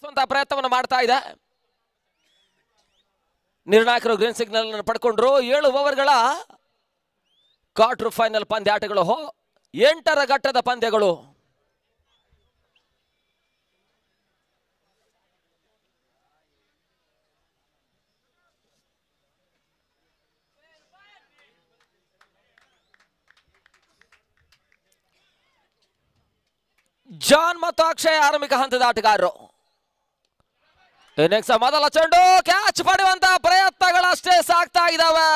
ಸ್ವಂತ ಪ್ರಯತ್ನವನ್ನು ಮಾಡ್ತಾ ಇದೆ. ನಿರ್ಣಾಯಕರು ಗ್ರೀನ್ ಸಿಗ್ನಲ್ ಅನ್ನು ಪಡ್ಕೊಂಡ್ರು. 7 ಓವರ್ಗಳ ಕ್ವಾರ್ಟರ್ ಫೈನಲ್ ಪಂದ್ಯಾಟಗಳು, 8ರ ಘಟ್ಟದ ಪಂದ್ಯಗಳು. ಜಾನ್ ಮತ್ತು ಅಕ್ಷಯ್ ಆರಂಭಿಕ ಹಂತದ ಆಟಗಾರರು. ಇನ್ನಿಂಗ್ಸ್ ಮೊದಲ ಚೆಂಡು ಕ್ಯಾಚ್ ಪಡೆಯುವಂತಹ ಪ್ರಯತ್ನಗಳಷ್ಟೇ ಸಾಗ್ತಾ ಇದ್ದಾವೆ.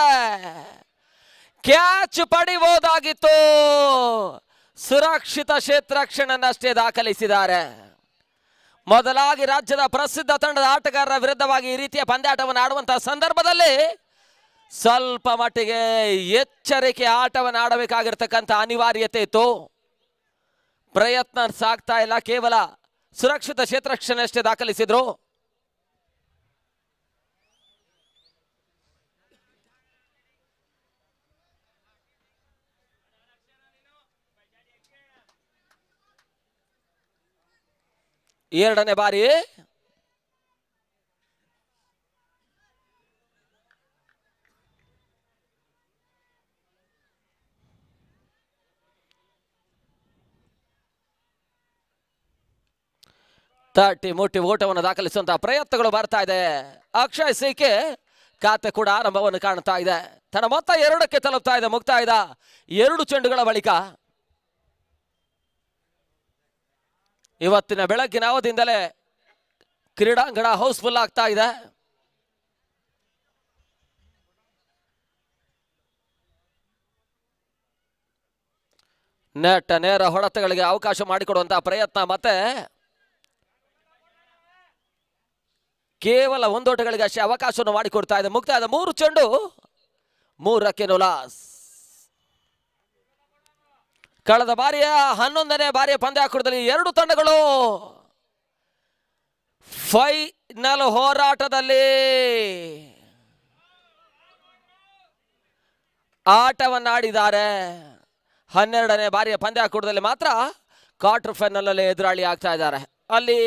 ಕ್ಯಾಚ್ ಪಡಿಬಹುದಾಗಿತ್ತು, ಸುರಕ್ಷಿತ ಕ್ಷೇತ್ರರಕ್ಷಣೆಯನ್ನಷ್ಟೇ ದಾಖಲಿಸಿದ್ದಾರೆ. ಮೊದಲಾಗಿ ರಾಜ್ಯದ ಪ್ರಸಿದ್ಧ ತಂಡದ ಆಟಗಾರರ ವಿರುದ್ಧವಾಗಿ ಈ ರೀತಿಯ ಪಂದ್ಯಾಟವನ್ನು ಆಡುವಂತಹ ಸಂದರ್ಭದಲ್ಲಿ ಸ್ವಲ್ಪ ಮಟ್ಟಿಗೆ ಎಚ್ಚರಿಕೆ ಆಟವನ್ನು ಆಡಬೇಕಾಗಿರ್ತಕ್ಕಂಥ ಅನಿವಾರ್ಯತೆ ಇತ್ತು. ಪ್ರಯತ್ನ ಸಾಗ್ತಾ ಇಲ್ಲ, ಕೇವಲ ಸುರಕ್ಷಿತ ಕ್ಷೇತ್ರರಕ್ಷಣೆ ಅಷ್ಟೇ ದಾಖಲಿಸಿದ್ರು. ಎರಡನೇ ಬಾರಿ ತಟ್ಟಿ ಮುಟ್ಟಿ ಓಟವನ್ನು ದಾಖಲಿಸುವಂತಹ ಪ್ರಯತ್ನಗಳು ಬರ್ತಾ ಇದೆ. ಅಕ್ಷಯ್ ಸಿಕೆ ಖಾತೆ ಕೂಡ ಆರಂಭವನ್ನು ಕಾಣ್ತಾ ಇದೆ. ತನ್ನ ಮೊತ್ತ 2ಕ್ಕೆ ತಲುಪ್ತಾ ಇದೆ. ಮುಕ್ತಾಯದ 2 ಚೆಂಡುಗಳ ಬಳಿಕ ಇವತ್ತಿನ ಬೆಳಗ್ಗಿನ ಅವಧಿಯಿಂದಲೇ ಕ್ರೀಡಾಂಗಣ ಹೌಸ್ಫುಲ್ ಆಗ್ತಾ ಇದೆ. ನೆಟ್ ನೇರ ಹೊಡೆತಗಳಿಗೆ ಅವಕಾಶ ಮಾಡಿಕೊಡುವಂತಹ ಪ್ರಯತ್ನ, ಮತ್ತೆ ಕೇವಲ 1 ಓಟಗಳಿಗೆ ಅಷ್ಟೇ ಅವಕಾಶವನ್ನು ಮಾಡಿಕೊಡ್ತಾ ಇದೆ. ಮುಕ್ತಾಯದ 3 ಚೆಂಡು 3ಕ್ಕೆ ನುಲಾಸ್. ಕಳೆದ ಬಾರಿಯ 11ನೇ ಬಾರಿಯ ಪಂದ್ಯಾಕೂಟದಲ್ಲಿ 2 ತಂಡಗಳು ಫೈನಲ್ ಹೋರಾಟದಲ್ಲಿ ಆಟವನ್ನಾಡಿದ್ದಾರೆ. 12ನೇ ಬಾರಿಯ ಪಂದ್ಯಾಕೂಟದಲ್ಲಿ ಮಾತ್ರ ಕ್ವಾರ್ಟರ್ ಫೈನಲ್ ಅಲ್ಲಿ ಎದುರಾಳಿ ಆಗ್ತಾ ಇದ್ದಾರೆ. ಅಲ್ಲಿ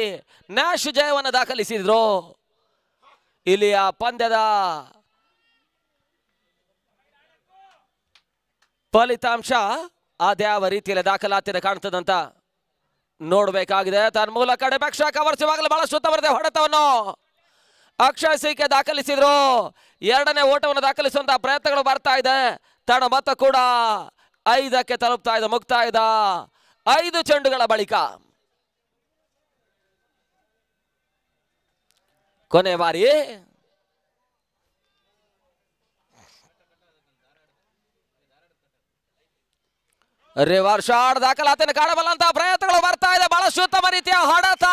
ನ್ಯಾಶ್ ಜಯವನ್ನು ದಾಖಲಿಸಿದ್ರು. ಇಲ್ಲಿಯ ಪಂದ್ಯದ ಫಲಿತಾಂಶ ಅದ್ಯಾವ ರೀತಿಯಲ್ಲಿ ದಾಖಲಾತಿಯನ್ನು ಕಾಣ್ತದಂತ ನೋಡಬೇಕಾಗಿದೆ. ತನ್ನ ಮೂಲಕ ಡೆಪಕ್ಷ ಕವರ್ಸುವಾಗಲೂ ಬಹಳಷ್ಟು ಉತ್ತಮವಾದ ಹೊಡೆತವನ್ನು ಅಕ್ಷಯ್ ಸಿಕೆ ದಾಖಲಿಸಿದ್ರು. 2ನೇ ಓಟವನ್ನು ದಾಖಲಿಸುವಂತಹ ಪ್ರಯತ್ನಗಳು ಬರ್ತಾ ಇದೆ. ತನ್ನ ಮೊತ್ತ ಕೂಡ 5ಕ್ಕೆ ತಲುಪ್ತಾ ಇದೆ. ಮುಕ್ತಾಯದ 5 ಚೆಂಡುಗಳ ಬಳಿಕ ಕೊನೆ ಬಾರಿ ರಿವರ್ಸ್ ಶಾಟ್ ದಾಖಲಾತಿಯನ್ನು ಕಾಣಬಲ್ಲಂತಹ ಪ್ರಯತ್ನಗಳು ಬರ್ತಾ ಇದೆ. ಬಹಳಷ್ಟು ಉತ್ತಮ ರೀತಿಯ ಹೊಡೆತ.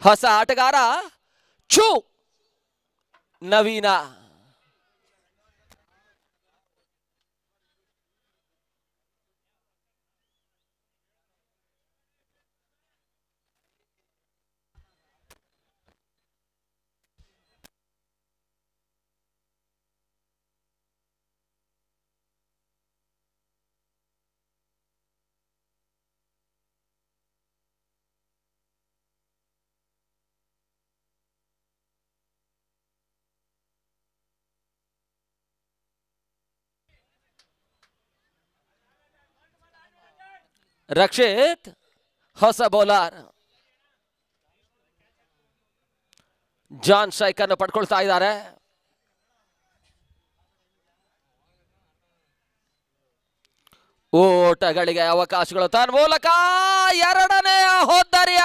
ಹೊಸ ಆಟಗಾರ ಚು ನವೀನ. ರಕ್ಷಿತ್ ಹೊಸ ಬೌಲರ್. ಜಾನ್ ಸ್ಟ್ರೈಕ್ ಅನ್ನು ಪಡ್ಕೊಳ್ತಾ ಇದ್ದಾರೆ. ಓಟಗಳಿಗೆ ಅವಕಾಶಗಳು ತನ್ನ ಮೂಲಕ ಎರಡನೆಯ ಹೋದ್ದರಿಯ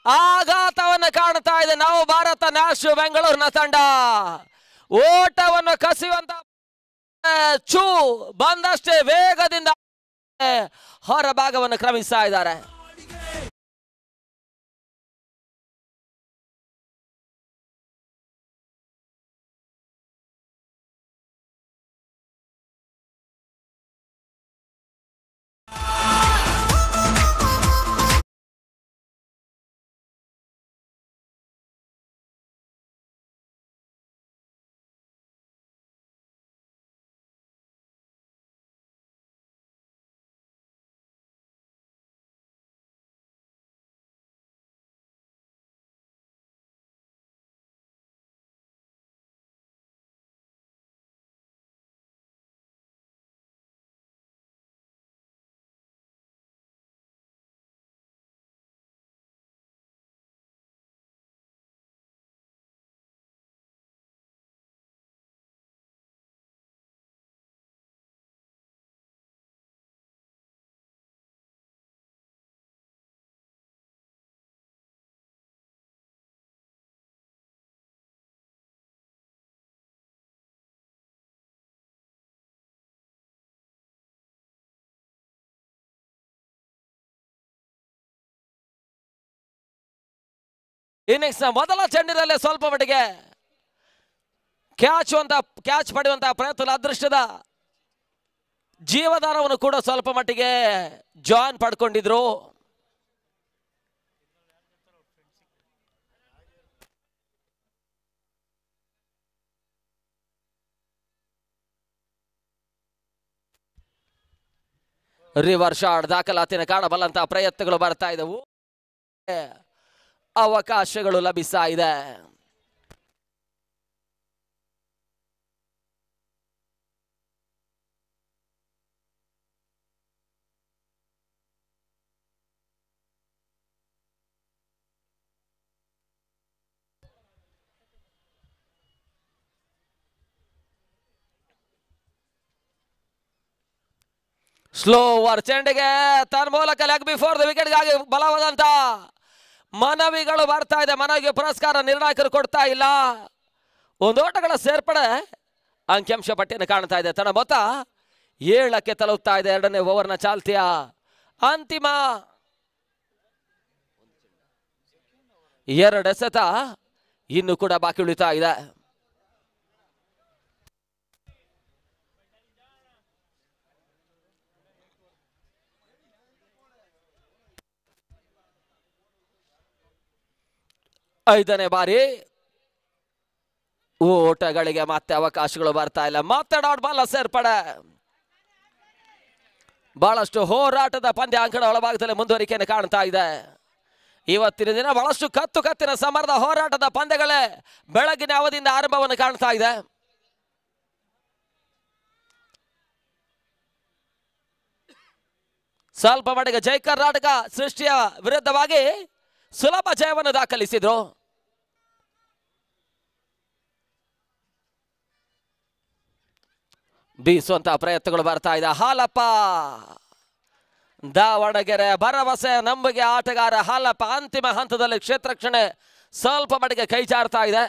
ಆಘಾತವನ್ನು ಕಾಣ್ತಾ ಇದೆ ನಾವು ಭಾರತ ನ್ಯಾಷ್ ಬೆಂಗಳೂರಿನ ತಂಡ. ಓಟವನ್ನು ಕಸಿಯುವಂತ ಚೂ ಬಂದಷ್ಟೇ ವೇಗದಿಂದ ಹೊರಭಾಗವನ್ನು ಕ್ರಮಿಸ್ತಾ ಇದ್ದಾರೆ. ಇನ್ನಿಂಗ್ಸ್ ಮೊದಲ ಚೆಂಡಿನಲ್ಲೇ ಸ್ವಲ್ಪ ಮಟ್ಟಿಗೆ ಕ್ಯಾಚ್ ಪಡೆಯುವಂತಹ ಪ್ರಯತ್ನ ಅದೃಷ್ಟದ ಜೀವದಾನವನ್ನು ಕೂಡ ಸ್ವಲ್ಪ ಮಟ್ಟಿಗೆ ಜಾನ್ ಪಡ್ಕೊಂಡಿದ್ರು. ರಿವರ್ಸ್ ಶಾಟ್ ದಾಖಲಾತಿನ ಕಾಣಬಲ್ಲಂತಹ ಪ್ರಯತ್ನಗಳು ಬರ್ತಾ ಇದ್ದವು. ಅವಕಾಶಗಳು ಲಭಿಸ್ತಾ ಇದೆ. ಸ್ಲೋ ಓವರ್ ಚೆಂಡಿಗೆ ತನ್ನ ಮೂಲಕ ಲೆಗ್ ಬಿಫೋರ್ ದ ವಿಕೆಟ್ಗಾಗಿ ಬಲವಾದಂತ ಮನವಿಗಳು ಬರ್ತಾ ಇದೆ. ಮನವಿಗೆ ಪುರಸ್ಕಾರ ನಿರ್ಣಾಯಕರು ಕೊಡ್ತಾ ಇಲ್ಲ. ಒಂದು ಓಟಗಳ ಸೇರ್ಪಡೆ ಅಂಕಿಅಂಶ ಪಟ್ಟಿಯನ್ನು ಕಾಣ್ತಾ ಇದೆ. ತನ್ನ ಮೊತ್ತ 7ಕ್ಕೆ ತಲುಪ್ತಾ ಇದೆ. ಎರಡನೇ ಓವರ್ನ ಚಾಲ್ತಿಯ ಅಂತಿಮ 2 ಎಸೆತ ಇನ್ನು ಕೂಡ ಬಾಕಿ ಉಳಿತಾ ಇದೆ. ಐದನೇ ಬಾರಿ ಓಟಗಳಿಗೆ ಮತ್ತೆ ಅವಕಾಶಗಳು ಬರ್ತಾ ಇಲ್ಲ. ಮತ್ತೆ ಡಾಟ್ ಬಾಲ್ ಸೇರ್ಪಡೆ. ಬಹಳಷ್ಟು ಹೋರಾಟದ ಪಂದ್ಯ ಅಂಕಣ ಒಳಭಾಗದಲ್ಲಿ ಮುಂದುವರಿಕೆಯನ್ನು ಕಾಣ್ತಾ ಇದೆ. ಇವತ್ತಿನ ದಿನ ಬಹಳಷ್ಟು ಕತ್ತಿನ ಸಮರದ ಹೋರಾಟದ ಪಂದ್ಯಗಳೇ ಬೆಳಗಿನ ಅವಧಿಯಿಂದ ಆರಂಭವನ್ನು ಕಾಣ್ತಾ ಇದೆ. ಸ್ವಲ್ಪ ಮಟ್ಟಿಗೆ ಜೈ ಕರ್ನಾಟಕ ಸೃಷ್ಟಿಯ ವಿರುದ್ಧವಾಗಿ ಸುಲಭ ಜಯವನ್ನು ದಾಖಲಿಸಿದ್ರು. ಬೀಸುವಂತಹ ಪ್ರಯತ್ನಗಳು ಬರ್ತಾ ಇದೆ. ಹಾಲಪ್ಪ ದಾವಣಗೆರೆ ಭರವಸೆ ನಂಬಿಕೆ ಆಟಗಾರ ಹಾಲಪ್ಪ ಅಂತಿಮ ಹಂತದಲ್ಲಿ ಕ್ಷೇತ್ರ ರಕ್ಷಣೆ ಸ್ವಲ್ಪ ಮಟ್ಟಿಗೆ ಕೈ ಜಾರ್ತಾ ಇದೆ.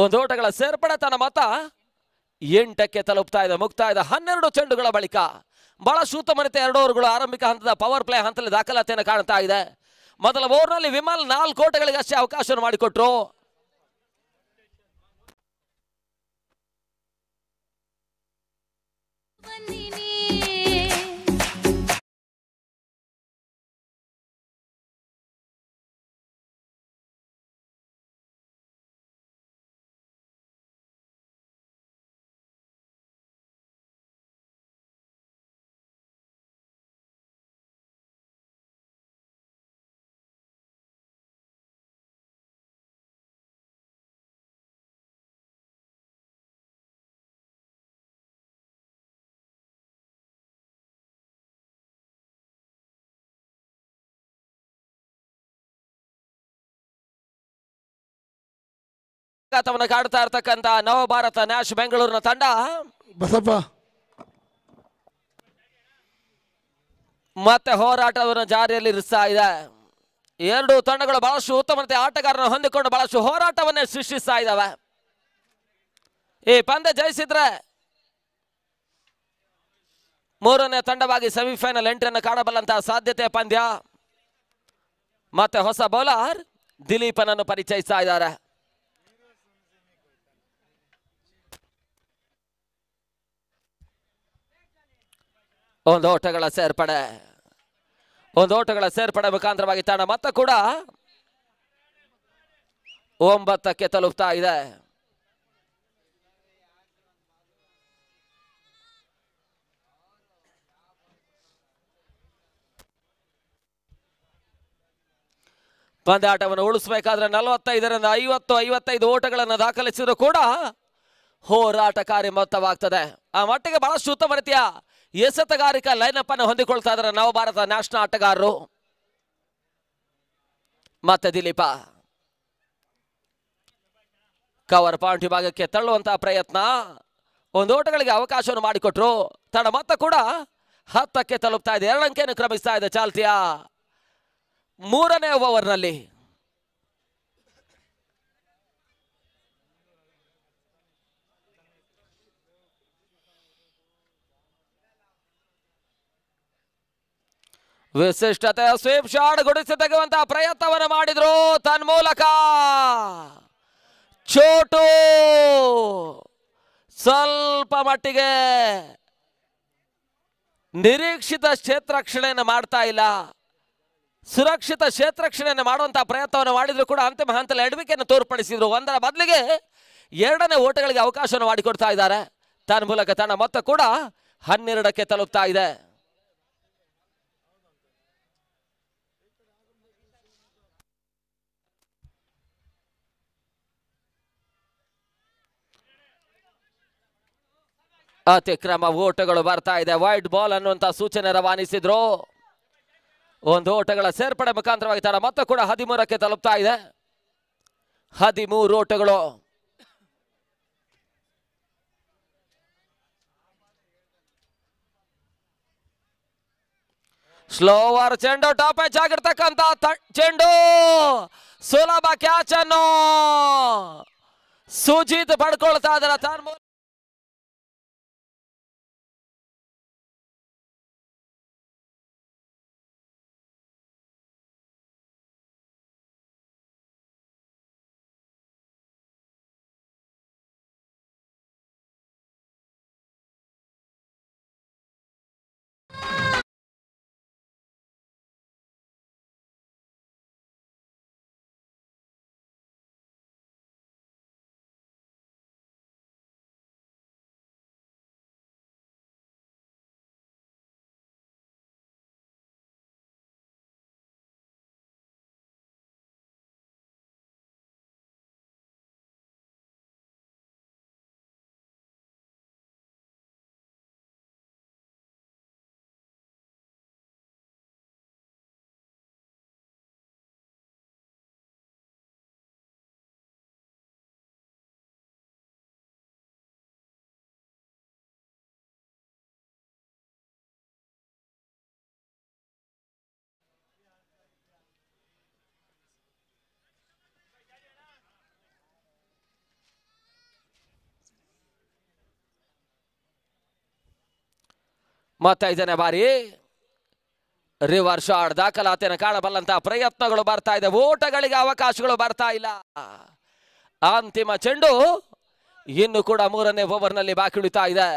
ಒಂದು ಓಟಗಳ ಸೇರ್ಪಡೆ ತನ್ನ ಮೊತ್ತ 8ಕ್ಕೆ ತಲುಪ್ತಾ ಇದೆ. ಮುಕ್ತಾಯದ 12 ಚೆಂಡುಗಳ ಬಳಿಕ ಬಹಳ ಉತ್ತಮರಿತ 2 ಓವರ್ಗಳು ಆರಂಭಿಕ ಹಂತದ ಪವರ್ ಪ್ಲೇ ಹಂತದಲ್ಲಿ ದಾಖಲಾತಿಯನ್ನು ಕಾಣ್ತಾ ಇದೆ. ಮೊದಲ ಓವರ್ನಲ್ಲಿ ವಿಮಲ್ 4 ಓಟಗಳಿಗಷ್ಟೇ ಅವಕಾಶವನ್ನು ಮಾಡಿಕೊಟ್ರು. ಆಘಾತವನ್ನು ಕಾಡ್ತಾ ಇರ್ತಕ್ಕಂಥ ನವಭಾರತ ನ್ಯಾಶ್ ಬೆಂಗಳೂರಿನ ತಂಡ ಬಸಪ್ಪ ಮತ್ತೆ ಹೋರಾಟವನ್ನು ಜಾರಿಯಲ್ಲಿ ಇರಿಸ್ತಾ ಇದೆ. ಎರಡು ತಂಡಗಳು ಬಹಳಷ್ಟು ಉತ್ತಮತೆ ಆಟಗಾರರನ್ನು ಹೊಂದಿಕೊಂಡು ಬಹಳಷ್ಟು ಹೋರಾಟವನ್ನೇ ಸೃಷ್ಟಿಸ್ತಾ ಇದ್ದಾವೆ. ಈ ಪಂದ್ಯ ಜಯಿಸಿದ್ರೆ ಮೂರನೇ ತಂಡವಾಗಿ ಸೆಮಿಫೈನಲ್ ಎಂಟ್ರಿಯನ್ನು ಕಾಣಬಲ್ಲಂತಹ ಸಾಧ್ಯತೆ ಪಂದ್ಯ. ಮತ್ತೆ ಹೊಸ ಬೌಲರ್ ದಿಲೀಪನನ್ನು ಪರಿಚಯಿಸ್ತಾ ಇದ್ದಾರೆ. ಒಂದು ಓಟಗಳ ಸೇರ್ಪಡೆ ಮುಖಾಂತರವಾಗಿ ತಂಡ ಮತ್ತೆ ಕೂಡ 9ಕ್ಕೆ ತಲುಪ್ತಾ ಇದೆ. ಪಂದ್ಯಾಟವನ್ನು ಉಳಿಸಬೇಕಾದ್ರೆ 45ರಿಂದ 55 ಓಟಗಳನ್ನು ದಾಖಲಿಸಿದ್ರು ಕೂಡ ಹೋರಾಟಕಾರಿ ಮೊತ್ತವಾಗ್ತದೆ. ಆ ಮಟ್ಟಿಗೆ ಬಹಳಷ್ಟು ಉತ್ತಮ ರೀತಿಯ ಎಸೆತಗಾರಿಕಾ ಲೈನಪ್ ಅನ್ನು ಹೊಂದಿಕೊಳ್ತಾ ಇದ್ದಾರೆ ನವಭಾರತ ನ್ಯಾಷನಲ್ ಆಟಗಾರರು. ಮತ್ತೆ ದಿಲೀಪ ಕವರ್ ಪಾಯಿಂಟ್ ವಿಭಾಗಕ್ಕೆ ತಳ್ಳುವಂತಹ ಪ್ರಯತ್ನ, ಒಂದು ಓಟಗಳಿಗೆ ಅವಕಾಶವನ್ನು ಮಾಡಿಕೊಟ್ರು. ತಂಡ ಮತ್ತೆ ಕೂಡ 10ಕ್ಕೆ ತಲುಪ್ತಾ ಇದೆ. 2 ಅಂಕೆಯನ್ನು ಕ್ರಮಿಸ್ತಾ ಇದೆ ಚಾಲ್ತಿಯ 3ನೇ ಓವರ್ನಲ್ಲಿ. ವಿಶಿಷ್ಟತೆಯ ಸ್ವೀಪ್ ಶಾಟ್ ಗುಡಿಸಿ ತೆಗೆಯುವಂತಹ ಪ್ರಯತ್ನವನ್ನು ಮಾಡಿದ್ರು. ತನ್ಮೂಲಕ ಚೋಟು ಸ್ವಲ್ಪ ಮಟ್ಟಿಗೆ ನಿರೀಕ್ಷಿತ ಕ್ಷೇತ್ರರಕ್ಷಣೆಯನ್ನು ಮಾಡ್ತಾ ಇಲ್ಲ. ಸುರಕ್ಷಿತ ಕ್ಷೇತ್ರರಕ್ಷಣೆಯನ್ನು ಮಾಡುವಂತಹ ಪ್ರಯತ್ನವನ್ನು ಮಾಡಿದ್ರು ಕೂಡ ಅಂತಿಮ ಹಂತದಲ್ಲಿ ಎಡವಿಕೆಯನ್ನು ತೋರ್ಪಡಿಸಿದ್ರು. 1ರ ಬದಲಿಗೆ 2ನೇ ಓಟಗಳಿಗೆ ಅವಕಾಶವನ್ನು ಮಾಡಿಕೊಡ್ತಾ ಇದ್ದಾರೆ. ತನ್ಮೂಲಕ ತಂಡ ಮೊತ್ತ ಕೂಡ 12ಕ್ಕೆ ತಲುಪ್ತಾ ಇದೆ. ಅತಿಕ್ರಮ ಓಟಗಳು ಬರ್ತಾ ಇದೆ. ವೈಡ್ ಬಾಲ್ ಅನ್ನುವಂತ ಸೂಚನೆ ರವಾನಿಸಿದ್ರು. ಒಂದು ಓಟಗಳ ಸೇರ್ಪಡೆ ಮುಖಾಂತರವಾಗಿ ತಂಡ ಮತ್ತೆ ಕೂಡ 13ಕ್ಕೆ ತಲುಪ್ತಾ ಇದೆ. 13 ಓಟಗಳು. ಸ್ಲೋವರ್ ಚೆಂಡು, ಟಾಪ್ ಎಚ್ ಆಗಿರ್ತಕ್ಕಂಥ ಚೆಂಡು, ಸುಲಭ ಕ್ಯಾಚ್ ಅನ್ನು ಸುಜಿತ್ ಪಡ್ಕೊಳ್ತಾ ಇದ್ದಾರೆ. ಮತ್ತೆ 5ನೇ ಬಾರಿ ರಿವರ್ಸ್ ಶಾಟ್ ದಾಖಲಾತಿಯನ್ನು ಕಾಣಬಲ್ಲಂತಹ ಪ್ರಯತ್ನಗಳು ಬರ್ತಾ ಇದೆ. ಓಟಗಳಿಗೆ ಅವಕಾಶಗಳು ಬರ್ತಾ ಇಲ್ಲ. ಅಂತಿಮ ಚೆಂಡು ಇನ್ನು ಕೂಡ 3ನೇ ಓವರ್ನಲ್ಲಿ ಬಾಕಿ ಉಳಿತಾ ಇದೆ.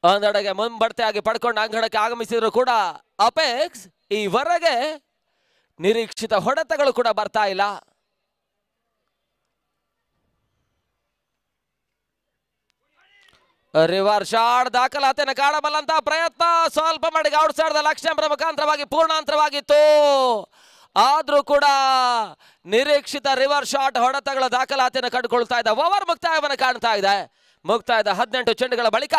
ಒಂದೆಡೆಗೆ ಮುಂಬಡ್ತೆಯಾಗಿ ಪಡ್ಕೊಂಡು ಅಂಗಣಕ್ಕೆ ಆಗಮಿಸಿದ್ರು ಕೂಡ ಅಪೆಕ್ಸ್ ಈವರೆಗೆ ನಿರೀಕ್ಷಿತ ಹೊಡೆತಗಳು ಕೂಡ ಬರ್ತಾ ಇಲ್ಲ. ರಿವರ್ಸ್ ಶಾಟ್ ದಾಖಲಾತಿಯನ್ನು ಕಾಣಬಲ್ಲಂತಹ ಪ್ರಯತ್ನ ಸ್ವಲ್ಪ ಮಟ್ಟಿಗೆ ಔಟ್ ಸೈಡ್ ದ ಲಕ್ಷ್ಯ ಮುಖಾಂತರವಾಗಿ ಪೂರ್ಣಾಂತರವಾಗಿತ್ತು. ಆದ್ರೂ ಕೂಡ ನಿರೀಕ್ಷಿತ ರಿವರ್ಸ್ ಶಾಟ್ ಹೊಡೆತಗಳ ದಾಖಲಾತಿಯನ್ನು ಕಂಡುಕೊಳ್ತಾ ಇದೆ. ಓವರ್ ಮುಕ್ತಾಯವನ್ನು ಕಾಣ್ತಾ ಇದೆ. ಮುಕ್ತಾಯದ 18 ಚೆಂಡುಗಳ ಬಳಿಕ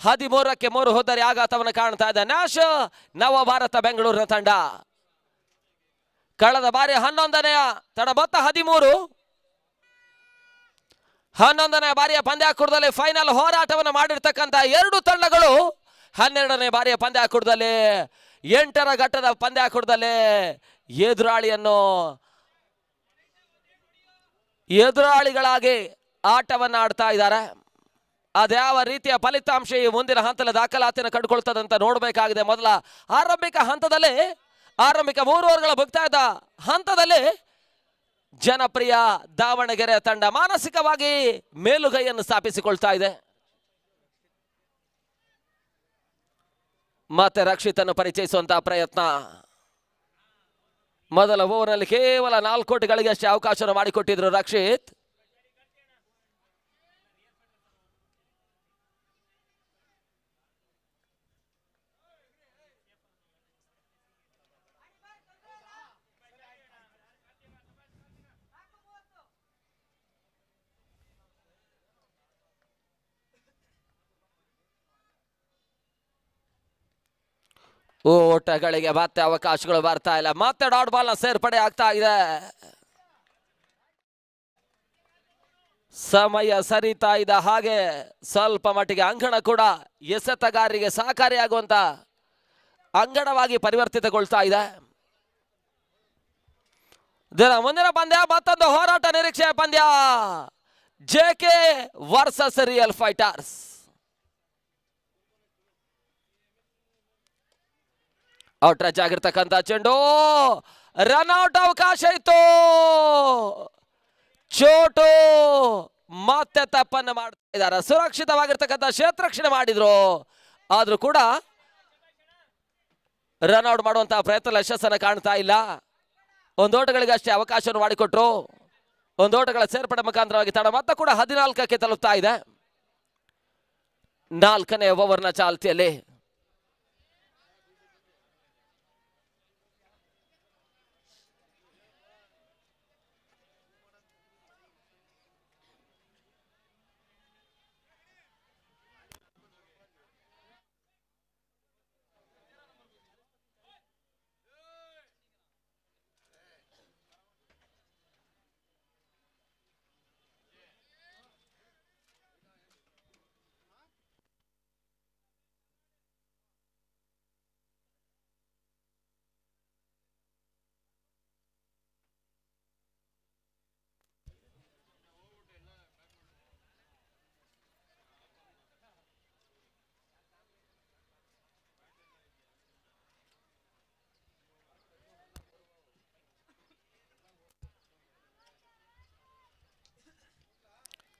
13ಕ್ಕೆ 3 ಹೋದರೆ ಆಘಾತವನ್ನು ಕಾಣ್ತಾ ಇದೆ ನ್ಯಾಶ್ ನವಭಾರತ ಬೆಂಗಳೂರಿನ ತಂಡ. ಕಳೆದ ಬಾರಿ 11ನೇ ತಂಡ ಮೊತ್ತ 13, 11ನೇ ಬಾರಿಯ ಪಂದ್ಯಾಕೂಟದಲ್ಲಿ ಫೈನಲ್ ಹೋರಾಟವನ್ನು ಮಾಡಿರ್ತಕ್ಕಂಥ ಎರಡು ತಂಡಗಳು 12ನೇ ಬಾರಿಯ ಪಂದ್ಯಾಕೂಟದಲ್ಲಿ 8ರ ಘಟ್ಟದ ಪಂದ್ಯಾಕೂಟದಲ್ಲಿ ಎದುರಾಳಿಗಳಾಗಿ ಆಟವನ್ನು ಆಡ್ತಾ ಇದ್ದಾರೆ. ಅದ್ಯಾವ ರೀತಿಯ ಫಲಿತಾಂಶ ಈ ಮುಂದಿನ ಹಂತದ ದಾಖಲಾತಿಯನ್ನು ಕಂಡುಕೊಳ್ತದಂತ ನೋಡಬೇಕಾಗಿದೆ. ಮೊದಲ ಆರಂಭಿಕ 3 ಓವರ್ಗಳ ಮುಕ್ತಾಯದ ಹಂತದಲ್ಲಿ ಜನಪ್ರಿಯ ದಾವಣಗೆರೆ ತಂಡ ಮಾನಸಿಕವಾಗಿ ಮೇಲುಗೈಯನ್ನು ಸ್ಥಾಪಿಸಿಕೊಳ್ತಾ ಇದೆ. ಮತ್ತೆ ರಕ್ಷಿತನ್ನು ಪರಿಚಯಿಸುವಂತಹ ಪ್ರಯತ್ನ. ಮೊದಲ ಓವರ್ನಲ್ಲಿ ಕೇವಲ 4 ಕೋಟಿಗಳಿಗೆ ಅಷ್ಟೇ ಅವಕಾಶವನ್ನು ಮಾಡಿಕೊಟ್ಟಿದ್ರು ರಕ್ಷಿತ್. ಓಟಗಳಿಗೆ ಮತ್ತೆ ಅವಕಾಶಗಳು ಬರ್ತಾ ಇಲ್ಲ. ಮತ್ತೆ ಡಾಟ್ ಬಾಲ್ ನ ಸೇರ್ಪಡೆ ಆಗ್ತಾ ಇದೆ. ಸಮಯ ಸರಿತಾ ಇದೆ. ಹಾಗೆ ಸ್ವಲ್ಪ ಮಟ್ಟಿಗೆ ಅಂಗಣ ಕೂಡ ಎಸೆತಗಾರರಿಗೆ ಸಹಕಾರಿಯಾಗುವಂತ ಅಂಗಣವಾಗಿ ಪರಿವರ್ತಿತಗೊಳ್ತಾ ಇದೆ. ಮುಂದಿನ ಪಂದ್ಯ ಮತ್ತೊಂದು ಹೋರಾಟ ನಿರೀಕ್ಷೆಯ ಪಂದ್ಯ. JK versus real fighters. ಔಟ್ರಚ್ ಆಗಿರ್ತಕ್ಕಂಥ ಚೆಂಡು, ರನ್ಔಟ್ ಅವಕಾಶ ಇತ್ತು. ಚೋಟು ಮತ್ತೆ ತಪ್ಪನ್ನು ಮಾಡ್ತಾ ಇದ್ದಾರೆ. ಸುರಕ್ಷಿತವಾಗಿರ್ತಕ್ಕಂಥ ಕ್ಷೇತ್ರರಕ್ಷಣೆ ಮಾಡಿದ್ರು, ಆದ್ರೂ ಕೂಡ ರನ್ಔಟ್ ಮಾಡುವಂತಹ ಪ್ರಯತ್ನ ಯಶಸ್ಸನ್ನು ಕಾಣ್ತಾ ಇಲ್ಲ. ಒಂದು ಓಟಗಳಿಗೆ ಅಷ್ಟೇ ಅವಕಾಶವನ್ನು ಮಾಡಿಕೊಟ್ರು. ಒಂದು ಓಟಗಳ ಸೇರ್ಪಡೆ ಮುಖಾಂತರವಾಗಿ ತಂಡ ಮತ್ತೆ ಕೂಡ 14ಕ್ಕೆ ತಲುಪ್ತಾ ಇದೆ. 4ನೇ ಓವರ್ನ ಚಾಲ್ತಿಯಲ್ಲಿ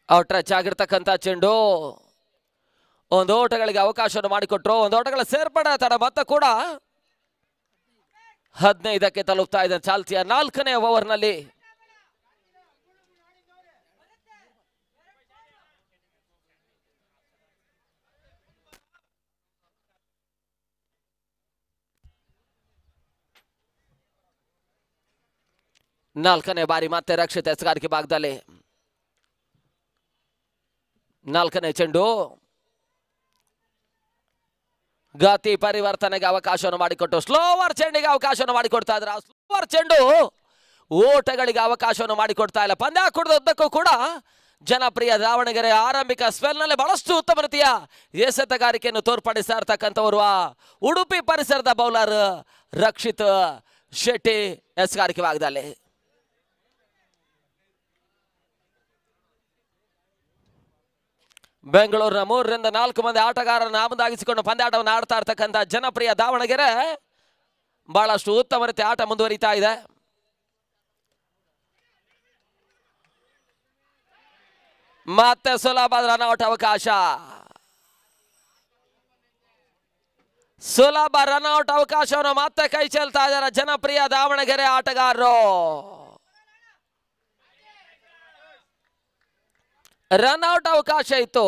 ಔಟ್ರಚ್ ಆಗಿರ್ತಕ್ಕಂಥ ಚೆಂಡು, ಒಂದು ಓಟಗಳಿಗೆ ಅವಕಾಶವನ್ನು ಮಾಡಿಕೊಟ್ರು. ಒಂದು ಓಟಗಳ ಸೇರ್ಪಡೆ ತಡ ಮತ್ತೆ ಕೂಡ 15ಕ್ಕೆ ತಲುಪ್ತಾ ಇದೆ ಚಾಲ್ತಿಯ 4ನೇ ಓವರ್ನಲ್ಲಿ. ನಾಲ್ಕನೇ ಬಾರಿ ಮತ್ತೆ ರಕ್ಷಿತ ಎಸಗಾರಿಕೆ ಭಾಗದಲ್ಲಿ 4ನೇ ಚೆಂಡು, ಗತಿ ಪರಿವರ್ತನೆಗೆ ಅವಕಾಶವನ್ನು ಮಾಡಿಕೊಟ್ಟು ಸ್ಲೋವರ್ ಚೆಂಡಿಗೆ ಅವಕಾಶವನ್ನು ಮಾಡಿಕೊಡ್ತಾ ಇದ್ದಾರೆ. ಸ್ಲೋವರ್ ಚೆಂಡು ಓಟಗಳಿಗೆ ಅವಕಾಶವನ್ನು ಮಾಡಿಕೊಡ್ತಾ ಇಲ್ಲ. ಪಂದ್ಯಾಕೂಟದ ಉದ್ದಕ್ಕೂ ಕೂಡ ಜನಪ್ರಿಯ ದಾವಣಗೆರೆ ಆರಂಭಿಕ ಸ್ಪೆಲ್ನಲ್ಲಿ ಬಹಳಷ್ಟು ಉತ್ತಮ ರೀತಿಯ ಎಸೆತಗಾರಿಕೆಯನ್ನು ತೋರ್ಪಡಿಸ್ತಾ ಇರ್ತಕ್ಕಂಥವರು ಉಡುಪಿ ಪರಿಸರದ ಬೌಲರ್ ರಕ್ಷಿತ್ ಶೆಟ್ಟಿ ಎಸಗಾರಿಕೆ ಭಾಗದಲ್ಲಿ. ಬೆಂಗಳೂರಿನ 3 ರಿಂದ 4 ಮಂದಿ ಆಟಗಾರರನ್ನು ಆಮದಾಗಿಸಿಕೊಂಡು ಪಂದ್ಯಾಟವನ್ನು ಆಡ್ತಾ ಇರ್ತಕ್ಕಂಥ ಜನಪ್ರಿಯ ದಾವಣಗೆರೆ ಬಹಳಷ್ಟು ಉತ್ತಮ ರೀತಿಯ ಆಟ ಮುಂದುವರಿತಾ ಇದೆ. ಮತ್ತೆ ಸುಲಭ ರನ್ಔಟ್ ಅವಕಾಶ, ಸುಲಭ ರನ್ಔಟ್ ಅವಕಾಶವನ್ನು ಮತ್ತೆ ಕೈ ಚೆಲ್ತಾ ಇದ್ದಾರೆ ಜನಪ್ರಿಯ ದಾವಣಗೆರೆ ಆಟಗಾರರು. ರನ್ಔಟ್ ಅವಕಾಶ ಇತ್ತು,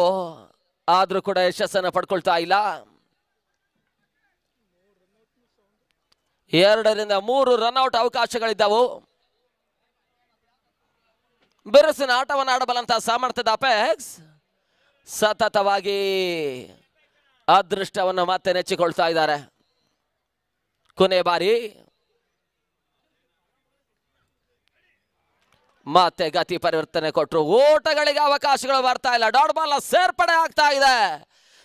ಆದ್ರೂ ಕೂಡ ಯಶಸ್ಸನ್ನು ಪಡ್ಕೊಳ್ತಾ ಇಲ್ಲ. 2 ರಿಂದ 3 ರನ್ಔಟ್ ಅವಕಾಶಗಳಿದ್ದವು. ಬಿರುಸಿನ ಆಟವನ್ನು ಆಡಬಲ್ಲಂತಹ ಸಾಮರ್ಥ್ಯದ ಅಪೆಕ್ಸ್ ಸತತವಾಗಿ ಅದೃಷ್ಟವನ್ನು ಮತ್ತೆ ನೆಚ್ಚಿಕೊಳ್ತಾ ಇದ್ದಾರೆ. ಕೊನೆ ಬಾರಿ ಮತ್ತೆ ಗತಿ ಪರಿವರ್ತನೆ ಕೊಟ್ಟರು. ಓಟಗಳಿಗೆ ಅವಕಾಶಗಳು ಬರ್ತಾ ಇಲ್ಲ. ಡಾಟ್ ಬಾಲ್ ಸೇರ್ಪಡೆ ಆಗ್ತಾ ಇದೆ.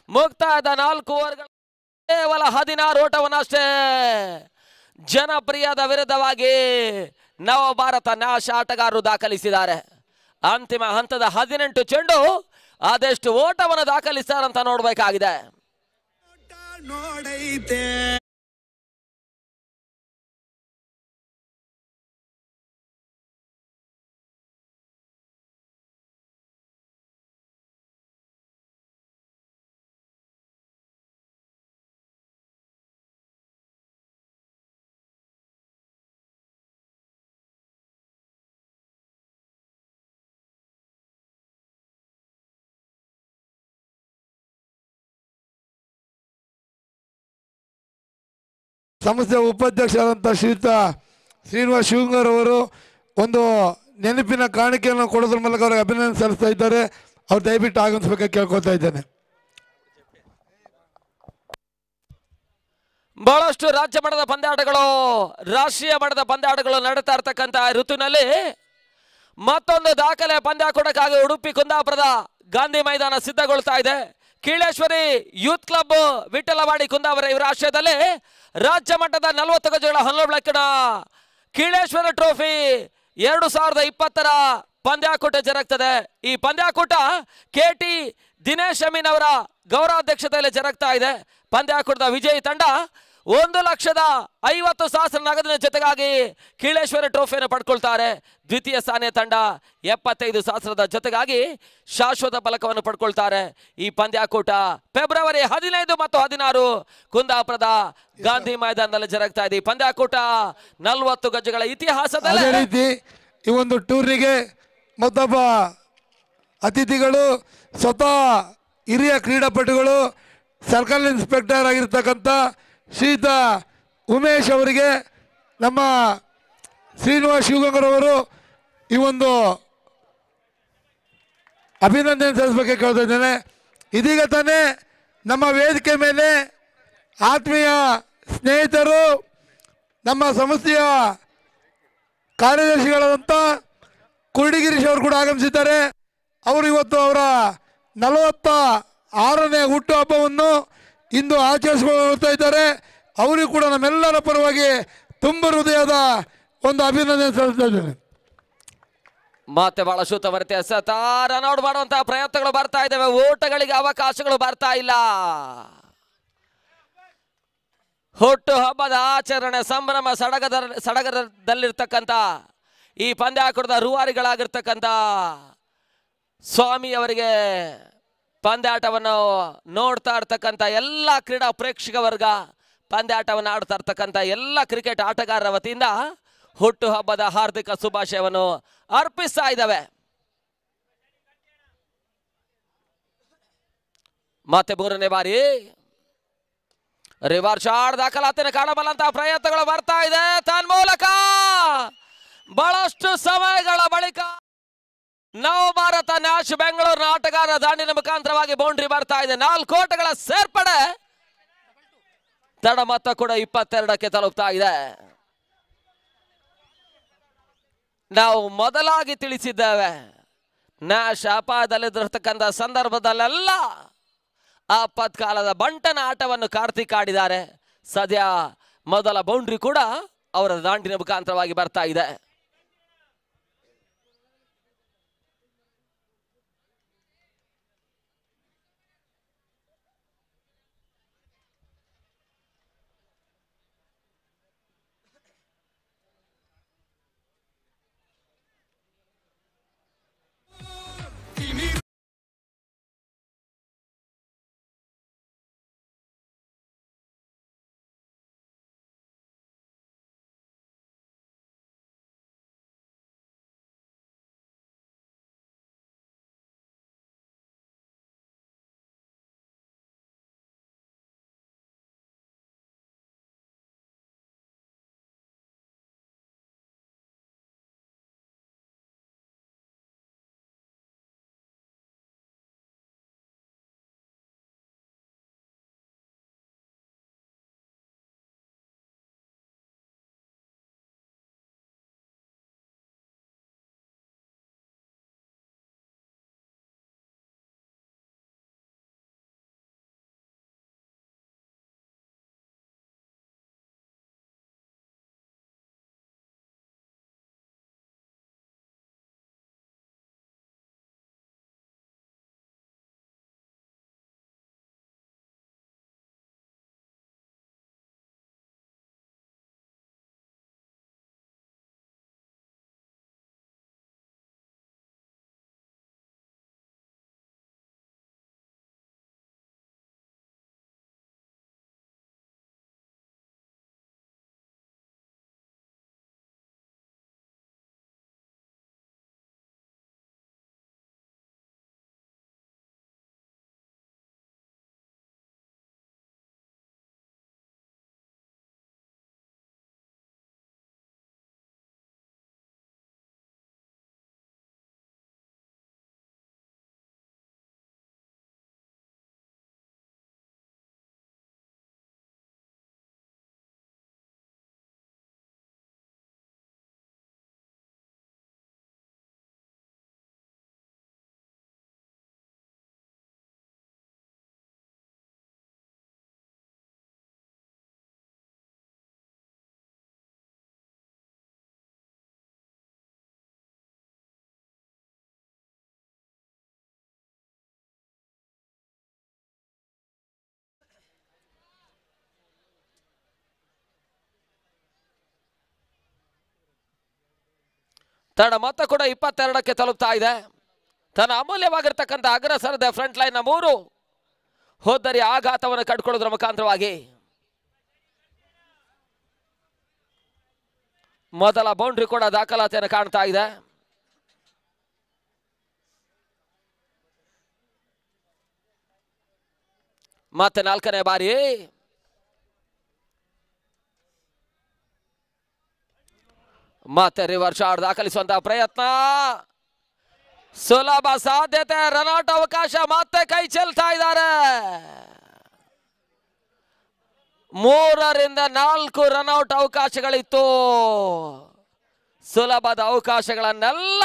ಮುಕ್ತಾಯದ 4 ಓವರ್ಗಳು ಕೇವಲ 16 ಓಟವನ್ನಷ್ಟೇ. ಜನಪ್ರಿಯದ ವಿರುದ್ಧವಾಗಿ ನವಭಾರತ ನ್ಯಾಶ್ ಆಟಗಾರರು ದಾಖಲಿಸಿದ್ದಾರೆ. ಅಂತಿಮ ಹಂತದ 18 ಚೆಂಡು ಅದೆಷ್ಟು ಓಟವನ್ನು ದಾಖಲಿಸ್ತಾರಂತ ನೋಡಬೇಕಾಗಿದೆ. ಸಂಸ್ಥೆಯ ಉಪಾಧ್ಯಕ್ಷರಾದಂಥ ಶ್ರೀಯುತ ಶ್ರೀನಿವಾಸ್ ಶಿವಂಗರ್ ಅವರು ಒಂದು ನೆನಪಿನ ಕಾಣಿಕೆಯನ್ನು ಕೊಡೋದ್ರ ಮೂಲಕ ಅವರಿಗೆ ಅಭಿನಂದನೆ ಸಲ್ಲಿಸ್ತಾ ಇದ್ದಾರೆ. ಅವ್ರು ದಯವಿಟ್ಟು ಆಗಮಿಸಬೇಕಾಗಿ ಕೇಳ್ಕೊತಾ ಇದ್ದೇನೆ. ಬಹಳಷ್ಟು ರಾಜ್ಯ ಮಟ್ಟದ ಪಂದ್ಯಾಟಗಳು, ರಾಷ್ಟ್ರೀಯ ಮಟ್ಟದ ಪಂದ್ಯಾಟಗಳು ನಡೀತಾ ಇರ್ತಕ್ಕಂಥ ಋತುವಿನಲ್ಲಿ ಮತ್ತೊಂದು ದಾಖಲೆ ಪಂದ್ಯಾಕೂಟಕ್ಕಾಗಿ ಉಡುಪಿ ಕುಂದಾಪುರದ ಗಾಂಧಿ ಮೈದಾನ ಸಿದ್ಧಗೊಳ್ತಾ ಇದೆ. ಕೀಳೇಶ್ವರಿ ಯೂತ್ ಕ್ಲಬ್ ವಿಠಲವಾಡಿ ಕುಂದಾಪುರ ಇವರ ಆಶ್ರಯದಲ್ಲಿ ರಾಜ್ಯ ಮಟ್ಟದ 40 ಗಜಗಳ ಹಲ್ಲು ಬೆಳಕಿನ ಕೀಳೇಶ್ವರ ಟ್ರೋಫಿ 2020ರ ಪಂದ್ಯಾಕೂಟ ಜರುಗ್ತದೆ. ಈ ಪಂದ್ಯಾಕೂಟ KT ದಿನೇಶ್ ಅಮೀನ್ ಅವರ ಗೌರವಾಧ್ಯಕ್ಷತೆಯಲ್ಲಿ ಜರುಗ್ತಾ ಇದೆ. ಪಂದ್ಯಾಕೂಟದ ವಿಜಯಿ ತಂಡ 1,50,000 ನಗದಿನ ಜೊತೆಗಾಗಿ ಕೀಳೇಶ್ವರ ಟ್ರೋಫಿಯನ್ನು ಪಡ್ಕೊಳ್ತಾರೆ. ದ್ವಿತೀಯ ಸ್ಥಾನ ತಂಡ 75,000 ಜೊತೆಗಾಗಿ ಶಾಶ್ವತ ಫಲಕವನ್ನು ಪಡ್ಕೊಳ್ತಾರೆ. ಈ ಪಂದ್ಯಾಕೂಟ ಫೆಬ್ರವರಿ 15 ಮತ್ತು 16 ಕುಂದಾಪುರದ ಗಾಂಧಿ ಮೈದಾನದಲ್ಲಿ ಜರುಗ್ತಾ ಇದೆ. ಈ ಪಂದ್ಯಾಕೂಟ 40 ಗಜಗಳ ಇತಿಹಾಸದಲ್ಲಿ ರೀತಿ ಈ ಒಂದು ಟೂರ್ನಿಗೆ ಮತ್ತೊಬ್ಬ ಅತಿಥಿಗಳು ಸ್ವತಃ ಹಿರಿಯ ಕ್ರೀಡಾಪಟುಗಳು ಸರ್ಕಲ್ ಇನ್ಸ್ಪೆಕ್ಟರ್ ಆಗಿರ್ತಕ್ಕಂಥ ಶ್ರೀಯುತ ಉಮೇಶ್ ಅವರಿಗೆ ನಮ್ಮ ಶ್ರೀನಿವಾಸ್ ಶಿವಗಂಗರ್ ಅವರು ಈ ಒಂದು ಅಭಿನಂದನೆ ಸಲ್ಲಿಸಬೇಕು ಕೇಳ್ತಾ ಇದ್ದೇನೆ. ಇದೀಗ ತಾನೇ ನಮ್ಮ ವೇದಿಕೆ ಮೇಲೆ ಆತ್ಮೀಯ ಸ್ನೇಹಿತರು ನಮ್ಮ ಸಂಸ್ಥೆಯ ಕಾರ್ಯದರ್ಶಿಗಳಾದಂಥ ಕುರುಡಿಗಿರೀಶ್ ಅವರು ಕೂಡ ಆಗಮಿಸಿದ್ದಾರೆ. ಅವರು ಇವತ್ತು ಅವರ 46ನೇ ಹುಟ್ಟುಹಬ್ಬವನ್ನು ಇಂದು ಆಚರಿಸಿಕೊಳ್ತಾ ಇದ್ದಾರೆ. ಅವರಿಗೂ ಕೂಡ ನಮ್ಮೆಲ್ಲರ ಪರವಾಗಿ ತುಂಬ ಹೃದಯದ ಒಂದು ಅಭಿನಂದನೆ ಸಲ್ಲಿಸ್ತಾ ಇದ್ದೇನೆ. ಮತ್ತೆ ಬಹಳ ಶುದ್ಧವರ್ತೆ ಸತಾರ ನೋಡ್ ಮಾಡುವಂತಹ ಪ್ರಯತ್ನಗಳು ಬರ್ತಾ ಇದ್ದಾವೆ. ಓಟಗಳಿಗೆ ಅವಕಾಶಗಳು ಬರ್ತಾ ಇಲ್ಲ. ಹುಟ್ಟು ಹಬ್ಬದ ಆಚರಣೆ ಸಂಭ್ರಮ ಸಡಗರದಲ್ಲಿರ್ತಕ್ಕಂಥ ಈ ಪಂದ್ಯಾಕೂಟದ ರೂವಾರಿಗಳಾಗಿರ್ತಕ್ಕಂಥ ಸ್ವಾಮಿ ಅವರಿಗೆ ಪಂದ್ಯಾಟವನ್ನು ನೋಡ್ತಾ ಇರ್ತಕ್ಕಂಥ ಎಲ್ಲ ಕ್ರೀಡಾ ಪ್ರೇಕ್ಷಕ ವರ್ಗ, ಪಂದ್ಯಾಟವನ್ನು ಆಡ್ತಾ ಇರ್ತಕ್ಕಂಥ ಎಲ್ಲ ಕ್ರಿಕೆಟ್ ಆಟಗಾರರ ವತಿಯಿಂದ ಹುಟ್ಟು ಹಬ್ಬದ ಹಾರ್ದಿಕ ಶುಭಾಶಯವನ್ನು ಅರ್ಪಿಸ್ತಾ ಇದ್ದಾವೆ. ಮತ್ತೆ 3ನೇ ಬಾರಿ ರಿವರ್ಸ್ ಶಾಟ್ ದಾಖಲಾತಿನ ಕಾಣಬಲ್ಲಂತಹ ಪ್ರಯತ್ನಗಳು ಬರ್ತಾ ಇದೆ. ತನ್ಮೂಲಕ ಬಹಳಷ್ಟು ಸಮಯಗಳ ಬಳಿಕ ನವಭಾರತ ನ್ಯಾಶ್ ಬೆಂಗಳೂರಿನ ಆಟಗಾರರ ದಾಂಡಿನ ಮುಖಾಂತರವಾಗಿ ಬೌಂಡ್ರಿ ಬರ್ತಾ ಇದೆ. 4 ಓಟಗಳ ಸೇರ್ಪಡೆ ತಡ ಮೊತ್ತ ಕೂಡ 22ಕ್ಕೆ ತಲುಪ್ತಾ ಇದೆ. ನಾವು ಮೊದಲಾಗಿ ತಿಳಿಸಿದ್ದೇವೆ, ನ್ಯಾಶ್ ಅಪಾಯದಲ್ಲಿರತಕ್ಕಂಥ ಸಂದರ್ಭದಲ್ಲೆಲ್ಲ ಆಪತ್ಕಾಲದ ಬಂಟನ ಆಟವನ್ನು ಕಾರ್ತಿಕ್ ಆಡಿದ್ದಾರೆ. ಸದ್ಯ ಮೊದಲ ಬೌಂಡ್ರಿ ಕೂಡ ಅವರ ದಾಂಡಿನ ಮುಖಾಂತರವಾಗಿ ಬರ್ತಾ ಇದೆ. ತಡ ಮೊತ್ತ ಕೂಡ 22ಕ್ಕೆ ತಲುಪ್ತಾ ಇದೆ. ತನ್ನ ಅಮೂಲ್ಯವಾಗಿರ್ತಕ್ಕಂಥ ಅಗ್ರಸರದ ಫ್ರಂಟ್ ಲೈನ್ ನ 3 ಹೋದ್ದರಿ ಆಘಾತವನ್ನು ಕಡ್ಕೊಳ್ಳೋದ್ರ ಮುಖಾಂತರವಾಗಿ ಮೊದಲ ಬೌಂಡ್ರಿ ಕೂಡ ದಾಖಲಾತಿಯನ್ನು ಕಾಣ್ತಾ ಇದೆ. ಮತ್ತೆ 4ನೇ ಬಾರಿ ಮತ್ತೆ ರಿವರ್ಸ್ ಶಾಟ್ ದಾಖಲಿಸುವಂತಹ ಪ್ರಯತ್ನ, ಸುಲಭ ಸಾಧ್ಯತೆ, ರನ್ಔಟ್ ಅವಕಾಶ, ಮತ್ತೆ ಕೈ ಚೆಲ್ತಾ ಇದ್ದಾರೆ. 3ರಿಂದ 4 ರನ್ಔಟ್ ಅವಕಾಶಗಳಿತ್ತು. ಸುಲಭದ ಅವಕಾಶಗಳನ್ನೆಲ್ಲ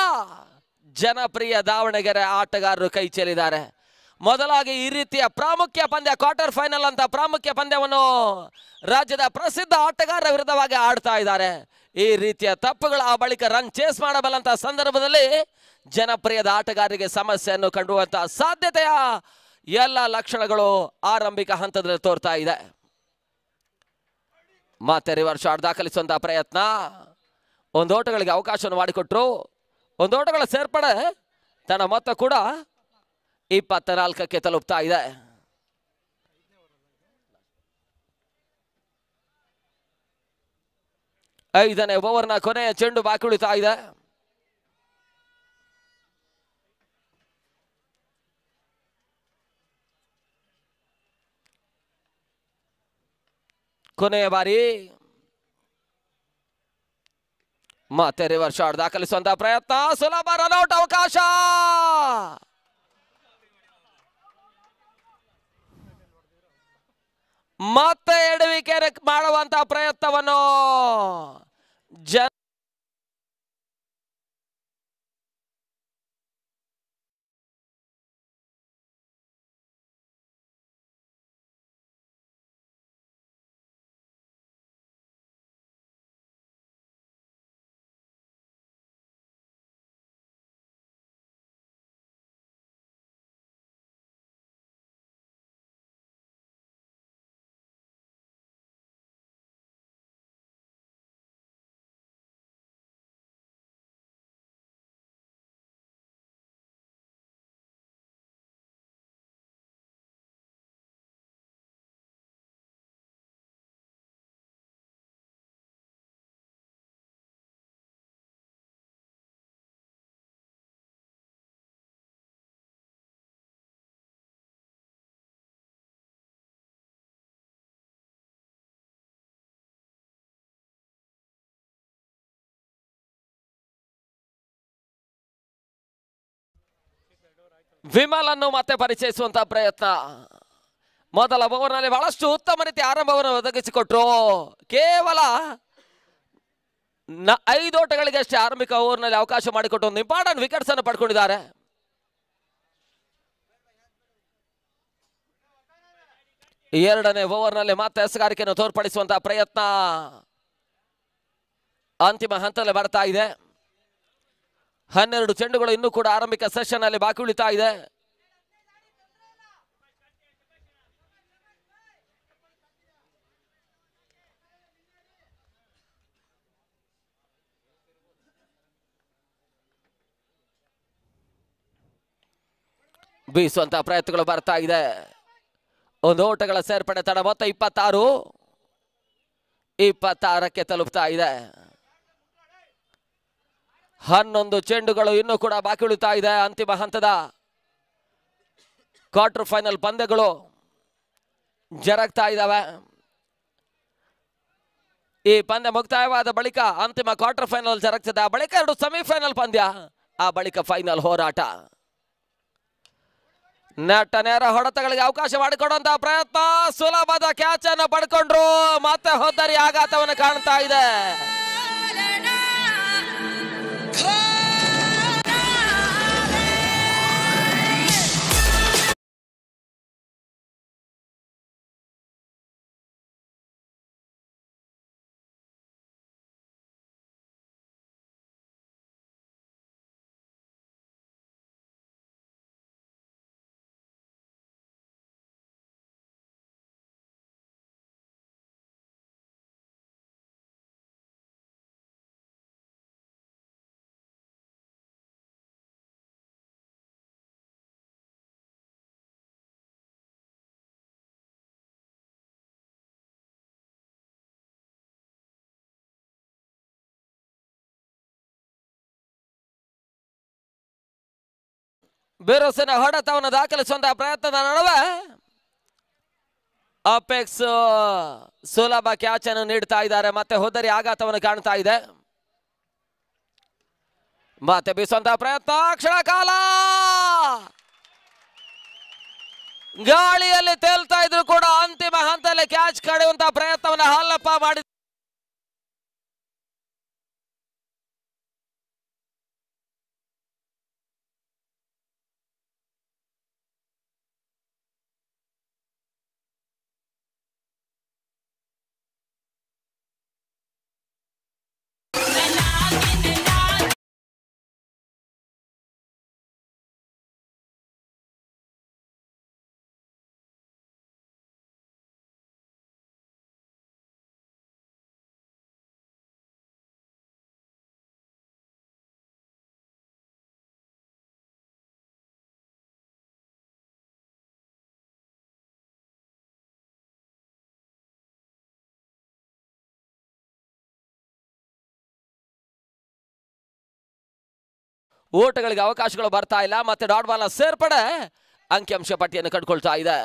ಜನಪ್ರಿಯ ದಾವಣಗೆರೆ ಆಟಗಾರರು ಕೈ ಚೆಲ್ಲಿದ್ದಾರೆ. ಮೊದಲಾಗಿ ಈ ರೀತಿಯ ಪ್ರಾಮುಖ್ಯ ಪಂದ್ಯ, ಕ್ವಾರ್ಟರ್ ಫೈನಲ್ ಅಂತ ಪ್ರಾಮುಖ್ಯ ಪಂದ್ಯವನ್ನು ರಾಜ್ಯದ ಪ್ರಸಿದ್ಧ ಆಟಗಾರರ ವಿರುದ್ಧವಾಗಿ ಆಡ್ತಾ ಇದ್ದಾರೆ. ಈ ರೀತಿಯ ತಪ್ಪುಗಳ ಆ ಬಳಿಕ ರನ್ ಚೇಸ್ ಮಾಡಬಲ್ಲಂತ ಸಂದರ್ಭದಲ್ಲಿ ಜನಪ್ರಿಯದ ಆಟಗಾರರಿಗೆ ಸಮಸ್ಯೆಯನ್ನು ಕಂಡುವಂತಹ ಸಾಧ್ಯತೆಯ ಎಲ್ಲ ಲಕ್ಷಣಗಳು ಆರಂಭಿಕ ಹಂತದಲ್ಲಿ ತೋರ್ತಾ ಇದೆ. ಮತ್ತೆ ರಿವರ್ಸ್ ಶಾಟ್ ದಾಖಲಿಸುವಂತಹ ಪ್ರಯತ್ನ, ಒಂದು ಓಟಗಳಿಗೆ ಅವಕಾಶವನ್ನು ಮಾಡಿಕೊಟ್ರು. ಒಂದು ಓಟಗಳ ಸೇರ್ಪಡೆ, ತನ್ನ ಮೊತ್ತ ಕೂಡ 24ಕ್ಕೆ ತಲುಪ್ತಾ ಇದೆ. ಐದನೇ ಓವರ್ನ ಕೊನೆಯ ಚೆಂಡು ಬಾಕಿ ಉಳಿತಾ ಇದೆ. ಕೊನೆಯ ಬಾರಿ ಮತ್ತೆ ರಿವರ್ಸ್ ಶಾಟ್ ದಾಖಲಿಸುವಂತಹ ಪ್ರಯತ್ನ, ಸುಲಭ ರನ್ಔಟ್ ಅವಕಾಶ. ಮತ್ತೆ ಎಡವಿಕೆ ಮಾಡುವಂತಹ ಪ್ರಯತ್ನವನ್ನು ವಿಮಲ್ ಅನ್ನು ಮತ್ತೆ ಪರಿಚಯಿಸುವಂತಹ ಪ್ರಯತ್ನ. ಮೊದಲ ಓವರ್ನಲ್ಲಿ ಬಹಳಷ್ಟು ಉತ್ತಮ ರೀತಿ ಆರಂಭವನ್ನು ಒದಗಿಸಿಕೊಟ್ರು. ಕೇವಲ 5 ಓಟಗಳಿಗೆ ಅಷ್ಟೇ ಆರಂಭಿಕ ಓವರ್ನಲ್ಲಿ ಅವಕಾಶ ಮಾಡಿಕೊಟ್ಟು ಒಂದು ಇಂಪಾರ್ಟೆಂಟ್ ವಿಕೆಟ್ಸ್ ಅನ್ನು ಪಡ್ಕೊಂಡಿದ್ದಾರೆ. ಎರಡನೇ ಓವರ್ನಲ್ಲಿ ಮತ್ತೆ ಎಸಗಾರಿಕೆಯನ್ನು ತೋರ್ಪಡಿಸುವಂತಹ ಪ್ರಯತ್ನ ಅಂತಿಮ ಹಂತದಲ್ಲಿ ಬರ್ತಾ ಇದೆ. 12 ಚೆಂಡುಗಳು ಇನ್ನೂ ಕೂಡ ಆರಂಭಿಕ ಸೆಷನ್ ಅಲ್ಲಿ ಬಾಕಿ ಉಳಿತಾ ಇದೆ. ಬೀಸುವಂತಹ ಪ್ರಯತ್ನಗಳು ಬರ್ತಾ ಇದೆ. ಒಂದು ಓಟಗಳ ಸೇರ್ಪಡೆ, ತಡ ಮೊತ್ತ 26ಕ್ಕೆ ತಲುಪ್ತಾ ಇದೆ. 11 ಚೆಂಡುಗಳು ಇನ್ನೂ ಕೂಡ ಬಾಕಿ ಉಳಿತಾ ಇದೆ. ಅಂತಿಮ ಹಂತದ ಕ್ವಾರ್ಟರ್ ಫೈನಲ್ ಪಂದ್ಯಗಳು ಜರುಗ್ತಾ ಇದ್ದಾವೆ. ಈ ಪಂದ್ಯ ಮುಕ್ತಾಯವಾದ ಬಳಿಕ ಅಂತಿಮ ಕ್ವಾರ್ಟರ್ ಫೈನಲ್ ಜರುಗ್ತದೆ. ಆ ಬಳಿಕ 2 ಸೆಮಿಫೈನಲ್ ಪಂದ್ಯ, ಆ ಬಳಿಕ ಫೈನಲ್ ಹೋರಾಟ. ನೆಟ್ಟ ನೇರ ಹೊಡೆತಗಳಿಗೆ ಅವಕಾಶ ಮಾಡಿಕೊಡುವಂತಹ ಪ್ರಯತ್ನ, ಸುಲಭದ ಕ್ಯಾಚ್ ಅನ್ನು ಪಡ್ಕೊಂಡ್ರು. ಮತ್ತೆ ಹೋದ್ದರಿ ಆಘಾತವನ್ನು ಕಾಣ್ತಾ ಇದೆ. ಬಿರುಸಿನ ಹೊಡೆತವನ್ನು ದಾಖಲಿಸುವಂತಹ ಪ್ರಯತ್ನದ ನಡುವೆ ಅಪೆಕ್ಸ್ ಸುಲಭ ಕ್ಯಾಚ್ ಅನ್ನು ನೀಡ್ತಾ ಇದ್ದಾರೆ. ಮತ್ತೆ ಹೋದರಿ ಆಘಾತವನ್ನು ಕಾಣ್ತಾ ಇದೆ. ಮತ್ತೆ ಬೀಸುವಂತಹ ಪ್ರಯತ್ನ, ಕ್ಷಣ ಕಾಲ ಗಾಳಿಯಲ್ಲಿ ತೇಲ್ತಾ ಇದ್ರು ಕೂಡ ಅಂತಿಮ ಹಂತದಲ್ಲಿ ಕ್ಯಾಚ್ ಕಡಿಯುವಂತಹ ಪ್ರಯತ್ನವನ್ನು ಹಾಲಪ್ಪ ಮಾಡಿ ಓಟಗಳಿಗೆ ಅವಕಾಶಗಳು ಬರ್ತಾ ಇಲ್ಲ. ಮತ್ತೆ ಡಾಟ್ ಬಾಲ್ ಸೇರ್ಪಡೆ ಅಂಕಿಅಂಶ ಪಟ್ಟಿಯನ್ನು ಕಂಡುಕೊಳ್ತಾ ಇದೆ.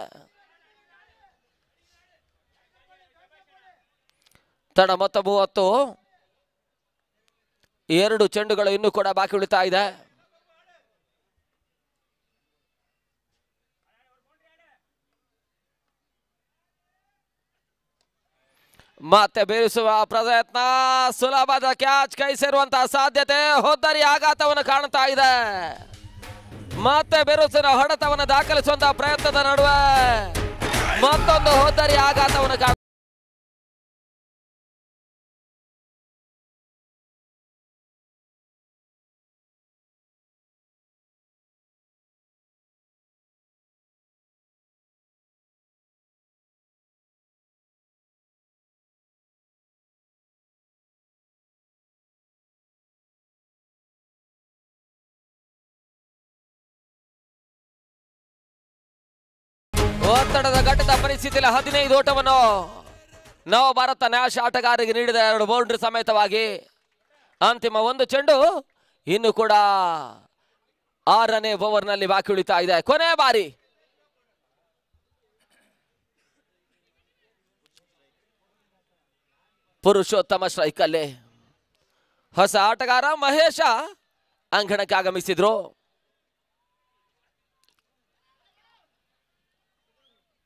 ತಡ ಮೊತ್ತ 30. 2 ಚೆಂಡುಗಳು ಇನ್ನೂ ಕೂಡ ಬಾಕಿ ಉಳಿತಾ ಇದೆ. ಮತ್ತೆ ಬೀರಿಸುವ ಪ್ರಯತ್ನ, ಸುಲಭದ ಕ್ಯಾಚ್ ಕೈ ಸೇರುವಂತಹ ಸಾಧ್ಯತೆ. ಹೋದರಿ ಆಘಾತವನ್ನು ಕಾಣ್ತಾ ಇದೆ. ಮತ್ತೆ ಬಿರುಸಿನ ಹೊಡೆತವನ್ನು ದಾಖಲಿಸುವಂತಹ ಪ್ರಯತ್ನದ ನಡುವೆ ಮತ್ತೊಂದು ಹೋದರಿ ಆಘಾತವನ್ನು ಒತ್ತಡದ ಘಟ್ಟದ ಪರಿಸ್ಥಿತಿಯಲ್ಲಿ 15 ಓಟವನ್ನು ನವ ಭಾರತ ನ್ಯಾಶ್ ಆಟಗಾರರಿಗೆ ನೀಡಿದ 2 ಬೌಂಡ್ರಿ ಸಮೇತವಾಗಿ ಅಂತಿಮ 1 ಚೆಂಡು ಇನ್ನು ಕೂಡ 6ನೇ ಓವರ್ನಲ್ಲಿ ಬಾಕಿ ಉಳಿತಾ ಇದೆ. ಕೊನೆ ಬಾರಿ ಪುರುಷೋತ್ತಮ ಸ್ಟ್ರೈಕ್ ಅಲ್ಲಿ ಹೊಸ ಆಟಗಾರ ಮಹೇಶ ಅಂಗಣಕ್ಕೆ ಆಗಮಿಸಿದ್ರು.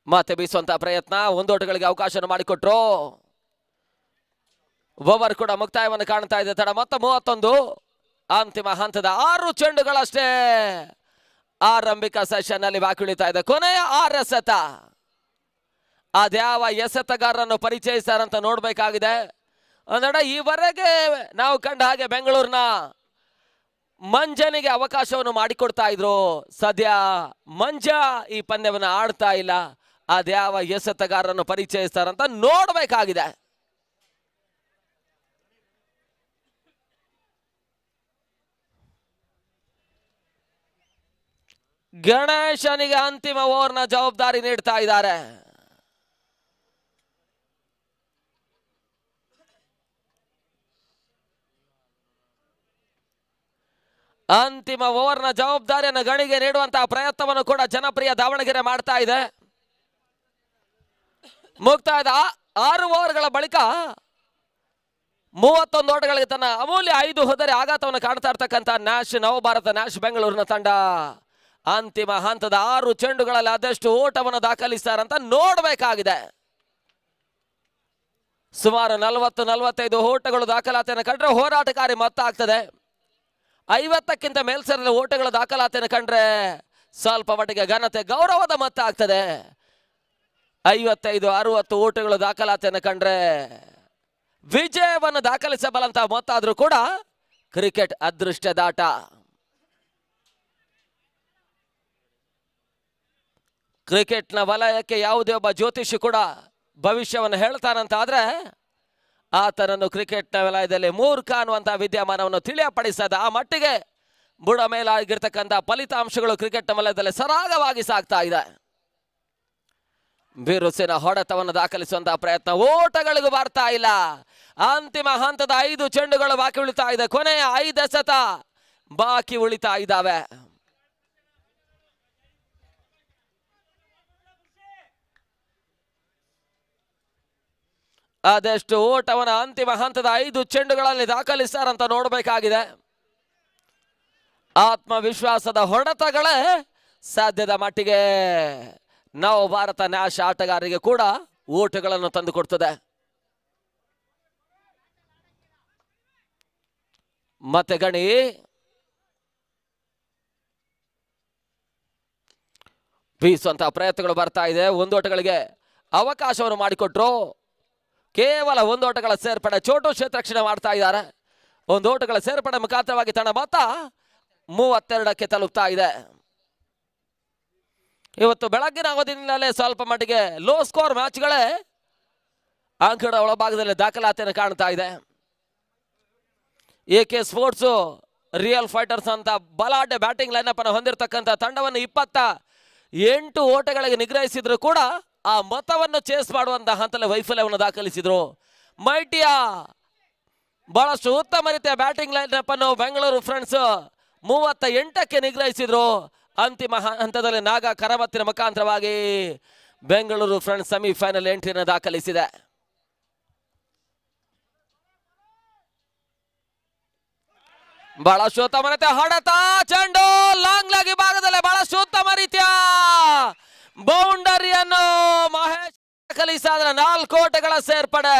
ಮತ್ತೆ ಬೀಸುವಂತಹ ಪ್ರಯತ್ನ, 1 ಓಟಗಳಿಗೆ ಅವಕಾಶ ಮಾಡಿಕೊಟ್ರು. ಓವರ್ ಕೂಡ ಮುಕ್ತಾಯವನ್ನು ಕಾಣ್ತಾ ಇದೆ. ತಡ ಮೊತ್ತ 31. ಅಂತಿಮ ಹಂತದ 6 ಚೆಂಡುಗಳಷ್ಟೇ ಆರಂಭಿಕ ಸೆಷನ್ ಅಲ್ಲಿ ಬಾಕಿ ಉಳಿತಾ ಇದೆ. ಕೊನೆಯ 6 ಎಸೆತ. ಅದ್ಯಾವ ಎಸೆತಗಾರರನ್ನು ಪರಿಚಯಿಸ್ತಾರಂತ ನೋಡ್ಬೇಕಾಗಿದೆ. ಅಂದ್ರೆ ಈವರೆಗೆ ನಾವು ಕಂಡ ಹಾಗೆ ಬೆಂಗಳೂರಿನ ಮಂಜನಿಗೆ ಅವಕಾಶವನ್ನು ಮಾಡಿಕೊಡ್ತಾ ಇದ್ರು. ಸದ್ಯ ಮಂಜ ಈ ಪಂದ್ಯವನ್ನು ಆಡ್ತಾ ಇಲ್ಲ. ಅದ್ಯಾವ ಎಸೆತಗಾರರನ್ನು ಪರಿಚಯಿಸ್ತಾರಂತ ನೋಡ್ಬೇಕಾಗಿದೆ. ಗಣೇಶನಿಗೆ ಅಂತಿಮ ಓವರ್ನ ಜವಾಬ್ದಾರಿ ನೀಡ್ತಾ ಇದ್ದಾರೆ. ಅಂತಿಮ ಓವರ್ನ ಜವಾಬ್ದಾರಿಯನ್ನು ಗಣಿಗೆ ನೀಡುವಂತಹ ಪ್ರಯತ್ನವನ್ನು ಕೂಡ ಜನಪ್ರಿಯ ದಾವಣಗೆರೆ ಮಾಡ್ತಾ ಇದೆ. ಮುಕ್ತಾಯದ 6 ಓವರ್ಗಳ ಬಳಿಕ 31 ಓಟಗಳಿಗೆ ತನ್ನ ಅಮೂಲ್ಯ 5 ಹೋದರೆ ಆಘಾತವನ್ನು ಕಾಣ್ತಾ ಇರ್ತಕ್ಕಂಥ ನ್ಯಾಶ್ ನವಭಾರತ ನ್ಯಾಶ್ ಬೆಂಗಳೂರಿನ ತಂಡ ಅಂತಿಮ ಹಂತದ 6 ಚೆಂಡುಗಳಲ್ಲಿ ಅದೆಷ್ಟು ಓಟವನ್ನು ದಾಖಲಿಸ್ತಾರಂತ ನೋಡಬೇಕಾಗಿದೆ. ಸುಮಾರು 40-45 ಓಟಗಳು ದಾಖಲಾತಿಯನ್ನು ಕಂಡ್ರೆ ಹೋರಾಟಕಾರಿ ಮೊತ್ತ ಆಗ್ತದೆ. 50ಕ್ಕಿಂತ ಮೇಲ್ಸರದ ಓಟಗಳ ದಾಖಲಾತಿಯನ್ನು ಕಂಡ್ರೆ ಸ್ವಲ್ಪ ಮಟ್ಟಿಗೆ ಘನತೆ ಗೌರವದ ಮೊತ್ತ ಆಗ್ತದೆ. 55-60 ಓಟಗಳು ದಾಖಲಾತಿಯನ್ನು ಕಂಡ್ರೆ ವಿಜಯವನ್ನು ದಾಖಲಿಸಬಲ್ಲಂತ ಮೊತ್ತ ಆದ್ರೂ ಕೂಡ ಕ್ರಿಕೆಟ್ ಅದೃಷ್ಟದಾಟ. ಕ್ರಿಕೆಟ್ನ ವಲಯಕ್ಕೆ ಯಾವುದೇ ಒಬ್ಬ ಜ್ಯೋತಿಷಿ ಕೂಡ ಭವಿಷ್ಯವನ್ನು ಹೇಳ್ತಾನಂತ ಆದ್ರೆ ಆತನನ್ನು ಕ್ರಿಕೆಟ್ನ ವಲಯದಲ್ಲಿ ಮೂರ್ಖ ಅನ್ನುವಂತಹ ವಿದ್ಯಮಾನವನ್ನು ತಿಳಿಯಪಡಿಸದ ಆ ಮಟ್ಟಿಗೆ ಬುಡ ಮೇಲಾಗಿರ್ತಕ್ಕಂಥ ಫಲಿತಾಂಶಗಳು ಕ್ರಿಕೆಟ್ನ ವಲಯದಲ್ಲಿ ಸರಾಗವಾಗಿ ಸಾಗ್ತಾ ಇದೆ. ಬಿರುಸಿನ ಹೊಡೆತವನ್ನು ದಾಖಲಿಸುವಂತಹ ಪ್ರಯತ್ನ, ಓಟಗಳಿಗೂ ಬರ್ತಾ ಇಲ್ಲ. ಅಂತಿಮ ಹಂತದ 5 ಚೆಂಡುಗಳು ಬಾಕಿ ಉಳಿತಾ ಇದೆ. ಕೊನೆಯ 5 ಎಸೆತ ಬಾಕಿ ಉಳಿತಾ ಇದ್ದಾವೆ. ಅದೆಷ್ಟು ಓಟವನ ಅಂತಿಮ ಹಂತದ 5 ಚೆಂಡುಗಳಲ್ಲಿ ದಾಖಲಿಸ್ತಾರಂತ ನೋಡಬೇಕಾಗಿದೆ. ಆತ್ಮವಿಶ್ವಾಸದ ಹೊಡೆತಗಳೇ ಸಾಧ್ಯದ ಮಟ್ಟಿಗೆ ನವ ಭಾರತ ನ್ಯಾಶ್ ಆಟಗಾರರಿಗೆ ಕೂಡ ಓಟಗಳನ್ನು ತಂದುಕೊಡ್ತದೆ. ಮತ್ತೆ ಗಣಿ ಬೀಸುವಂತಹ ಪ್ರಯತ್ನಗಳು ಬರ್ತಾ ಇದೆ. 1 ಓಟಗಳಿಗೆ ಅವಕಾಶವನ್ನು ಮಾಡಿಕೊಟ್ರು. ಕೇವಲ 1 ಓಟಗಳ ಸೇರ್ಪಡೆ. ಚೋಟು ಕ್ಷೇತ್ರರಕ್ಷಣೆ ಮಾಡ್ತಾ ಇದ್ದಾರೆ. 1 ಓಟಗಳ ಸೇರ್ಪಡೆ ಮುಖಾಂತರವಾಗಿ ತಂಡ ಮೊತ್ತ 32ಕ್ಕೆ ತಲುಪ್ತಾ ಇದೆ. ಇವತ್ತು ಬೆಳಗ್ಗಿನ ಅವಧಿಯಿಂದಲೇ ಸ್ವಲ್ಪ ಮಟ್ಟಿಗೆ ಲೋ ಸ್ಕೋರ್ ಮ್ಯಾಚ್ಗಳೇ ಅಂಕಣ ಒಳಭಾಗದಲ್ಲಿ ದಾಖಲಾತಿಯನ್ನು ಕಾಣ್ತಾ ಇದೆ. AK ಸ್ಪೋರ್ಟ್ಸು ರಿಯಲ್ ಫೈಟರ್ಸ್ ಅಂತ ಬಲಾಢ್ಯ ಬ್ಯಾಟಿಂಗ್ ಲೈನಪ್ ಅನ್ನು ಹೊಂದಿರತಕ್ಕಂಥ ತಂಡವನ್ನು 28 ಓಟಗಳಿಗೆ ನಿಗ್ರಹಿಸಿದ್ರು ಕೂಡ ಆ ಮೊತ್ತವನ್ನು ಚೇಸ್ ಮಾಡುವಂತಹ ಹಂತದಲ್ಲಿ ವೈಫಲ್ಯವನ್ನು ದಾಖಲಿಸಿದ್ರು. ಮೈಟಿಯ ಬಹಳಷ್ಟು ಉತ್ತಮ ರೀತಿಯ ಬ್ಯಾಟಿಂಗ್ ಲೈನಪ್ ಅನ್ನು ಬೆಂಗಳೂರು ಫ್ರೆಂಡ್ಸ್ 38ಕ್ಕೆ ನಿಗ್ರಹಿಸಿದ್ರು. ಅಂತಿಮ ಹಂತದಲ್ಲಿ ನಾಗ ಕರಮತ್ತಿನ ಮುಖಾಂತರವಾಗಿ ಬೆಂಗಳೂರು ಫ್ರೆಂಡ್ಸ್ ಸೆಮಿಫೈನಲ್ ಎಂಟ್ರಿಯನ್ನು ದಾಖಲಿಸಿದೆ. ಬಹಳಷ್ಟು ಉತ್ತಮ ರೀತಿಯ ಹೊಡೆತ. ಚೆಂಡು ಲಾಂಗ್ ಲೆಗ್ ಭಾಗದಲ್ಲಿ ಬಹಳಷ್ಟು ಉತ್ತಮ ರೀತಿಯ ಬೌಂಡರಿಯನ್ನು ಮಹೇಶ್ ದಾಖಲಿಸಿದ 4 ಓಟಗಳ ಸೇರ್ಪಡೆ.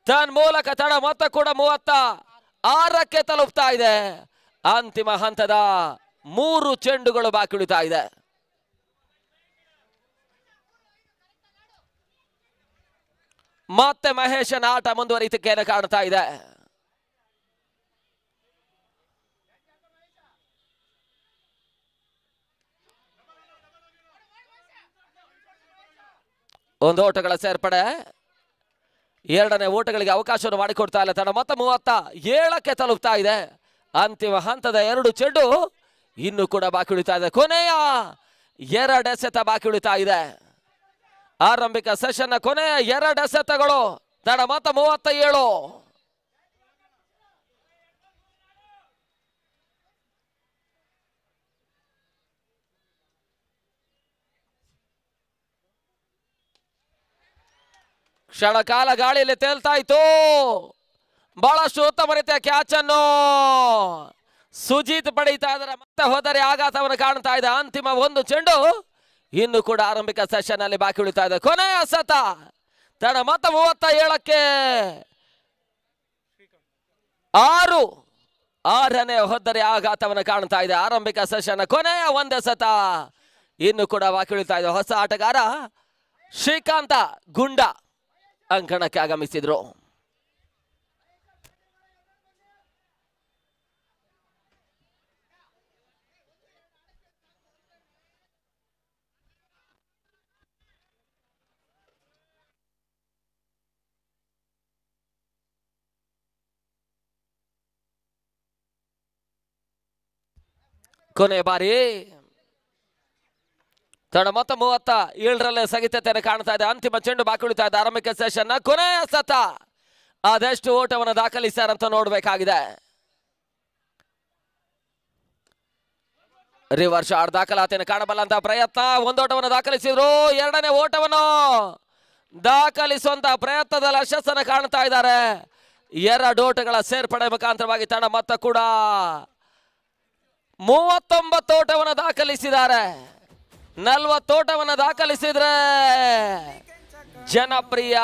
ತನ್ನ ಮೂಲಕ ತಂಡ ಮೊತ್ತ ಕೂಡ 36ಕ್ಕೆ ತಲುಪ್ತಾ ಇದೆ. ಅಂತಿಮ ಹಂತದ 3 ಚೆಂಡುಗಳು ಬಾಕಿ ಉಳಿತಾ ಇದೆ. ಮತ್ತೆ ಮಹೇಶನ ಆಟ ಮುಂದುವರಿತಕ್ಕೇನೆ ಕಾಣ್ತಾ ಇದೆ. ಒಂದು ಓಟಗಳ ಸೇರ್ಪಡೆ. 2ನೇ ಓಟಗಳಿಗೆ ಅವಕಾಶವನ್ನು ಮಾಡಿಕೊಡ್ತಾ ಇಲ್ಲ ತಂಡ. ಮೊತ್ತ 37ಕ್ಕೆ ತಲುಪ್ತಾ ಇದೆ. ಅಂತಿಮ ಹಂತದ 2 ಚೆಂಡು ಇನ್ನು ಕೂಡ ಬಾಕಿ ಉಳಿತಾ ಇದೆ. ಕೊನೆಯ 2 ಎಸೆತ ಬಾಕಿ ಉಳಿತಾ ಇದೆ. ಆರಂಭಿಕ ಸೆಷನ್ನ ಕೊನೆಯ 2 ಎಸೆತಗಳು. ತಂಡ ಮೊತ್ತ 37. ಕ್ಷಣ ಕಾಲ ಗಾಳಿಯಲ್ಲಿ ತೇಲ್ತಾ ಇತ್ತು. ಬಹಳಷ್ಟು ಉತ್ತಮ ರೀತಿಯ ಕ್ಯಾಚ್ ಅನ್ನು ಸುಜಿತ್ ಪಡೀತಾ ಇದ್ದಾರೆ. ಮತ್ತೆ ಹೋದರೆ ಆಘಾತವನ್ನು ಕಾಣ್ತಾ ಇದೆ. ಅಂತಿಮ 1 ಚೆಂಡು ಇನ್ನು ಕೂಡ ಆರಂಭಿಕ ಸೆಷನ್ ಅಲ್ಲಿ ಬಾಕಿ ಉಳಿತಾ ಇದೆ. ಕೊನೆಯ ಸತ ತಂಡ ಮೊತ್ತ 37ಕ್ಕೆ 6ನೇ ಹೋದರೆ ಆಘಾತವನ್ನು ಕಾಣ್ತಾ ಇದೆ. ಆರಂಭಿಕ ಸೆಷನ್ ಕೊನೆಯ 1 ಸತ ಇನ್ನು ಕೂಡ ಬಾಕಿ ಉಳಿತಾ ಇದೆ. ಹೊಸ ಆಟಗಾರ ಶ್ರೀಕಾಂತ ಗುಂಡ ಅಂಕಣಕ್ಕೆ ಆಗಮಿಸಿದ್ರು. ಕೊನೆ ಬಾರಿ ತಂಡ ಮೊತ್ತ 37ರಲ್ಲೇ ಸ್ಥಗಿತತೆಯನ್ನು ಕಾಣ್ತಾ ಇದೆ. ಅಂತಿಮ ಚೆಂಡು ಬಾಕಿ ಉಳಿತಾ ಇದೆ. ಆರಂಭಿಕ ಸೆಷನ್ ಕೊನೆಯ ಸತ ಅದೆಷ್ಟು ಓಟವನ್ನು ದಾಖಲಿಸ್ತಾರಂತ ನೋಡಬೇಕಾಗಿದೆ. ರಿವರ್ಸ್ ಶಾಟ್ ದಾಖಲಾತಿಯನ್ನು ಕಾಣಬಲ್ಲಂತಹ ಪ್ರಯತ್ನ. 1 ಓಟವನ್ನು ದಾಖಲಿಸಿದ್ರು. 2ನೇ ಓಟವನ್ನು ದಾಖಲಿಸುವಂತಹ ಪ್ರಯತ್ನದಲ್ಲಿ ಯಶಸ್ಸನ್ನು ಕಾಣ್ತಾ ಇದ್ದಾರೆ. 2 ಓಟಗಳ ಸೇರ್ಪಡೆ ಮುಖಾಂತರವಾಗಿ ತಂಡ ಮೊತ್ತ ಕೂಡ 39 ಓಟವನ್ನು ದಾಖಲಿಸಿದ್ದಾರೆ. 40 ಓಟವನ್ನು ದಾಖಲಿಸಿದ್ರೆ ಜನಪ್ರಿಯ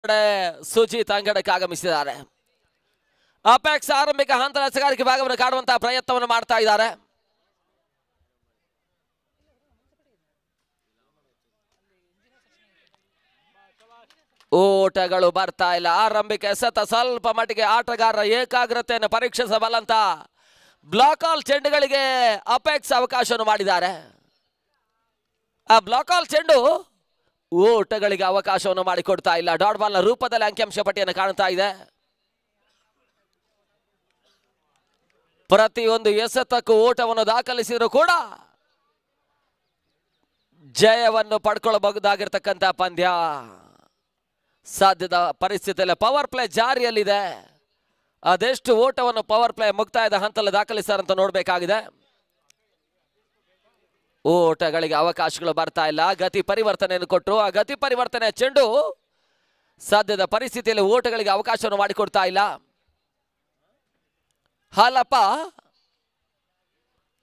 ಕಡೆ ಸುಜಿತ್ ಅಂಗಡಕ್ಕೆ ಆಗಮಿಸಿದ್ದಾರೆ. ಅಪೆಕ್ಸ್ ಆರಂಭಿಕ ಹಂತದ ಎಸೆಗಾರಿಕೆ ಭಾಗವನ್ನು ಕಾಡುವಂತಹ ಪ್ರಯತ್ನವನ್ನು ಮಾಡ್ತಾ ಇದ್ದಾರೆ. ಓಟಗಳು ಬರ್ತಾ ಇಲ್ಲ. ಆರಂಭಿಕ ಎಸೆತ ಸ್ವಲ್ಪ ಮಟ್ಟಿಗೆ ಆಟಗಾರರ ಏಕಾಗ್ರತೆಯನ್ನು ಪರೀಕ್ಷಿಸಬಲ್ಲಂತ ಬ್ಲಾಕ್ ಆಲ್ ಚೆಂಡುಗಳಿಗೆ ಅಪೆಕ್ಸ್ ಅವಕಾಶವನ್ನು ಮಾಡಿದ್ದಾರೆ. ಆ ಬ್ಲಾಕ್ ಆಲ್ ಚೆಂಡು ಓಟಗಳಿಗೆ ಅವಕಾಶವನ್ನು ಮಾಡಿಕೊಡ್ತಾ ಇಲ್ಲ. ಡಾಟ್ ಬಾಲ್ ನ ರೂಪದಲ್ಲಿ ಅಂಕಿಅಂಶ ಪಟ್ಟಿಯನ್ನು ಕಾಣ್ತಾ ಇದೆ. ಪ್ರತಿಯೊಂದು ಎಸೆತಕ್ಕೂ ಓಟವನ್ನು ದಾಖಲಿಸಿದ್ರು ಕೂಡ ಜಯವನ್ನು ಪಡ್ಕೊಳ್ಳಬಹುದಾಗಿರ್ತಕ್ಕಂಥ ಪಂದ್ಯ. ಸಾಧ್ಯದ ಪರಿಸ್ಥಿತಿಯಲ್ಲಿ ಪವರ್ ಪ್ಲೇ ಜಾರಿಯಲ್ಲಿದೆ. ಅದೆಷ್ಟು ಓಟವನ್ನು ಪವರ್ ಪ್ಲೇ ಮುಕ್ತಾಯದ ಹಂತದಲ್ಲಿ ದಾಖಲಿಸಾರಂತ ನೋಡಬೇಕಾಗಿದೆ. ಓಟಗಳಿಗೆ ಅವಕಾಶಗಳು ಬರ್ತಾ ಇಲ್ಲ. ಗತಿ ಪರಿವರ್ತನೆಯನ್ನು ಕೊಟ್ಟರು. ಆ ಗತಿ ಪರಿವರ್ತನೆ ಚೆಂಡು ಸಾಧ್ಯದ ಪರಿಸ್ಥಿತಿಯಲ್ಲಿ ಓಟಗಳಿಗೆ ಅವಕಾಶವನ್ನು ಮಾಡಿಕೊಡ್ತಾ ಇಲ್ಲ. ಹಾಲಪ್ಪ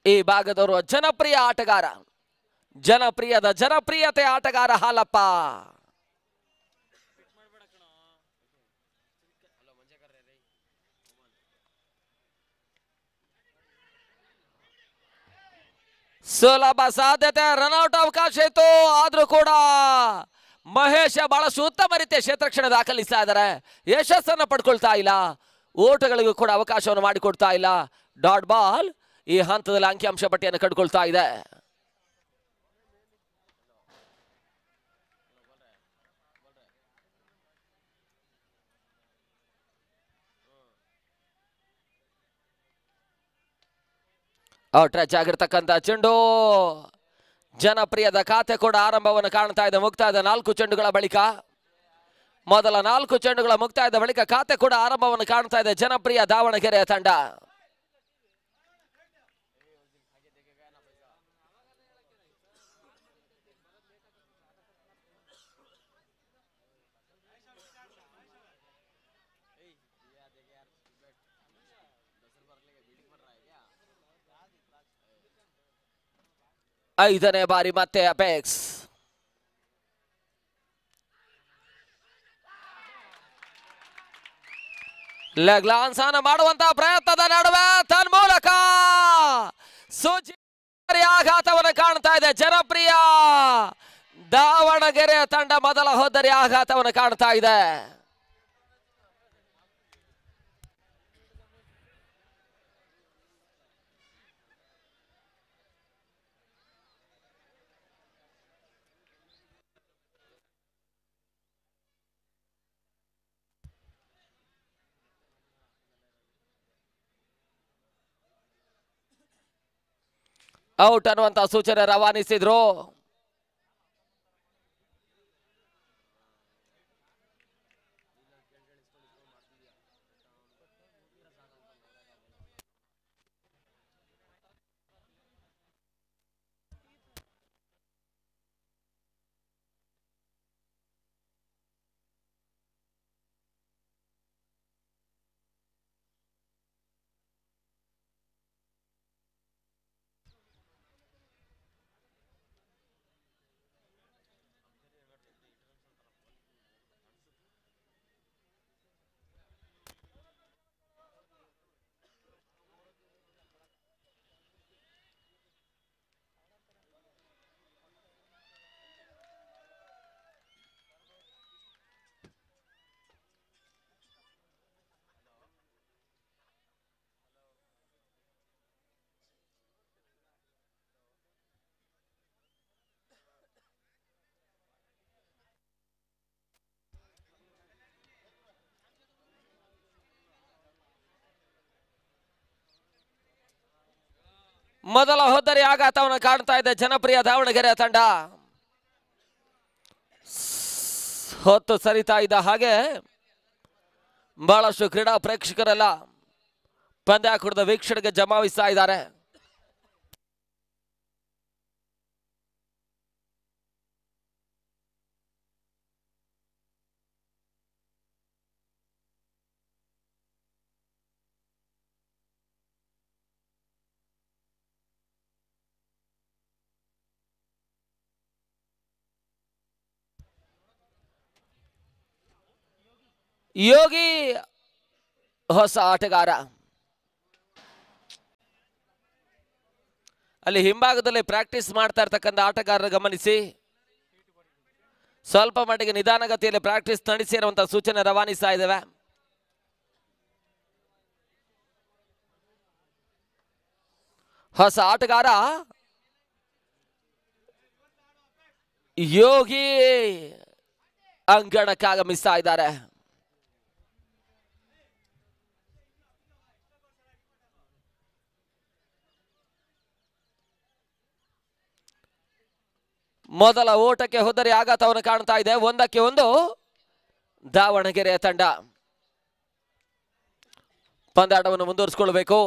ಈ ಭಾಗದವರು ಜನಪ್ರಿಯ ಆಟಗಾರ, ಜನಪ್ರಿಯತೆ ಆಟಗಾರ ಹಾಲಪ್ಪ. ಸುಲಭ ಸಾಧ್ಯತೆ, ರನ್ಔಟ್ ಅವಕಾಶ ಇತ್ತು. ಆದ್ರೂ ಕೂಡ ಮಹೇಶ ಬಹಳಷ್ಟು ಉತ್ತಮ ರೀತಿಯ ಕ್ಷೇತ್ರಕ್ಷಣೆ ದಾಖಲಿಸ್ತಾ ಇದ್ದಾರೆ. ಯಶಸ್ಸನ್ನು ಪಡ್ಕೊಳ್ತಾ ಇಲ್ಲ. ಓಟಗಳಿಗೂ ಕೂಡ ಅವಕಾಶವನ್ನು ಮಾಡಿಕೊಡ್ತಾ ಇಲ್ಲ. ಡಾಟ್ ಬಾಲ್ ಈ ಹಂತದಲ್ಲಿ ಅಂಕಿಅಂಶ ಪಟ್ಟಿಯನ್ನು ಕಂಡುಕೊಳ್ತಾ ಇದೆ. ಔಟ್ ಟಚ್ ಆಗಿರ್ತಕ್ಕಂಥ ಚೆಂಡು. ಜನಪ್ರಿಯದ ಖಾತೆ ಕೂಡ ಆರಂಭವನ್ನು ಕಾಣ್ತಾ ಇದೆ. ಮುಕ್ತಾಯದ 4 ಚೆಂಡುಗಳ ಬಳಿಕ, ಮೊದಲ 4 ಚೆಂಡುಗಳ ಮುಕ್ತಾಯದ ಬಳಿಕ ಖಾತೆ ಕೂಡ ಆರಂಭವನ್ನು ಕಾಣ್ತಾ ಇದೆ ಜನಪ್ರಿಯ ದಾವಣಗೆರೆಯ ತಂಡ. ಐದನೇ ಬಾರಿ ಮತ್ತೆ ಅಪೆಕ್ಸ್. ಲೆಗ್ ಲಾನ್ಸ್ ಅನ್ನು ಮಾಡುವಂತಹ ಪ್ರಯತ್ನದ ನಡುವೆ ತನ್ಮೂಲಕ ಸುಜಿ ಆಘಾತವನ್ನು ಕಾಣ್ತಾ ಇದೆ. ಜನಪ್ರಿಯ ದಾವಣಗೆರೆಯ ತಂಡ ಮೊದಲ ಹೋದರಿ ಆಘಾತವನ್ನು ಕಾಣ್ತಾ ಇದೆ. ಔಟ್ ಅನ್ನುವಂತ ಸೂಚನೆ ರವಾನಿಸಿದ್ರು. ಮೊದಲ ಹೋದರಿ ಆಘಾತವನ್ನು ಕಾಣ್ತಾ ಇದೆ ಜನಪ್ರಿಯ ದಾವಣಗೆರೆ ತಂಡ. ಹೊತ್ತು ಸರಿತಾ ಇದ್ದ ಹಾಗೆ ಬಹಳಷ್ಟು ಕ್ರೀಡಾ ಪ್ರೇಕ್ಷಕರೆಲ್ಲ ಪಂದ್ಯಾಕೂಟದ ವೀಕ್ಷಣೆಗೆ ಜಮಾಯಿಸ್ತಾ ಇದ್ದಾರೆ. ಯೋಗಿ ಹೊಸ ಆಟಗಾರ. ಅಲ್ಲಿ ಹಿಂಭಾಗದಲ್ಲಿ ಪ್ರಾಕ್ಟೀಸ್ ಮಾಡ್ತಾ ಇರ್ತಕ್ಕಂಥ ಆಟಗಾರರ ಗಮನಿಸಿ. ಸ್ವಲ್ಪ ಮಟ್ಟಿಗೆ ನಿಧಾನಗತಿಯಲ್ಲಿ ಪ್ರಾಕ್ಟೀಸ್ ನಡೆಸಿರುವಂತಹ ಸೂಚನೆ ರವಾನಿಸ್ತಾ ಇದ್ದೇವೆ. ಹೊಸ ಆಟಗಾರ ಯೋಗಿ ಅಂಗಣಕ್ಕೆ ಆಗಮಿಸ್ತಾ ಇದ್ದಾರೆ. ಮೊದಲ ಓಟಕ್ಕೆ ಹೋದರೆ ಆಘಾತವನ್ನು ಕಾಣ್ತಾ ಇದೆ. 1-1 ದಾವಣಗೆರೆಯ ತಂಡ ಪಂದ್ಯಾಟವನ್ನು ಮುಂದುವರಿಸಿಕೊಳ್ಳಬೇಕು.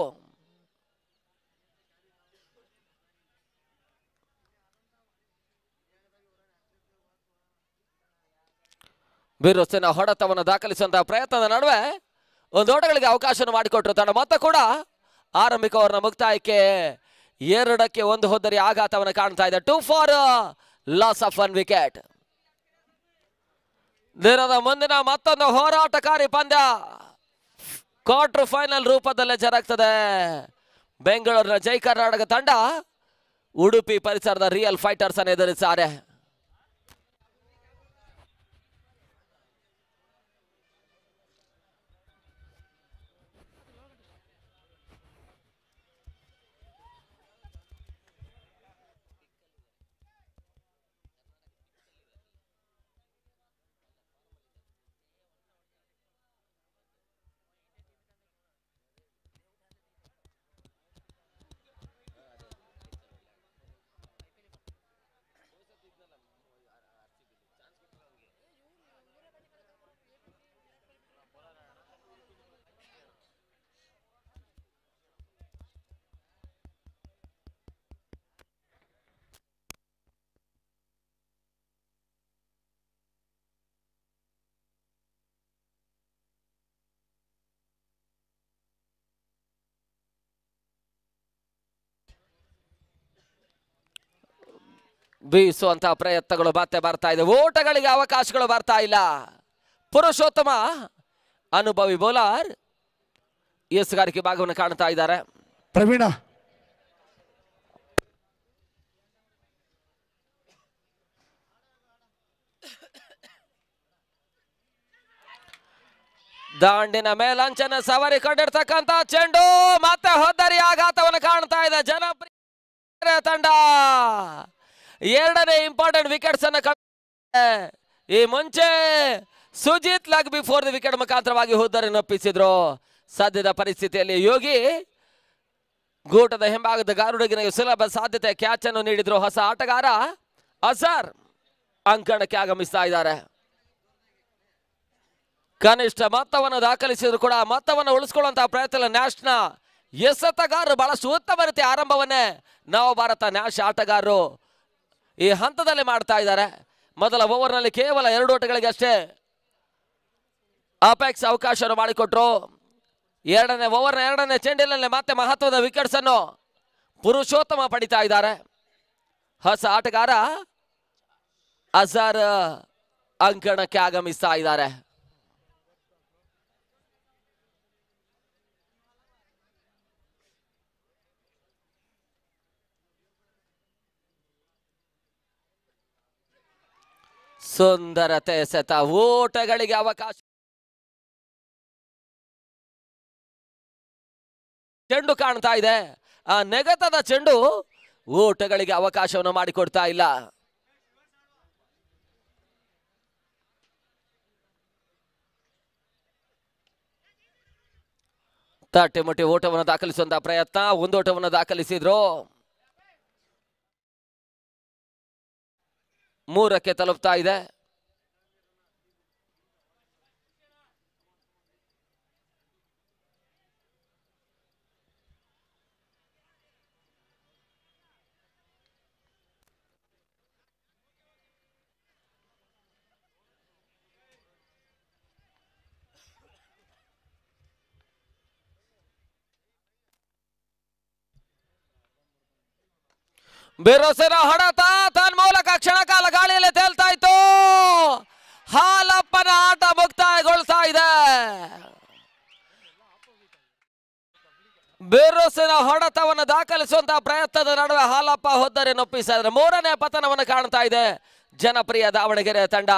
ಬಿರುಸಿನ ಹೊಡೆತವನ್ನು ದಾಖಲಿಸುವಂತಹ ಪ್ರಯತ್ನದ ನಡುವೆ ಒಂದು ಓಟಗಳಿಗೆ ಅವಕಾಶವನ್ನು ಮಾಡಿಕೊಟ್ಟರು ತಂಡ. ಮತ್ತೆ ಕೂಡ ಆರಂಭಿಕ ಓವರ್ನ ಮುಕ್ತಾಯಕ್ಕೆ 2-1 ಹೋದರೆ ಆಘಾತವನ್ನು ಕಾಣ್ತಾ ಇದೆ. 2 ಫಾರ್ ಲಾಸ್ ಆಫ್ 1 ವಿಕೆಟ್. ದಿನದ ಮುಂದಿನ ಮತ್ತೊಂದು ಹೋರಾಟಕಾರಿ ಪಂದ್ಯ ಕ್ವಾರ್ಟರ್ ಫೈನಲ್ ರೂಪದಲ್ಲೇ ಜರುಗುತ್ತದೆ. ಬೆಂಗಳೂರಿನ ಜೈ ಕರ್ನಾಟಕ ತಂಡ ಉಡುಪಿ ಪರಿಸರದ ರಿಯಲ್ ಫೈಟರ್ಸ್ ಅನ್ನು ಎದುರಿಸಿದ್ದಾರೆ. ಬೀಸುವಂತಹ ಪ್ರಯತ್ನಗಳು ಮತ್ತೆ ಬರ್ತಾ ಇದೆ. ಓಟಗಳಿಗೆ ಅವಕಾಶಗಳು ಬರ್ತಾ ಇಲ್ಲ. ಪುರುಷೋತ್ತಮ ಅನುಭವಿ ಬೌಲರ್ ಎಸ್ಗಾರಿಕೆ ಭಾಗವನ್ನು ಕಾಣ್ತಾ ಇದ್ದಾರೆ. ಪ್ರವೀಣ ದಾಂಡಿನ ಮೇಲಂಚನ ಸವಾರಿ ಕಂಡಿರ್ತಕ್ಕಂಥ ಚೆಂಡು ಮತ್ತೆ ಹೊದ್ದರಿ ಆಘಾತವನ್ನು ಕಾಣ್ತಾ ಇದೆ. ಜನಪ್ರಿಯ ತಂಡ 2ನೇ ಇಂಪಾರ್ಟೆಂಟ್ ವಿಕೆಟ್ಸ್ ಅನ್ನು ಈ ಮುಂಚೆ ಸುಜಿತ್ ಲಗ್ ಬಿಫೋರ್ ದಿ ವಿಕೆಟ್ ಮುಖಾಂತರವಾಗಿ ಹೋದ್ದರನ್ನು ಒಪ್ಪಿಸಿದ್ರು. ಸದ್ಯದ ಪರಿಸ್ಥಿತಿಯಲ್ಲಿ ಯೋಗಿ ಗೂಟದ ಹಿಂಭಾಗದ ಗಾರುಡಿಗೆ ಸುಲಭ ಸಾಧ್ಯತೆ ಕ್ಯಾಚ್ ಅನ್ನು ನೀಡಿದ್ರು. ಹೊಸ ಆಟಗಾರ ಅಜರ್ ಅಂಕಣಕ್ಕೆ ಆಗಮಿಸ್ತಾ ಇದ್ದಾರೆ. ಕನಿಷ್ಠ ಮೊತ್ತವನ್ನು ದಾಖಲಿಸಿದ್ರು ಕೂಡ ಮೊತ್ತವನ್ನು ಉಳಿಸಿಕೊಳ್ಳುವಂತಹ ಪ್ರಯತ್ನ ನ್ಯಾಶ್ನ ಎಸೆತಗಾರರು ಬಹಳಷ್ಟು ಉತ್ತಮ ರೀತಿಯ ಆರಂಭವನ್ನೇ ನವಭಾರತ ನ್ಯಾಶ್ ಆಟಗಾರರು ಈ ಹಂತದಲ್ಲಿ ಮಾಡ್ತಾ ಇದ್ದಾರೆ. ಮೊದಲ ಓವರ್ನಲ್ಲಿ ಕೇವಲ 2 ಓಟಗಳಿಗೆ ಅಷ್ಟೇ ಅಪೆಕ್ಸ್ ಅವಕಾಶವನ್ನು ಮಾಡಿಕೊಟ್ರು. 2ನೇ ಓವರ್ನ 2ನೇ ಚೆಂಡಿನಲ್ಲಿ ಮತ್ತೆ ಮಹತ್ವದ ವಿಕೆಟ್ಸ್ ಅನ್ನು ಪುರುಷೋತ್ತಮ ಪಡಿತಾ ಇದ್ದಾರೆ. ಹೊಸ ಆಟಗಾರ ಅಜರ್ ಅಂಕಣಕ್ಕೆ ಆಗಮಿಸ್ತಾ ಇದ್ದಾರೆ. ಸುಂದರತೆ ಎಸೆತ, ಓಟಗಳಿಗೆ ಅವಕಾಶ. ಚೆಂಡು ಕಾಣ್ತಾ ಇದೆ. ಆ ನೆಗೆತದ ಚೆಂಡು ಓಟಗಳಿಗೆ ಅವಕಾಶವನ್ನು ಮಾಡಿಕೊಡ್ತಾ ಇಲ್ಲ. ತಟ್ಟೆ ಮುಟ್ಟಿ ಓಟವನ್ನು ದಾಖಲಿಸುವಂತಹ ಪ್ರಯತ್ನ. 1 ಓಟವನ್ನು ದಾಖಲಿಸಿದ್ರು. 3ಕ್ಕೆ ತಲುಪ್ತಾ ಇದೆ. ಬಿರುಸಿನ ಹೊಡೆತ ತನ್ಮೂಲಕ ಕ್ಷಣಕಾಲ ಗಾಳಿಯಲ್ಲಿ ತೇಲ್ತಾ ಇತ್ತು. ಹಾಲಪ್ಪನ ಆಟ ಮುಕ್ತಾಯಗೊಳಿಸ್ತಾ ಇದೆ. ಬಿರುಸಿನ ಹೊಡೆತವನ್ನು ದಾಖಲಿಸುವಂತಹ ಪ್ರಯತ್ನದ ನಡುವೆ ಹಾಲಪ್ಪ ಹೊದ್ದರೆಯನ್ನು ಒಪ್ಪಿಸಿದ್ರೆ ಮೂರನೇ ಪತನವನ್ನು ಕಾಣ್ತಾ ಇದೆ ಜನಪ್ರಿಯ ದಾವಣಗೆರೆ ತಂಡ.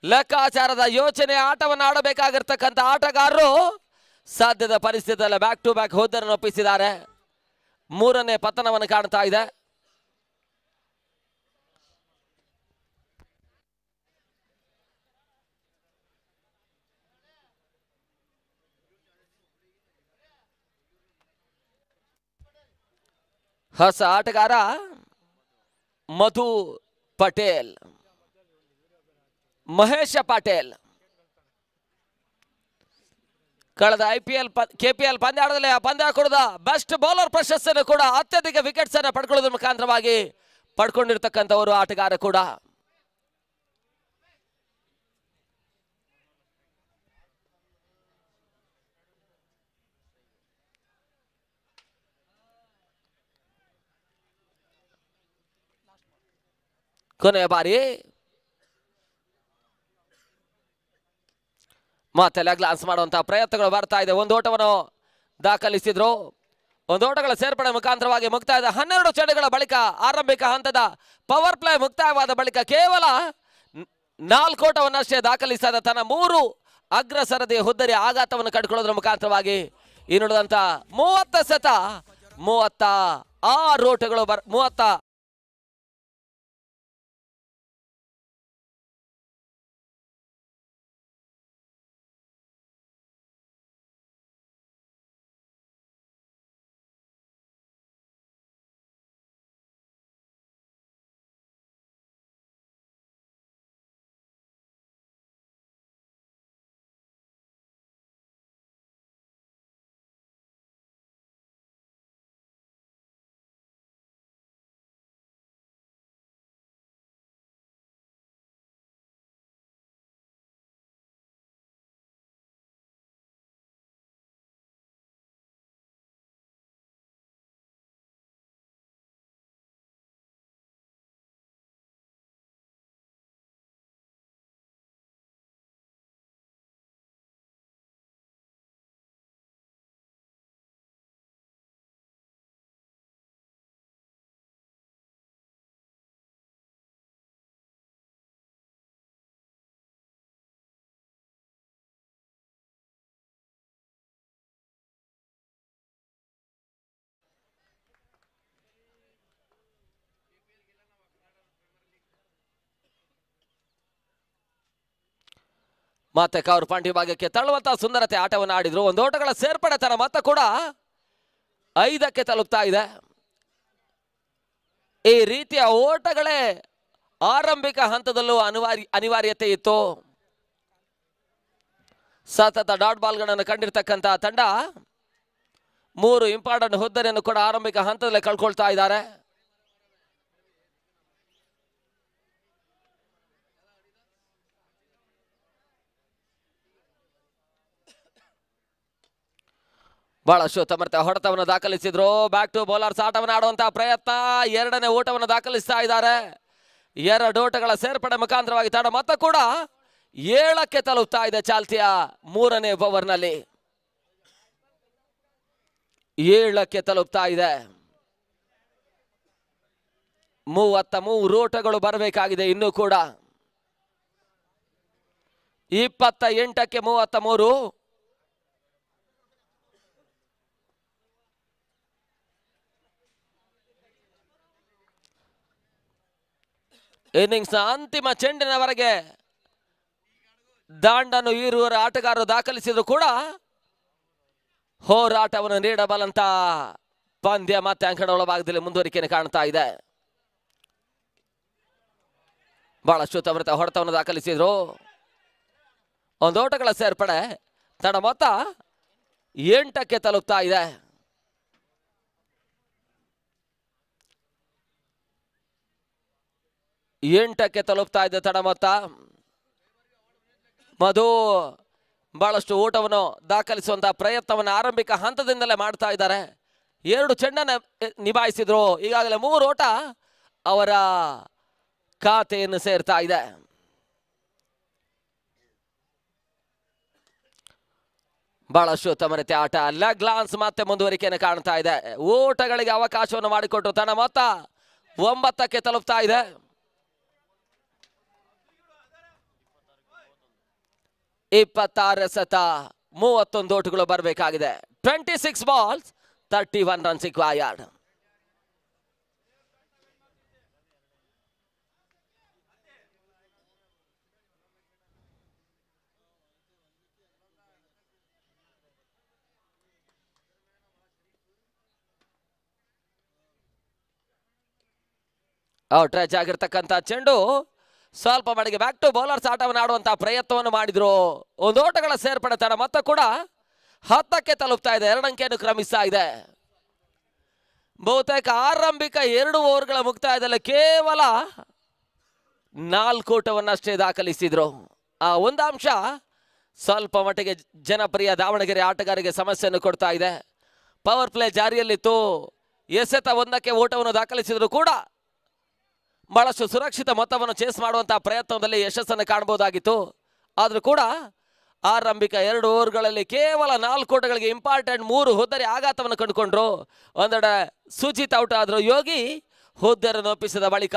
ಲೆಕ್ಕಾಚಾರದ ಯೋಚನೆ ಆಟವನ್ನು ಆಡಬೇಕಾಗಿರ್ತಕ್ಕಂಥ ಆಟಗಾರರು ಸಾಧ್ಯದ ಪರಿಸ್ಥಿತಿಯಲ್ಲಿ ಬ್ಯಾಕ್ ಟು ಬ್ಯಾಕ್ ಹೊದ್ದರೆಯನ್ನು ಒಪ್ಪಿಸಿದ್ದಾರೆ. ಮೂರನೇ ಪತನವನ್ನು ಕಾಣ್ತಾ ಇದೆ. ಹೊಸ ಆಟಗಾರ ಮಧು ಪಟೇಲ್, ಮಹೇಶ ಪಾಟೇಲ್ ಕಳೆದ ಕೆಪಿಎಲ್ ಪಂದ್ಯಾಟದಲ್ಲಿ ಪಂದ್ಯ ಕುಡಿದ ಬೆಸ್ಟ್ ಬೌಲರ್ ಪ್ರಶಸ್ತಿಯನ್ನು ಕೂಡ ಅತ್ಯಧಿಕ ವಿಕೆಟ್ಸ್ ಅನ್ನು ಪಡ್ಕೊಳ್ಳೋದ್ರ ಮುಖಾಂತರವಾಗಿ ಪಡ್ಕೊಂಡಿರ್ತಕ್ಕಂಥವರು ಆಟಗಾರ ಕೂಡ. ಕೊನೆಯ ಬಾರಿ ಮತ್ತೆ ಲೆಗ್ ಲಾನ್ಸ್ ಮಾಡುವಂತಹ ಪ್ರಯತ್ನಗಳು ಬರ್ತಾ ಇದೆ. ಒಂದು ಓಟವನ್ನು ದಾಖಲಿಸಿದ್ರು. ಒಂದು ಓಟಗಳ ಸೇರ್ಪಡೆ ಮುಖಾಂತರವಾಗಿ ಮುಕ್ತಾಯದ 12 ಚೆಂಡುಗಳ ಬಳಿಕ ಆರಂಭಿಕ ಹಂತದ ಪವರ್ ಪ್ಲೇ ಮುಕ್ತಾಯವಾದ ಬಳಿಕ ಕೇವಲ 4 ಓಟವನ್ನಷ್ಟೇ ದಾಖಲಿಸಿದ ತನ್ನ 3 ಅಗ್ರ ಸರದಿ ಹುದ್ದರಿ ಆಘಾತವನ್ನು ಕಂಡುಕೊಳ್ಳೋದ್ರ ಮುಖಾಂತರವಾಗಿ ಇನ್ನುಳಿದಂತ 30 ಸತ 36 ಓಟಗಳು 30 ಮತ್ತೆ ಕವರ್ ಪಾಂಡಿ ಭಾಗಕ್ಕೆ ತಳ್ಳುವಂತಹ ಸುಂದರತೆ ಆಟವನ್ನು ಆಡಿದ್ರು. ಒಂದು ಓಟಗಳ ಸೇರ್ಪಡೆ ತರ ಮೊತ್ತ ಕೂಡ 5ಕ್ಕೆ ತಲುಪ್ತಾ ಇದೆ. ಈ ರೀತಿಯ ಓಟಗಳೇ ಆರಂಭಿಕ ಹಂತದಲ್ಲೂ ಅನಿವಾರ್ಯತೆ ಇತ್ತು. ಸತತ ಡಾಟ್ ಬಾಲ್ಗಳನ್ನು ಕಂಡಿರ್ತಕ್ಕಂಥ ತಂಡ 3 ಇಂಪಾರ್ಟೆಂಟ್ ಹುದ್ದೆಯನ್ನು ಕೂಡ ಆರಂಭಿಕ ಹಂತದಲ್ಲಿ ಕಳ್ಕೊಳ್ತಾ ಇದ್ದಾರೆ. ಬಹಳಷ್ಟು ಸಮರ್ಥ ಹೊಡೆತವನ್ನು ದಾಖಲಿಸಿದ್ರು. ಬ್ಯಾಕ್ ಟು ಬೌಲರ್ಸ್ ಆಟವನ್ನು ಆಡುವಂತಹ ಪ್ರಯತ್ನ. 2ನೇ ಓಟವನ್ನು ದಾಖಲಿಸ್ತಾ ಇದ್ದಾರೆ. 2 ಓಟಗಳ ಸೇರ್ಪಡೆ ಮುಖಾಂತರವಾಗಿ ತಂಡ ಮೊತ್ತ ಕೂಡ 7ಕ್ಕೆ ತಲುಪ್ತಾ ಇದೆ. ಚಾಲ್ತಿಯ 3ನೇ ಓವರ್ನಲ್ಲಿ 7ಕ್ಕೆ ತಲುಪ್ತಾ ಇದೆ. 33 ಓಟಗಳು ಬರಬೇಕಾಗಿದೆ ಇನ್ನೂ ಕೂಡ. 28ಕ್ಕೆ 33. ಇನ್ನಿಂಗ್ಸ್ ಅಂತಿಮ ಚೆಂಡಿನವರೆಗೆ ದಾಂಡನ್ನು ಈರುವರ ಆಟಗಾರರು ದಾಖಲಿಸಿದ್ರು ಕೂಡ ಹೋರಾಟವನ್ನು ನೀಡಬಲ್ಲಂತ ಪಂದ್ಯ ಮತ್ತೆ ಅಂಕಣ ಒಳಭಾಗದಲ್ಲಿ ಮುಂದುವರಿಕೆಯನ್ನು ಕಾಣ್ತಾ ಇದೆ. ಬಹಳಷ್ಟು ತ್ವರಿತ ಹೊಡೆತವನ್ನು ದಾಖಲಿಸಿದ್ರು. ಒಂದು ಓಟಗಳ ಸೇರ್ಪಡೆ ತನ್ನ ಮೊತ್ತ 8ಕ್ಕೆ ತಲುಪ್ತಾ ಇದೆ. 8ಕ್ಕೆ ತಲುಪ್ತಾ ಇದೆ ತಡ ಮೊತ್ತ. ಮಧು ಬಹಳಷ್ಟು ಓಟವನ್ನು ದಾಖಲಿಸುವಂತಹ ಪ್ರಯತ್ನವನ್ನು ಆರಂಭಿಕ ಹಂತದಿಂದಲೇ ಮಾಡ್ತಾ ಇದ್ದಾರೆ. 2 ಚೆಂಡನ್ನು ನಿಭಾಯಿಸಿದ್ರು. ಈಗಾಗಲೇ 3 ಓಟ ಅವರ ಖಾತೆಯನ್ನು ಸೇರ್ತಾ ಇದೆ. ಬಹಳಷ್ಟು ಉತ್ತಮ ರೀತಿಯ ಆಟ. ಲೆಗ್ ಲಾನ್ಸ್ ಮತ್ತೆ ಮುಂದುವರಿಕೆಯನ್ನು ಕಾಣ್ತಾ ಇದೆ. ಓಟಗಳಿಗೆ ಅವಕಾಶವನ್ನು ಮಾಡಿಕೊಟ್ಟು ತನ್ನ ಮೊತ್ತ 9ಕ್ಕೆ ತಲುಪ್ತಾ ಇದೆ. ಇಪ್ಪತ್ತಾರು ಎಸೆತ 31 ಓಟಗಳು ಬರಬೇಕಾಗಿದೆ. 26 ಬಾಲ್ಸ್ 31 ರನ್ಸ್ ರಿಕ್ವೈರ್ಡ್. ಔಟ್ ರಚ್ ಆಗಿರ್ತಕ್ಕಂಥ ಚೆಂಡು ಸ್ವಲ್ಪ ಮಟ್ಟಿಗೆ ಬ್ಯಾಕ್ ಟು ಬೌಲರ್ಸ್ ಆಟವನ್ನು ಆಡುವಂತಹ ಪ್ರಯತ್ನವನ್ನು ಮಾಡಿದ್ರು. ಒಂದು ಓಟಗಳ ಸೇರ್ಪಡೆ ತಡ ಮೊತ್ತ ಕೂಡ 10ಕ್ಕೆ ತಲುಪ್ತಾ ಇದೆ. 2 ಅಂಕೆಯನ್ನು ಕ್ರಮಿಸ್ತಾ ಇದೆ. ಬಹುತೇಕ ಆರಂಭಿಕ 2 ಓವರ್ಗಳ ಮುಕ್ತಾಯದಲ್ಲಿ ಕೇವಲ 4 ಓಟವನ್ನಷ್ಟೇ ದಾಖಲಿಸಿದ್ರು. ಆ ಒಂದು ಅಂಶ ಸ್ವಲ್ಪ ಮಟ್ಟಿಗೆ ಜನಪ್ರಿಯ ದಾವಣಗೆರೆ ಆಟಗಾರರಿಗೆ ಸಮಸ್ಯೆಯನ್ನು ಕೊಡ್ತಾ ಇದೆ. ಪವರ್ ಪ್ಲೇ ಜಾರಿಯಲ್ಲಿತ್ತು. ಎಸೆತ 1ಕ್ಕೆ ಓಟವನ್ನು ದಾಖಲಿಸಿದ್ರು ಕೂಡ ಬಹಳಷ್ಟು ಸುರಕ್ಷಿತ ಮೊತ್ತವನ್ನು ಚೇಸ್ ಮಾಡುವಂತಹ ಪ್ರಯತ್ನದಲ್ಲಿ ಯಶಸ್ಸನ್ನು ಕಾಣಬಹುದಾಗಿತ್ತು. ಆದರೂ ಕೂಡ ಆರಂಭಿಕ 2 ಓವರ್ಗಳಲ್ಲಿ ಕೇವಲ 4 ಓಟಗಳಿಗೆ ಇಂಪಾರ್ಟೆಂಟ್ 3 ಹುದ್ದರಿ ಆಘಾತವನ್ನು ಕಂಡುಕೊಂಡ್ರು. ಒಂದೆಡೆ ಸುಜಿತ್ ಔಟ್ ಆದ್ರು. ಯೋಗಿ ಹುದ್ದರನ್ನು ಒಪ್ಪಿಸಿದ ಬಳಿಕ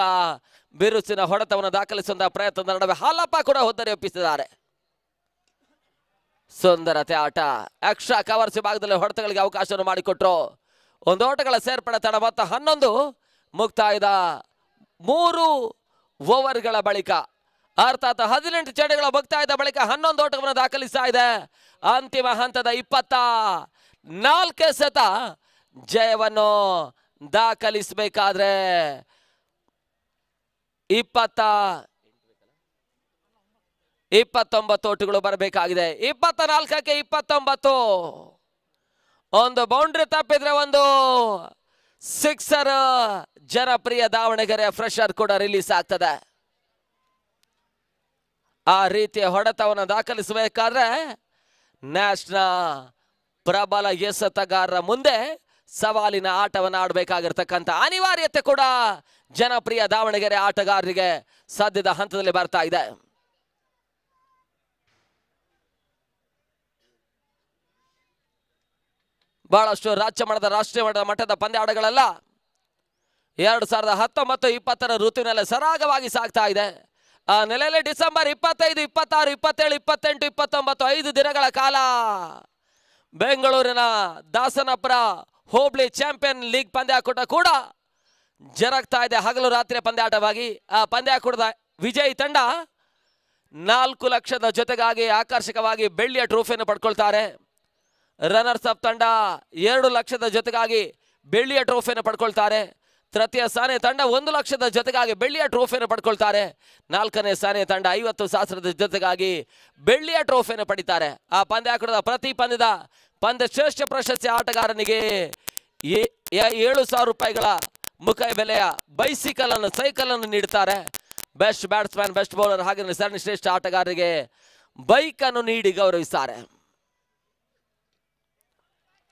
ಬಿರುಸಿನ ಹೊಡೆತವನ್ನು ದಾಖಲಿಸುವಂತಹ ಪ್ರಯತ್ನದ ನಡುವೆ ಹಾಲಪ್ಪ ಕೂಡ ಹುದ್ದರಿ ಒಪ್ಪಿಸಿದ್ದಾರೆ. ಸುಂದರತೆ ಆಟ. ಎಕ್ಸ್ಟ್ರಾ ಕವರ್ಸ್ ವಿಭಾಗದಲ್ಲಿ ಹೊಡೆತಗಳಿಗೆ ಅವಕಾಶವನ್ನು ಮಾಡಿಕೊಟ್ರು. ಒಂದು ಓಟಗಳ ಸೇರ್ಪಡೆ ತಡ ಮೊತ್ತ 11 ಮುಕ್ತಾಯದ 3 ಓವರ್ಗಳ ಬಳಿಕ, ಅರ್ಥಾತ್ 18 ಚೆಂಡುಗಳ ಮುಕ್ತಾಯದ ಬಳಿಕ 11 ಓಟವನ್ನು ದಾಖಲಿಸ್ತಾ ಇದೆ. ಅಂತಿಮ ಹಂತದ 24 ಎಸೆತ ಜಯವನ್ನು ದಾಖಲಿಸಬೇಕಾದ್ರೆ 29 ಓಟಗಳು ಬರಬೇಕಾಗಿದೆ. 24ಕ್ಕೆ 29. ಒಂದು ಬೌಂಡ್ರಿ ತಪ್ಪಿದ್ರೆ ಒಂದು ಸಿಕ್ಸರ್ ಜನಪ್ರಿಯ ದಾವಣಗೆರೆ ಫ್ರೆಶರ್ ಕೂಡ ರಿಲೀಸ್ ಆಗ್ತದೆ. ಆ ರೀತಿಯ ಹೊಡೆತವನ್ನು ದಾಖಲಿಸಬೇಕಾದ್ರೆ ನ್ಯಾಷನಲ್ ಪ್ರಬಲ ಎಸೆತಗಾರರ ಮುಂದೆ ಸವಾಲಿನ ಆಟವನ್ನು ಆಡಬೇಕಾಗಿರ್ತಕ್ಕಂಥ ಅನಿವಾರ್ಯತೆ ಕೂಡ ಜನಪ್ರಿಯ ದಾವಣಗೆರೆ ಆಟಗಾರರಿಗೆ ಸದ್ಯದ ಹಂತದಲ್ಲಿ ಬರ್ತಾ ಇದೆ. ಬಹಳಷ್ಟು ರಾಜ್ಯ ಮಟ್ಟದ ರಾಷ್ಟ್ರೀಯ ಮಟ್ಟದ ಪಂದ್ಯಾಟಗಳೆಲ್ಲ 2019-20 ಋತುವಿನಲ್ಲಿ ಸರಾಗವಾಗಿ ಸಾಗ್ತಾ ಇದೆ. ಆ ನೆಲೆಯಲ್ಲಿ ಡಿಸೆಂಬರ್ 25, 26, 27, 28, 29 5 ದಿನಗಳ ಕಾಲ ಬೆಂಗಳೂರಿನ ದಾಸನಪುರ ಹೋಬಳಿ ಚಾಂಪಿಯನ್ ಲೀಗ್ ಪಂದ್ಯಾಕೂಟ ಕೂಡ ಜರುಗ್ತಾ ಇದೆ. ಹಗಲು ರಾತ್ರಿ ಪಂದ್ಯಾಟವಾಗಿ ಆ ಪಂದ್ಯಾಕೂಟದ ವಿಜಯಿ ತಂಡ 4 ಲಕ್ಷದ ಜೊತೆಗಾಗಿ ಆಕರ್ಷಕವಾಗಿ ಬೆಳ್ಳಿಯ ಟ್ರೋಫಿಯನ್ನು ಪಡ್ಕೊಳ್ತಾರೆ. ರನ್ನರ್ಸ್ ಅಪ್ ತಂಡ 2 ಲಕ್ಷದ ಜೊತೆಗಾಗಿ ಬೆಳ್ಳಿಯ ಟ್ರೋಫಿಯನ್ನು ಪಡ್ಕೊಳ್ತಾರೆ. ತೃತೀಯ ಸ್ಥಾನ ತಂಡ 1 ಲಕ್ಷದ ಜೊತೆಗಾಗಿ ಬೆಳ್ಳಿಯ ಟ್ರೋಫಿಯನ್ನು ಪಡ್ಕೊಳ್ತಾರೆ. 4ನೇ ಸ್ಥಾನ ತಂಡ 50,000ದ ಜೊತೆಗಾಗಿ ಬೆಳ್ಳಿಯ ಟ್ರೋಫಿಯನ್ನು ಪಡಿತಾರೆ. ಆ ಪಂದ್ಯಾಕೂಟದ ಪ್ರತಿ ಪಂದ್ಯ ಶ್ರೇಷ್ಠ ಪ್ರಶಸ್ತಿ ಆಟಗಾರನಿಗೆ 7,000 ರೂಪಾಯಿಗಳ ಮುಖ ಬೆಲೆಯ ಸೈಕಲ್ ಅನ್ನು ನೀಡುತ್ತಾರೆ. ಬೆಸ್ಟ್ ಬ್ಯಾಟ್ಸ್ಮನ್, ಬೆಸ್ಟ್ ಬೌಲರ್ ಹಾಗೆ ಸರಣಿ ಶ್ರೇಷ್ಠ ಆಟಗಾರರಿಗೆ ಬೈಕ್ ಅನ್ನು ನೀಡಿ ಗೌರವಿಸುತ್ತಾರೆ.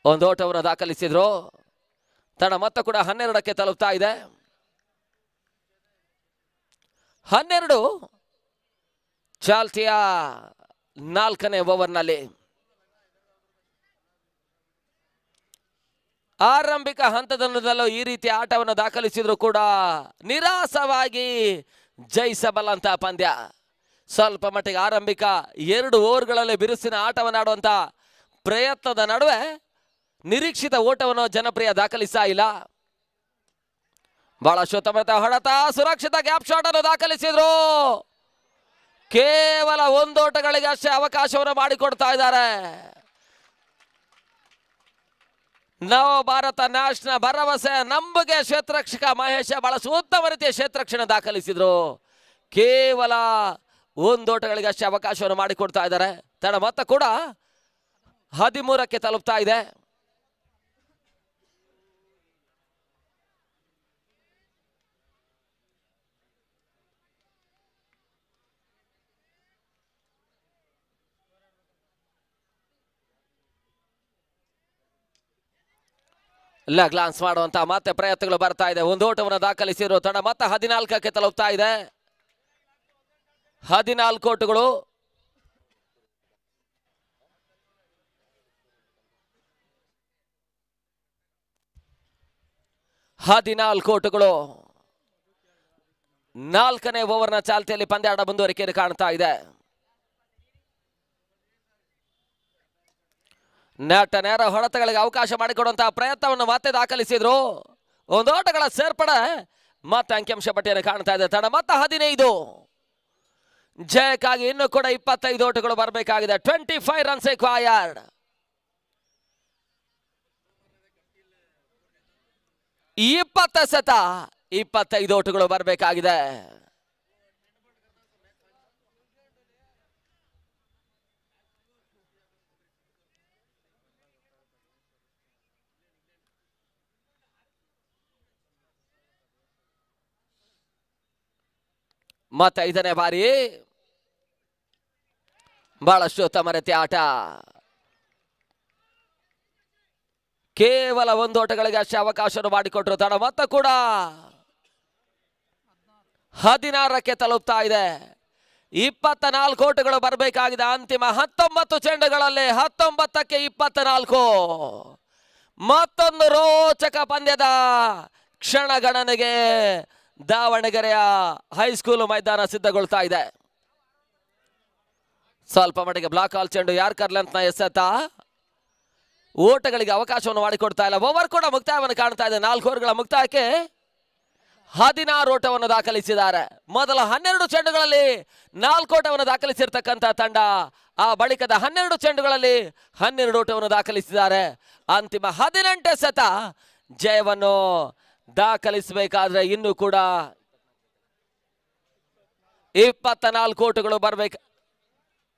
ಒಂದು ಓಟವನ್ನು ದಾಖಲಿಸಿದ್ರು. ತಡ ಮೊತ್ತ ಕೂಡ 12ಕ್ಕೆ ತಲುಪ್ತಾ ಇದೆ. 12 ಚಾಲ್ತಿಯ 4ನೇ ಓವರ್ನಲ್ಲಿ ಆರಂಭಿಕ ಹಂತದಲ್ಲೂ ಈ ರೀತಿಯ ಆಟವನ್ನು ದಾಖಲಿಸಿದ್ರು ಕೂಡ ನಿರಾಸವಾಗಿ ಜಯಿಸಬಲ್ಲಂತ ಪಂದ್ಯ. ಸ್ವಲ್ಪ ಮಟ್ಟಿಗೆ ಆರಂಭಿಕ 2 ಓವರ್ಗಳಲ್ಲಿ ಬಿರುಸಿನ ಆಟವನ್ನಾಡುವಂತ ಪ್ರಯತ್ನದ ನಡುವೆ ನಿರೀಕ್ಷಿತ ಓಟವನ್ನು ಜನಪ್ರಿಯ ದಾಖಲಿಸ್ತಾ ಇಲ್ಲ. ಬಹಳ ಉತ್ತಮ ಹೊಡೆತ, ಸುರಕ್ಷಿತ ಗ್ಯಾಪ್ ಶಾಟ್ ಅನ್ನು ದಾಖಲಿಸಿದ್ರು. ಕೇವಲ 1 ಓಟಗಳಿಗೆ ಅಷ್ಟೇ ಅವಕಾಶವನ್ನು ಮಾಡಿಕೊಡ್ತಾ ಇದ್ದಾರೆ. ನವ ಭಾರತ ನ್ಯಾಷನಲ್ ಭರವಸೆ ನಂಬಿಕೆ ಕ್ಷೇತ್ರರಕ್ಷಕ ಮಹೇಶ ಬಹಳ ಉತ್ತಮ ರೀತಿಯ ಕ್ಷೇತ್ರರಕ್ಷಣೆ ದಾಖಲಿಸಿದ್ರು. ಕೇವಲ 1 ಓಟಗಳಿಗೆ ಅಷ್ಟೇ ಅವಕಾಶವನ್ನು ಮಾಡಿಕೊಡ್ತಾ ಇದ್ದಾರೆ. ತಡ ಮೊತ್ತ ಕೂಡ 13ಕ್ಕೆ ತಲುಪ್ತಾ ಇದೆ. ಗ್ಲಾನ್ಸ್ ಮಾಡುವಂತ ಮತ್ತೆ ಪ್ರಯತ್ನಗಳು ಬರ್ತಾ ಇದೆ. 1 ಓಟವನ್ನು ದಾಖಲಿಸಿರೋ ತಂಡ ಮತ್ತೆ 14ಕ್ಕೆ ತಲುಪ್ತಾ ಇದೆ. 14 ಓಟಗಳು. 14 ಓಟಗಳು. 4ನೇ ಓವರ್ನ ಚಾಲ್ತಿಯಲ್ಲಿ ಪಂದ್ಯಾಟ ಮುಂದುವರಿಕೆಯನ್ನು ಕಾಣ್ತಾ ಇದೆ. ನೆಟ್ಟ ನೇರ ಹೊಡೆತಗಳಿಗೆ ಅವಕಾಶ ಮಾಡಿಕೊಡುವಂತಹ ಪ್ರಯತ್ನವನ್ನು ಮತ್ತೆ ದಾಖಲಿಸಿದ್ರು. ಒಂದು ಓಟಗಳ ಸೇರ್ಪಡೆ ಮತ್ತೆ ಅಂಕಿಅಂಶ ಪಟ್ಟಿಯನ್ನು ಕಾಣ್ತಾ ಇದೆ. ತಂಡ ಮತ್ತೆ 15. ಜಯಕ್ಕಾಗಿ ಇನ್ನೂ ಕೂಡ 25 ಓಟಗಳು ಬರಬೇಕಾಗಿದೆ. 25 ರನ್ಸ್ ರಿಕ್ವೈರ್ಡ್. 20 ಸತ 25 ಓಟಗಳು ಬರಬೇಕಾಗಿದೆ. ಮತ್ತೆ 5ನೇ ಬಾರಿ ಬಹಳಷ್ಟು ಉತ್ತಮ ರೀತಿಯ ಆಟ. ಕೇವಲ 1 ಓಟಗಳಿಗೆ ಅಷ್ಟೇ ಅವಕಾಶವನ್ನು ಮಾಡಿಕೊಟ್ರು. ತಂಡ ಮತ್ತೆ ಕೂಡ 16ಕ್ಕೆ ತಲುಪ್ತಾ ಇದೆ. 24 ಓಟಗಳು ಬರಬೇಕಾಗಿದೆ. ಅಂತಿಮ 19 ಚೆಂಡುಗಳಲ್ಲಿ 19ಕ್ಕೆ 24. ಮತ್ತೊಂದು ರೋಚಕ ಪಂದ್ಯದ ಕ್ಷಣಗಣನೆಗೆ ದಾವಣಗೆರೆಯ ಹೈಸ್ಕೂಲ್ ಮೈದಾನ ಸಿದ್ಧಗೊಳ್ತಾ ಇದೆ. ಸ್ವಲ್ಪ ಮಟ್ಟಿಗೆ ಬ್ಲಾಕ್ ಹಾಲ್ ಚೆಂಡು ಯಾರ್ಕರ್ ಲೆಂತ್ನ ಎಸೆತ ಓಟಗಳಿಗೆ ಅವಕಾಶವನ್ನು ಮಾಡಿಕೊಡ್ತಾ ಇಲ್ಲ. ಓವರ್ ಕೂಡ ಮುಕ್ತಾಯವನ್ನು ಕಾಣ್ತಾ ಇದೆ. 4 ಓವರ್ಗಳ ಮುಕ್ತಾಯಕ್ಕೆ 16 ಓಟವನ್ನು ದಾಖಲಿಸಿದ್ದಾರೆ. ಮೊದಲ 12 ಚೆಂಡುಗಳಲ್ಲಿ 4 ಓಟವನ್ನು ದಾಖಲಿಸಿರ್ತಕ್ಕಂಥ ತಂಡ ಆ ಬಳಿಕದ 12 ಚೆಂಡುಗಳಲ್ಲಿ 12 ಓಟವನ್ನು ದಾಖಲಿಸಿದ್ದಾರೆ. ಅಂತಿಮ 18 ಸತ ಜಯವನ್ನು ದಾಖಲಿಸಬೇಕಾದ್ರೆ ಇನ್ನೂ ಕೂಡ 24 ಓಟಗಳು ಬರಬೇಕು.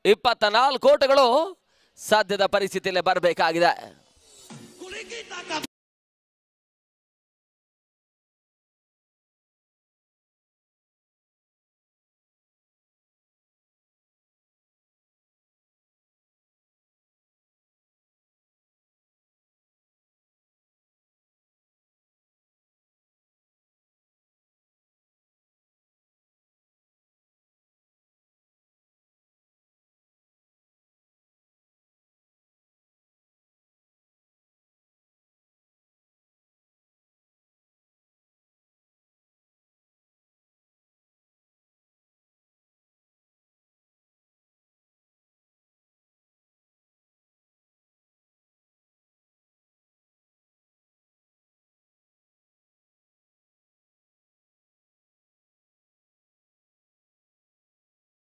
24 ಓಟಗಳು ಸಾಧ್ಯದ ಪರಿಸ್ಥಿತಿಯಲ್ಲಿ ಬರಬೇಕಾಗಿದೆ.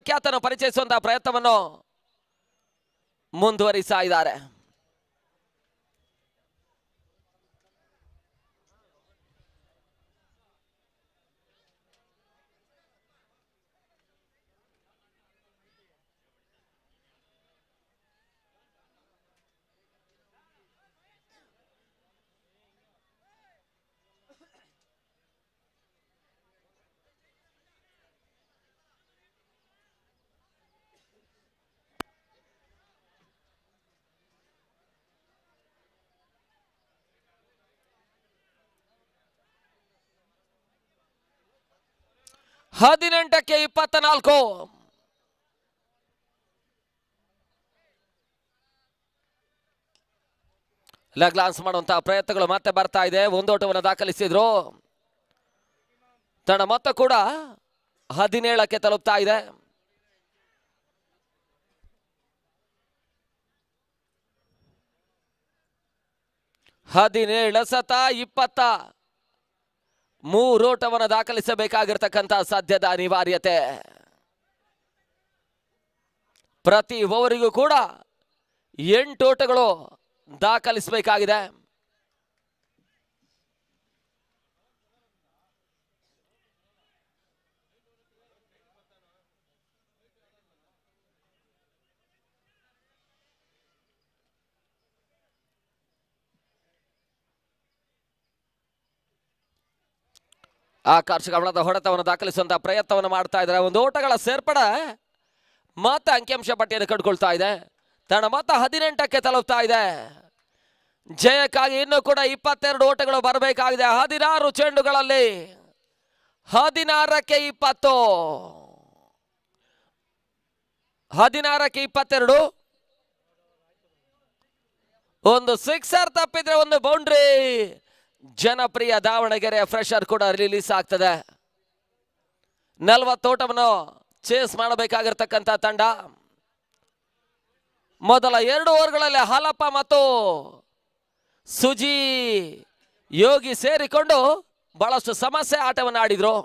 ಖ್ಯಾತನ ಪರಿಚಯಿಸುವಂತಹ ಪ್ರಯತ್ನವನ್ನು ಮುಂದುವರಿಸ್ತಾ ಇದ್ದಾರೆ. ಹದಿನೆಂಟಕ್ಕೆ 24. ಲೆಗ್ ಲಾನ್ಸ್ ಮಾಡುವಂತಹ ಪ್ರಯತ್ನಗಳು ಮತ್ತೆ ಬರ್ತಾ ಇದೆ. 1 ಓಟವನ್ನು ದಾಖಲಿಸಿದ್ರು. ತಂಡ ಮತ್ತೆ ಕೂಡ 17ಕ್ಕೆ ತಲುಪ್ತಾ ಇದೆ. ಹದಿನೇಳು ಸತ 23 ಓಟವನ್ನು ದಾಖಲಿಸಬೇಕಾಗಿರ್ತಕ್ಕಂಥ ಸದ್ಯದ ಅನಿವಾರ್ಯತೆ. ಪ್ರತಿ ಓವರಿಗೂ ಕೂಡ 8 ಓಟಗಳು ದಾಖಲಿಸಬೇಕಾಗಿದೆ. ಆಕರ್ಷಕ ಗಮನದ ಹೊಡೆತವನ್ನು ದಾಖಲಿಸುವಂತಹ ಪ್ರಯತ್ನವನ್ನು ಮಾಡ್ತಾ ಇದ್ದಾರೆ. 1 ಓಟಗಳ ಸೇರ್ಪಡೆ ಮತ್ತೆ ಅಂಕಿಅಂಶ ಪಟ್ಟಿಯನ್ನು ಕಟ್ಕೊಳ್ತಾ ಇದೆ. ತಂಡ ಮತ್ತೆ 18ಕ್ಕೆ ತಲುಪ್ತಾ ಇದೆ. ಜಯಕ್ಕಾಗಿ ಇನ್ನೂ ಕೂಡ 22 ಓಟಗಳು ಬರಬೇಕಾಗಿದೆ. 16 ಚೆಂಡುಗಳಲ್ಲಿ 16ಕ್ಕೆ 20. 16ಕ್ಕೆ 22. ಒಂದು ಸಿಕ್ಸರ್ ತಪ್ಪಿದ್ರೆ ಒಂದು ಬೌಂಡ್ರಿ ಜನಪ್ರಿಯ ದಾವಣಗೆರೆ ಫ್ರೆಶರ್ ಕೂಡ ರಿಲೀಸ್ ಆಗ್ತದೆ. 40 ಓಟವನ್ನು ಚೇಸ್ ಮಾಡಬೇಕಾಗಿರ್ತಕ್ಕಂಥ ತಂಡ. ಮೊದಲ 2 ಓವರ್ಗಳಲ್ಲಿ ಹಾಲಪ್ಪ ಮತ್ತು ಸುಜಿ ಯೋಗಿ ಸೇರಿಕೊಂಡು ಬಹಳಷ್ಟು ಸಮಸ್ಯೆ ಆಟವನ್ನು ಆಡಿದ್ರು.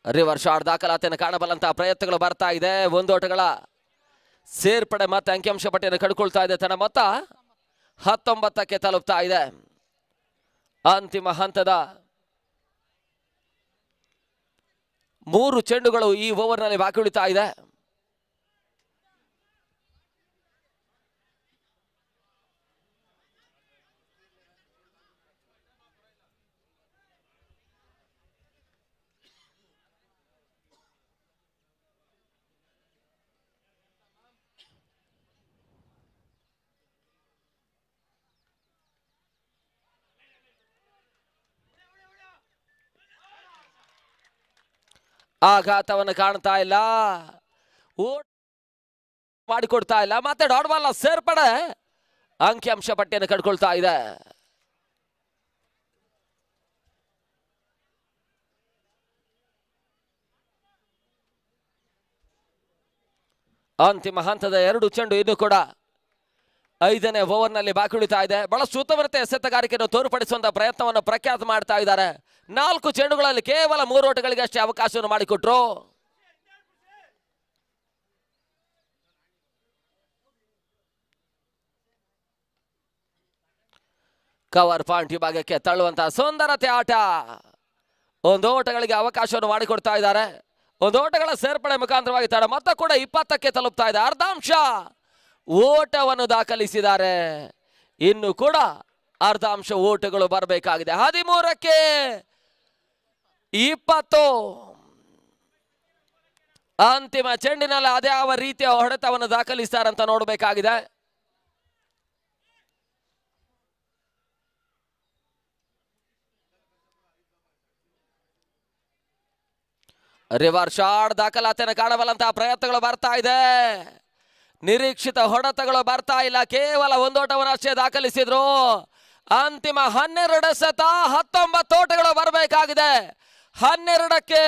ರಿವರ್ಸ್ ಶಾಟ್ ದಾಖಲಾತಿಯನ್ನು ಕಾಣಬಲ್ಲಂತಹ ಪ್ರಯತ್ನಗಳು ಬರ್ತಾ ಇದೆ. 1 ಓಟಗಳ ಸೇರ್ಪಡೆ ಮತ್ತೆ ಅಂಕಿಅಂಶ ಪಟ್ಟಿಯನ್ನು ಕಡ್ಕೊಳ್ತಾ ಇದೆ. ತನ್ನ ಮೊತ್ತ 19ಕ್ಕೆ ತಲುಪ್ತಾ ಇದೆ. ಅಂತಿಮ ಹಂತದ 3 ಚೆಂಡುಗಳು ಈ ಓವರ್ನಲ್ಲಿ ಬಾಕಿ ಉಳಿತಾ ಇದೆ. ಆಘಾತವನ್ನು ಕಾಣ್ತಾ ಇಲ್ಲ, ಓಟ್ ಮಾಡಿಕೊಡ್ತಾ ಇಲ್ಲ. ಮತ್ತೆ ಡಾಟ್ ಬಾಲ್ ಸೇರ್ಪಡೆ ಅಂಕಿಅಂಶ ಪಟ್ಟಿಯನ್ನು ಕಡ್ಕೊಳ್ತಾ ಇದೆ. ಅಂತಿಮ ಹಂತದ 2 ಚೆಂಡು ಇನ್ನು ಕೂಡ 5ನೇ ಓವರ್ನಲ್ಲಿ ಬಾಕಿ ಉಳಿತಾ ಇದೆ. ಬಹಳಷ್ಟು ಉತ್ತಮತೆ ಎಸೆತಗಾರಿಕೆಯನ್ನು ತೋರ್ಪಡಿಸುವಂತಹ ಪ್ರಯತ್ನವನ್ನು ಪ್ರಖ್ಯಾತ ಮಾಡ್ತಾ ಇದ್ದಾರೆ. 4 ಚೆಂಡುಗಳಲ್ಲಿ ಕೇವಲ 3 ಓಟಗಳಿಗೆ ಅಷ್ಟೇ ಅವಕಾಶವನ್ನು ಮಾಡಿಕೊಟ್ರು. ಕವರ್ ಪಾಯಿಂಟ್ ವಿಭಾಗಕ್ಕೆ ತಳ್ಳುವಂತಹ ಸುಂದರತೆ ಆಟ. 1 ಓಟಗಳಿಗೆ ಅವಕಾಶವನ್ನು ಮಾಡಿಕೊಡ್ತಾ ಇದ್ದಾರೆ. 1 ಓಟಗಳ ಸೇರ್ಪಡೆ ಮುಖಾಂತರವಾಗಿ ತಡ ಮೊತ್ತ ಕೂಡ 20ಕ್ಕೆ ತಲುಪ್ತಾ ಇದೆ. ಅರ್ಧಾಂಶ ಓಟವನ್ನು ದಾಖಲಿಸಿದ್ದಾರೆ. ಇನ್ನು ಕೂಡ ಅರ್ಧಾಂಶ ಓಟಗಳು ಬರಬೇಕಾಗಿದೆ. 13ಕ್ಕೆ 20. ಅಂತಿಮ ಚೆಂಡಿನಲ್ಲಿ ಅದೇ ಯಾವ ರೀತಿಯ ಹೊಡೆತವನ್ನು ದಾಖಲಿಸ್ತಾರಂತ ನೋಡಬೇಕಾಗಿದೆ. ರಿವರ್ಸ್ ಶಾಟ್ ದಾಖಲಾತಿಯನ್ನು ಕಾಣಬಲ್ಲಂತಹ ಪ್ರಯತ್ನಗಳು ಬರ್ತಾ ಇದೆ. ನಿರೀಕ್ಷಿತ ಹೊಡೆತಗಳು ಬರ್ತಾ ಇಲ್ಲ. ಕೇವಲ 1 ಓಟವನ್ನು ಅಷ್ಟೇ ದಾಖಲಿಸಿದ್ರು. ಅಂತಿಮ 12 ಎಸೆತ 19 ಓಟಗಳು ಬರಬೇಕಾಗಿದೆ. 12ಕ್ಕೆ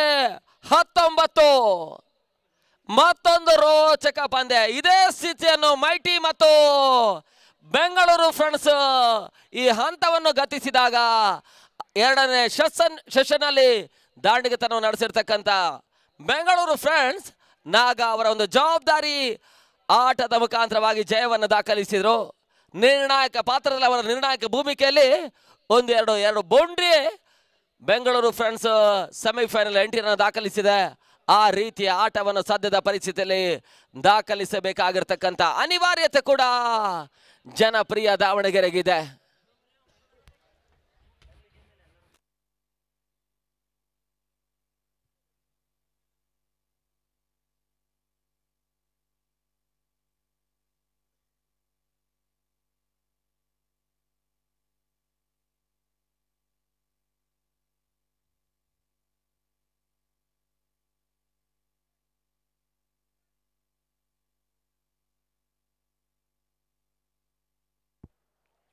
19. ಮತ್ತೊಂದು ರೋಚಕ ಪಂದ್ಯ. ಇದೇ ಸ್ಥಿತಿಯನ್ನು ಮೈಟಿ ಮತ್ತು ಬೆಂಗಳೂರು ಫ್ರೆಂಡ್ಸ್ ಈ ಹಂತವನ್ನು ಗತಿಸಿದಾಗ 2ನೇ ಸೆಷನ್ ಅಲ್ಲಿ ದಾಂಡಿಗೆತನವನ್ನು ನಡೆಸಿರ್ತಕ್ಕಂಥ ಬೆಂಗಳೂರು ಫ್ರೆಂಡ್ಸ್ ನಾಗ ಅವರ ಒಂದು ಜವಾಬ್ದಾರಿ ಆಟದ ಮುಖಾಂತರವಾಗಿ ಜಯವನ್ನು ದಾಖಲಿಸಿದ್ರು. ನಿರ್ಣಾಯಕ ಪಾತ್ರದಲ್ಲಿ ಅವರ ನಿರ್ಣಾಯಕ ಭೂಮಿಕೆಯಲ್ಲಿ 1-2 ಬೌಂಡ್ರಿ ಬೆಂಗಳೂರು ಫ್ರೆಂಡ್ಸ್ ಸೆಮಿಫೈನಲ್ ಎಂಟ್ರಿಯನ್ನು ದಾಖಲಿಸಿದೆ. ಆ ರೀತಿಯ ಆಟವನ್ನು ಸದ್ಯದ ಪರಿಸ್ಥಿತಿಯಲ್ಲಿ ದಾಖಲಿಸಬೇಕಾಗಿರ್ತಕ್ಕಂಥ ಅನಿವಾರ್ಯತೆ ಕೂಡ ಜನಪ್ರಿಯ ದಾವಣಗೆರೆಗಿದೆ.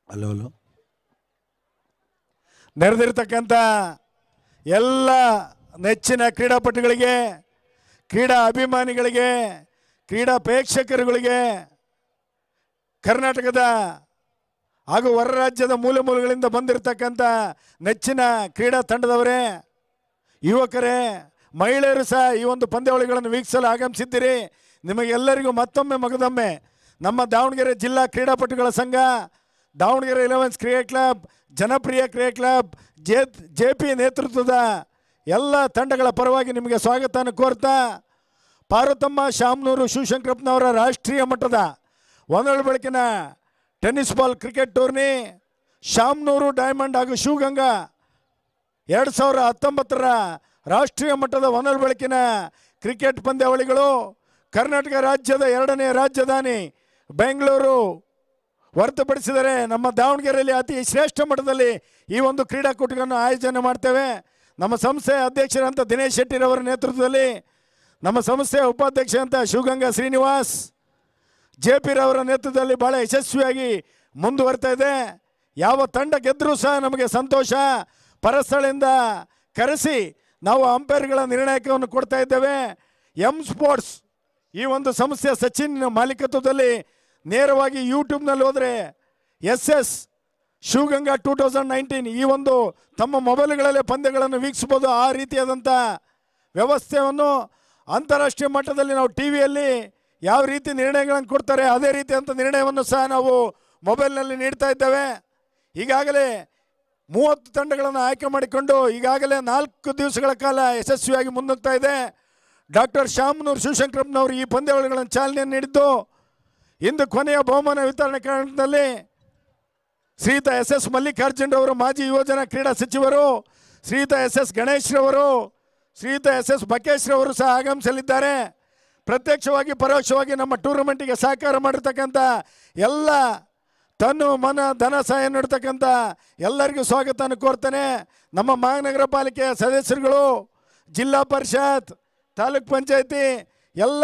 ಹಲೋ ನೆರೆದಿರ್ತಕ್ಕಂಥ ಎಲ್ಲ ನೆಚ್ಚಿನ ಕ್ರೀಡಾಪಟುಗಳಿಗೆ, ಕ್ರೀಡಾ ಅಭಿಮಾನಿಗಳಿಗೆ, ಕ್ರೀಡಾ ಪ್ರೇಕ್ಷಕರುಗಳಿಗೆ, ಕರ್ನಾಟಕದ ಹಾಗೂ ಹೊರ ರಾಜ್ಯದ ಮೂಲೆಗಳಿಂದ ಬಂದಿರತಕ್ಕಂಥ ನೆಚ್ಚಿನ ಕ್ರೀಡಾ ತಂಡದವರೇ, ಯುವಕರೇ, ಮಹಿಳೆಯರು ಸಹ ಈ ಒಂದು ಪಂದ್ಯಾವಳಿಗಳನ್ನು ವೀಕ್ಷಿಸಲು ಆಗಮಿಸಿದ್ದೀರಿ. ನಿಮಗೆಲ್ಲರಿಗೂ ಮತ್ತೊಮ್ಮೆ ಮಗದೊಮ್ಮೆ ನಮ್ಮ ದಾವಣಗೆರೆ ಜಿಲ್ಲಾ ಕ್ರೀಡಾಪಟುಗಳ ಸಂಘ, ದಾವಣಗೆರೆ 11 ಕ್ರಿಕೆಟ್ ಕ್ಲಬ್, ಜನಪ್ರಿಯ ಕ್ರಿಕೆಟ್ ಕ್ಲಬ್, JP ನೇತೃತ್ವದ ಎಲ್ಲ ತಂಡಗಳ ಪರವಾಗಿ ನಿಮಗೆ ಸ್ವಾಗತವನ್ನು ಕೋರ್ತಾ, ಪಾರ್ವತಮ್ಮ ಶಾಮನೂರು ಶಿವಶಂಕರಪ್ಪನವರ ರಾಷ್ಟ್ರೀಯ ಮಟ್ಟದ ಒಂದೊಳ್ಳೆ ಬೆಳಕಿನ tennis ball cricket tourney, Shamanur diamond ಹಾಗೂ ಶಿವಗಂಗಾ 2019ರ ರಾಷ್ಟ್ರೀಯ ಮಟ್ಟದ ಒಂದೊಳ್ಳೆ ಬೆಳಕಿನ ಕ್ರಿಕೆಟ್ ಪಂದ್ಯಾವಳಿಗಳು ಕರ್ನಾಟಕ ರಾಜ್ಯದ 2ನೇ ರಾಜಧಾನಿ ಬೆಂಗಳೂರು ಹೊರತುಪಡಿಸಿದರೆ ನಮ್ಮ ದಾವಣಗೆರೆಯಲ್ಲಿ ಅತಿ ಶ್ರೇಷ್ಠ ಮಟ್ಟದಲ್ಲಿ ಈ ಒಂದು ಕ್ರೀಡಾಕೂಟಗಳನ್ನು ಆಯೋಜನೆ ಮಾಡ್ತೇವೆ. ನಮ್ಮ ಸಂಸ್ಥೆಯ ಅಧ್ಯಕ್ಷರಂತ ದಿನೇಶ್ ಶೆಟ್ಟಿರವರ ನೇತೃತ್ವದಲ್ಲಿ, ನಮ್ಮ ಸಂಸ್ಥೆಯ ಉಪಾಧ್ಯಕ್ಷರಂತ ಶಿವಗಂಗಾ ಶ್ರೀನಿವಾಸ್ JP ರವರ ನೇತೃತ್ವದಲ್ಲಿ ಭಾಳ ಯಶಸ್ವಿಯಾಗಿ ಮುಂದುವರ್ತಾ ಇದೆ. ಯಾವ ತಂಡ ಗೆದ್ದರೂ ಸಹ ನಮಗೆ ಸಂತೋಷ. ಪರಸ್ಥಳಿಂದ ಕರೆಸಿ ನಾವು ಅಂಪೈರ್ಗಳ ನಿರ್ಣಾಯಕವನ್ನು ಕೊಡ್ತಾ ಇದ್ದೇವೆ. ಎಂ ಸ್ಪೋರ್ಟ್ಸ್ ಈ ಒಂದು ಸಂಸ್ಥೆ ಸಚಿನ್ ಮಾಲೀಕತ್ವದಲ್ಲಿ ನೇರವಾಗಿ ಯೂಟ್ಯೂಬ್ನಲ್ಲಿ ಹೋದರೆ SS ಶಿವಗಂಗಾ 2019 ಈ ಒಂದು ತಮ್ಮ ಮೊಬೈಲ್ಗಳಲ್ಲೇ ಪಂದ್ಯಗಳನ್ನು ವೀಕ್ಷಿಸ್ಬೋದು. ಆ ರೀತಿಯಾದಂಥ ವ್ಯವಸ್ಥೆಯನ್ನು ಅಂತಾರಾಷ್ಟ್ರೀಯ ಮಟ್ಟದಲ್ಲಿ ನಾವು ಟಿ ವಿಯಲ್ಲಿ ಯಾವ ರೀತಿ ನಿರ್ಣಯಗಳನ್ನು ಕೊಡ್ತಾರೆ ಅದೇ ರೀತಿಯಾದಂಥ ನಿರ್ಣಯವನ್ನು ಸಹ ನಾವು ಮೊಬೈಲ್ನಲ್ಲಿ ನೀಡ್ತಾ ಇದ್ದೇವೆ. ಈಗಾಗಲೇ 30 ತಂಡಗಳನ್ನು ಆಯ್ಕೆ ಮಾಡಿಕೊಂಡು ಈಗಾಗಲೇ 4 ದಿವಸಗಳ ಕಾಲ ಯಶಸ್ವಿಯಾಗಿ ಮುನ್ನುಗ್ತಾ ಇದೆ. ಡಾಕ್ಟರ್ ಶಾಮನೂರು ಶಿವಶಂಕರಪ್ಪನವರು ಈ ಪಂದ್ಯಾವಳಿಗಳನ್ನು ಚಾಲನೆಯನ್ನು ನೀಡಿದ್ದು, ಇಂದು ಕೊನೆಯ ಬಹುಮಾನ ವಿತರಣೆ ಕಾರ್ಯಕ್ರಮದಲ್ಲಿ ಶ್ರೀಯುತ SS ಮಲ್ಲಿಕಾರ್ಜುನರವರು ಮಾಜಿ ಯುವಜನ ಕ್ರೀಡಾ ಸಚಿವರು, ಶ್ರೀಯುತ SS ಗಣೇಶ್ರವರು, ಶ್ರೀಯುತ SS ಬಕೇಶ್ರವರು ಸಹ ಆಗಮಿಸಲಿದ್ದಾರೆ. ಪ್ರತ್ಯಕ್ಷವಾಗಿ ಪರೋಕ್ಷವಾಗಿ ನಮ್ಮ ಟೂರ್ನಮೆಂಟಿಗೆ ಸಹಕಾರ ಮಾಡಿರ್ತಕ್ಕಂಥ ಎಲ್ಲ ತನು ಮನ ಧನ ಸಹಾಯ ನೀಡ್ತಕ್ಕಂಥ ಎಲ್ಲರಿಗೂ ಸ್ವಾಗತವನ್ನು ಕೋರ್ತೇನೆ. ನಮ್ಮ ಮಹಾನಗರ ಪಾಲಿಕೆಯ ಸದಸ್ಯರುಗಳು, ಜಿಲ್ಲಾ ಪರಿಷತ್, ತಾಲೂಕ್ ಪಂಚಾಯತಿ ಎಲ್ಲ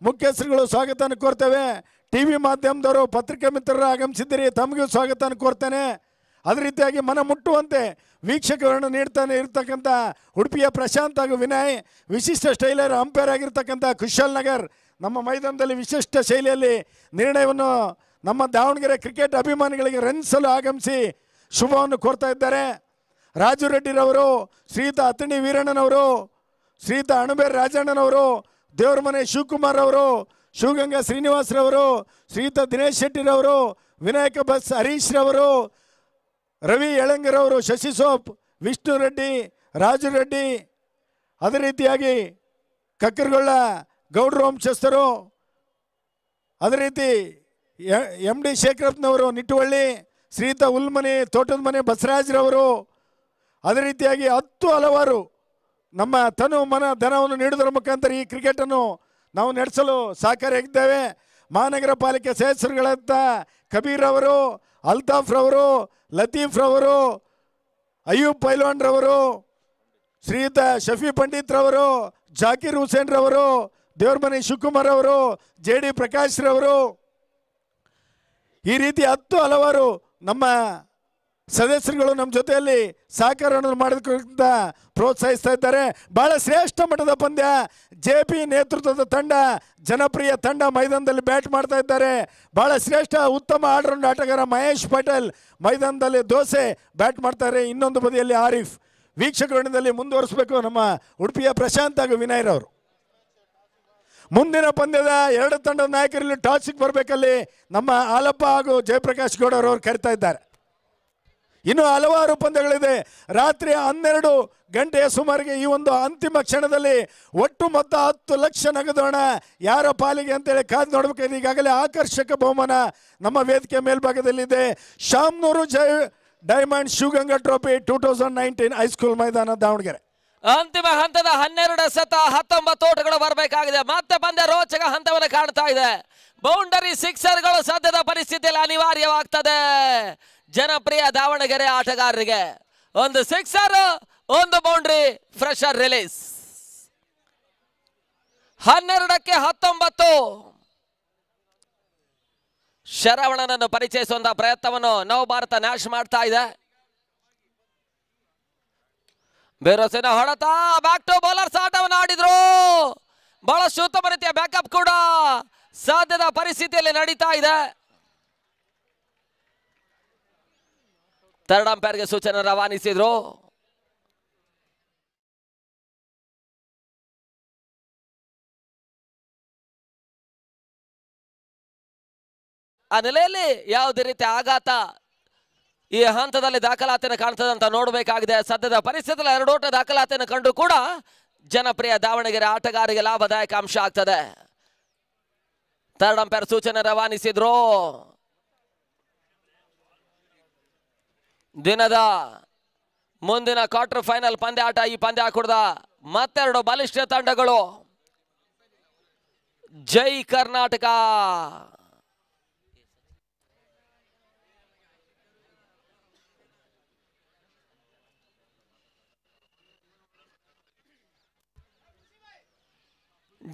ಮುಖ್ಯಸ್ಥರುಗಳು ಸ್ವಾಗತವನ್ನು ಕೋರ್ತೇವೆ. ಟಿ ವಿ ಮಾಧ್ಯಮದವರು, ಪತ್ರಿಕೆ ಮಿತ್ರರು ಆಗಮಿಸಿದ್ದೀರಿ, ತಮಗೂ ಸ್ವಾಗತವನ್ನು ಕೋರ್ತೇನೆ. ಅದೇ ರೀತಿಯಾಗಿ ಮನ ಮುಟ್ಟುವಂತೆ ವೀಕ್ಷಕರನ್ನು ನೀಡ್ತಾನೆ ಇರ್ತಕ್ಕಂಥ ಉಡುಪಿಯ ಪ್ರಶಾಂತ್ ಹಾಗೂ ವಿನಯ್, ವಿಶಿಷ್ಟ ಸ್ಟೈಲರ್ ಅಂಪೈರ್ ಆಗಿರ್ತಕ್ಕಂಥ ಕುಶಾಲ್ ನಗರ್ ನಮ್ಮ ಮೈದಾನದಲ್ಲಿ ವಿಶಿಷ್ಟ ಶೈಲಿಯಲ್ಲಿ ನಿರ್ಣಯವನ್ನು ನಮ್ಮ ದಾವಣಗೆರೆ ಕ್ರಿಕೆಟ್ ಅಭಿಮಾನಿಗಳಿಗೆ ರಂಜಿಸಲು ಆಗಮಿಸಿ ಶುಭವನ್ನು ಕೋರ್ತಾ ಇದ್ದಾರೆ. ರಾಜು ರೆಡ್ಡಿರವರು, ಶ್ರೀಯುತ ಅತಣಿ ವೀರಣ್ಣನವರು, ಶ್ರೀಯುತ ಅಣಬೇರ್ ರಾಜಣ್ಣನವರು, ದೇವರಮನೆ ಶಿವಕುಮಾರ್ ಅವರು, ಶಿವಗಂಗಾ ಶ್ರೀನಿವಾಸರವರು, ಶ್ರೀಯುತ ದಿನೇಶ್ ಶೆಟ್ಟಿರವರು, ವಿನಾಯಕ ಬಸ್ ಹರೀಶ್ ರವರು, ರವಿ ಯಳಂಗರವರು, ಶಶಿ ಸೋಪ್, ವಿಷ್ಣು ರೆಡ್ಡಿ, ರಾಜು ರೆಡ್ಡಿ, ಅದೇ ರೀತಿಯಾಗಿ ಕಕ್ಕರಗೊಳ್ಳ ಗೌಡ್ರ ವಂಶಸ್ಥರು, ಅದೇ ರೀತಿ MD ಶೇಖರಪ್ಪನವರು ನಿಟ್ಟುವಳ್ಳಿ, ಶ್ರೀಯುತ ಹುಲ್ಮನೆ ತೋಟದ ಮನೆ ಬಸವರಾಜ್ರವರು, ಅದೇ ರೀತಿಯಾಗಿ ಹಲವಾರು ನಮ್ಮ ತನು ಮನ ಧನವನ್ನು ನೀಡುವುದರ ಮುಖಾಂತರ ಈ ಕ್ರಿಕೆಟನ್ನು ನಾವು ನಡೆಸಲು ಸಹಕಾರಿಯಾಗಿದ್ದೇವೆ. ಮಹಾನಗರ ಪಾಲಿಕೆ ಸದಸ್ಯರುಗಳಾದ ಕಬೀರ್ ಅವರು, ಅಲ್ತಾಫ್ ರವರು, ಲತೀಫ್ ರವರು, ಅಯ್ಯೂಬ್ ಪೈಲ್ವಾನ್ ರವರು, ಶ್ರೀಯುತ ಶಫಿ ಪಂಡಿತ್ ರವರು, ಜಾಕೀರ್ ಹುಸೇನ್ ರವರು, ದೇವರಮನೆ ಶಿವಕುಮಾರ್ ಅವರು, JD ಪ್ರಕಾಶ್ ರವರು, ಈ ರೀತಿ ಹಲವಾರು ನಮ್ಮ ಸದಸ್ಯರುಗಳು ನಮ್ಮ ಜೊತೆಯಲ್ಲಿ ಸಹಕಾರವನ್ನು ಮಾಡೋದಕ್ಕಿಂತ ಪ್ರೋತ್ಸಾಹಿಸ್ತಾ ಇದ್ದಾರೆ. ಬಹಳ ಶ್ರೇಷ್ಠ ಮಟ್ಟದ ಪಂದ್ಯ. JP ನೇತೃತ್ವದ ತಂಡ, ಜನಪ್ರಿಯ ತಂಡ ಮೈದಾನದಲ್ಲಿ ಬ್ಯಾಟ್ ಮಾಡ್ತಾ ಇದ್ದಾರೆ. ಬಹಳ ಶ್ರೇಷ್ಠ ಉತ್ತಮ ಆಲ್ರೌಂಡ್ ಆಟಗಾರ ಮಹೇಶ್ ಪಟೇಲ್ ಮೈದಾನದಲ್ಲಿ ದೋಸೆ ಬ್ಯಾಟ್ ಮಾಡ್ತಾರೆ. ಇನ್ನೊಂದು ಬದಿಯಲ್ಲಿ ಆರಿಫ್. ವೀಕ್ಷಕರಲ್ಲಿ ಮುಂದುವರಿಸಬೇಕು ನಮ್ಮ ಉಡುಪಿಯ ಪ್ರಶಾಂತ್ ಹಾಗೂ ವಿನಯ್ರವರು. ಮುಂದಿನ ಪಂದ್ಯದ 2 ತಂಡದ ನಾಯಕರಲ್ಲಿ ಟಾಸಿಗೆ ಬರಬೇಕಲ್ಲಿ ನಮ್ಮ ಆಲಪ್ಪ ಹಾಗೂ ಜಯಪ್ರಕಾಶ್ ಗೌಡ ಅವರು ಕರಿತಾ ಇದ್ದಾರೆ. ಇನ್ನು ಹಲವಾರು ಪಂದ್ಯಗಳಿದೆ. ರಾತ್ರಿ 12 ಗಂಟೆಯ ಸುಮಾರಿಗೆ ಈ ಒಂದು ಅಂತಿಮ ಕ್ಷಣದಲ್ಲಿ ಒಟ್ಟು ಮೊತ್ತ 10 ಲಕ್ಷ ನಗದು ಹಣ ಯಾರ ಪಾಲಿಗೆ ಅಂತೇಳಿ ಕಾದು ನೋಡಬೇಕಾಗಿದೆ. ಈಗಾಗಲೇ ಆಕರ್ಷಕ ಬಹುಮಾನ ನಮ್ಮ ವೇದಿಕೆ ಮೇಲ್ಭಾಗದಲ್ಲಿದೆ. Shamanur diamond Shivaganga trophy 2019 high school ಮೈದಾನ ದಾವಣಗೆರೆ. ಅಂತಿಮ ಹಂತದ 12-19 ಓಟಗಳು ಬರಬೇಕಾಗಿದೆ. ಮತ್ತೆ ಪಂದ್ಯ ರೋಚಕ ಹಂತವನ್ನು ಕಾಣ್ತಾ ಇದೆ. ಬೌಂಡರಿ ಸಿಕ್ಸರ್ಗಳು ಸದ್ಯದ ಪರಿಸ್ಥಿತಿಯಲ್ಲಿ ಅನಿವಾರ್ಯವಾಗ್ತದೆ. ಜನಪ್ರಿಯ ದಾವಣಗೆರೆ ಆಟಗಾರರಿಗೆ ಒಂದು ಸಿಕ್ಸರ್, ಒಂದು ಬೌಂಡ್ರಿ, ಫ್ರೆಶರ್ ರಿಲೀಸ್. 12-19 ಶರವಣನನ್ನು ಪರಿಚಯಿಸುವಂತಹ ಪ್ರಯತ್ನವನ್ನು ನವಭಾರತ ನ್ಯಾಶ್ ಮಾಡ್ತಾ ಇದೆ. ಬೇರೋಸಿನ ಹೊಡೆತ, ಬ್ಯಾಕ್ ಟು ಬೌಲರ್ಸ್ ಆಟವನ್ನು ಆಡಿದ್ರು. ಬಹಳಷ್ಟು ಉತ್ತಮ ರೀತಿಯ ಬ್ಯಾಕಪ್ ಕೂಡ ಸಾಧ್ಯದ ಪರಿಸ್ಥಿತಿಯಲ್ಲಿ ನಡೀತಾ ಇದೆ. ಥರ್ಡ್ ಅಂಪೈರ್ಗೆ ಸೂಚನೆ ರವಾನಿಸಿದ್ರು. ಆ ನೆಲೆಯಲ್ಲಿ ಯಾವುದೇ ರೀತಿ ಆಘಾತ ಈ ಹಂತದಲ್ಲಿ ದಾಖಲಾತಿಯನ್ನು ಕಾಣ್ತದೆ ಅಂತ ನೋಡಬೇಕಾಗಿದೆ. ಸದ್ಯದ ಪರಿಸ್ಥಿತಿಯಲ್ಲಿ 2 ಓಟ ದಾಖಲಾತಿಯನ್ನು ಕಂಡು ಕೂಡ ಜನಪ್ರಿಯ ದಾವಣಗೆರೆ ಆಟಗಾರರಿಗೆ ಲಾಭದಾಯಕ ಅಂಶ ಆಗ್ತದೆ. ಥರ್ಡ್ ಅಂಪೈರ್ ಸೂಚನೆ ರವಾನಿಸಿದ್ರು. ದಿನದ ಮುಂದಿನ ಕ್ವಾರ್ಟರ್ ಫೈನಲ್ ಪಂದ್ಯಾಟ. ಈ ಪಂದ್ಯ ಕುಡ್ದ ಮತ್ತೆರಡು ಬಲಿಷ್ಠ ತಂಡಗಳು. ಜೈ ಕರ್ನಾಟಕ.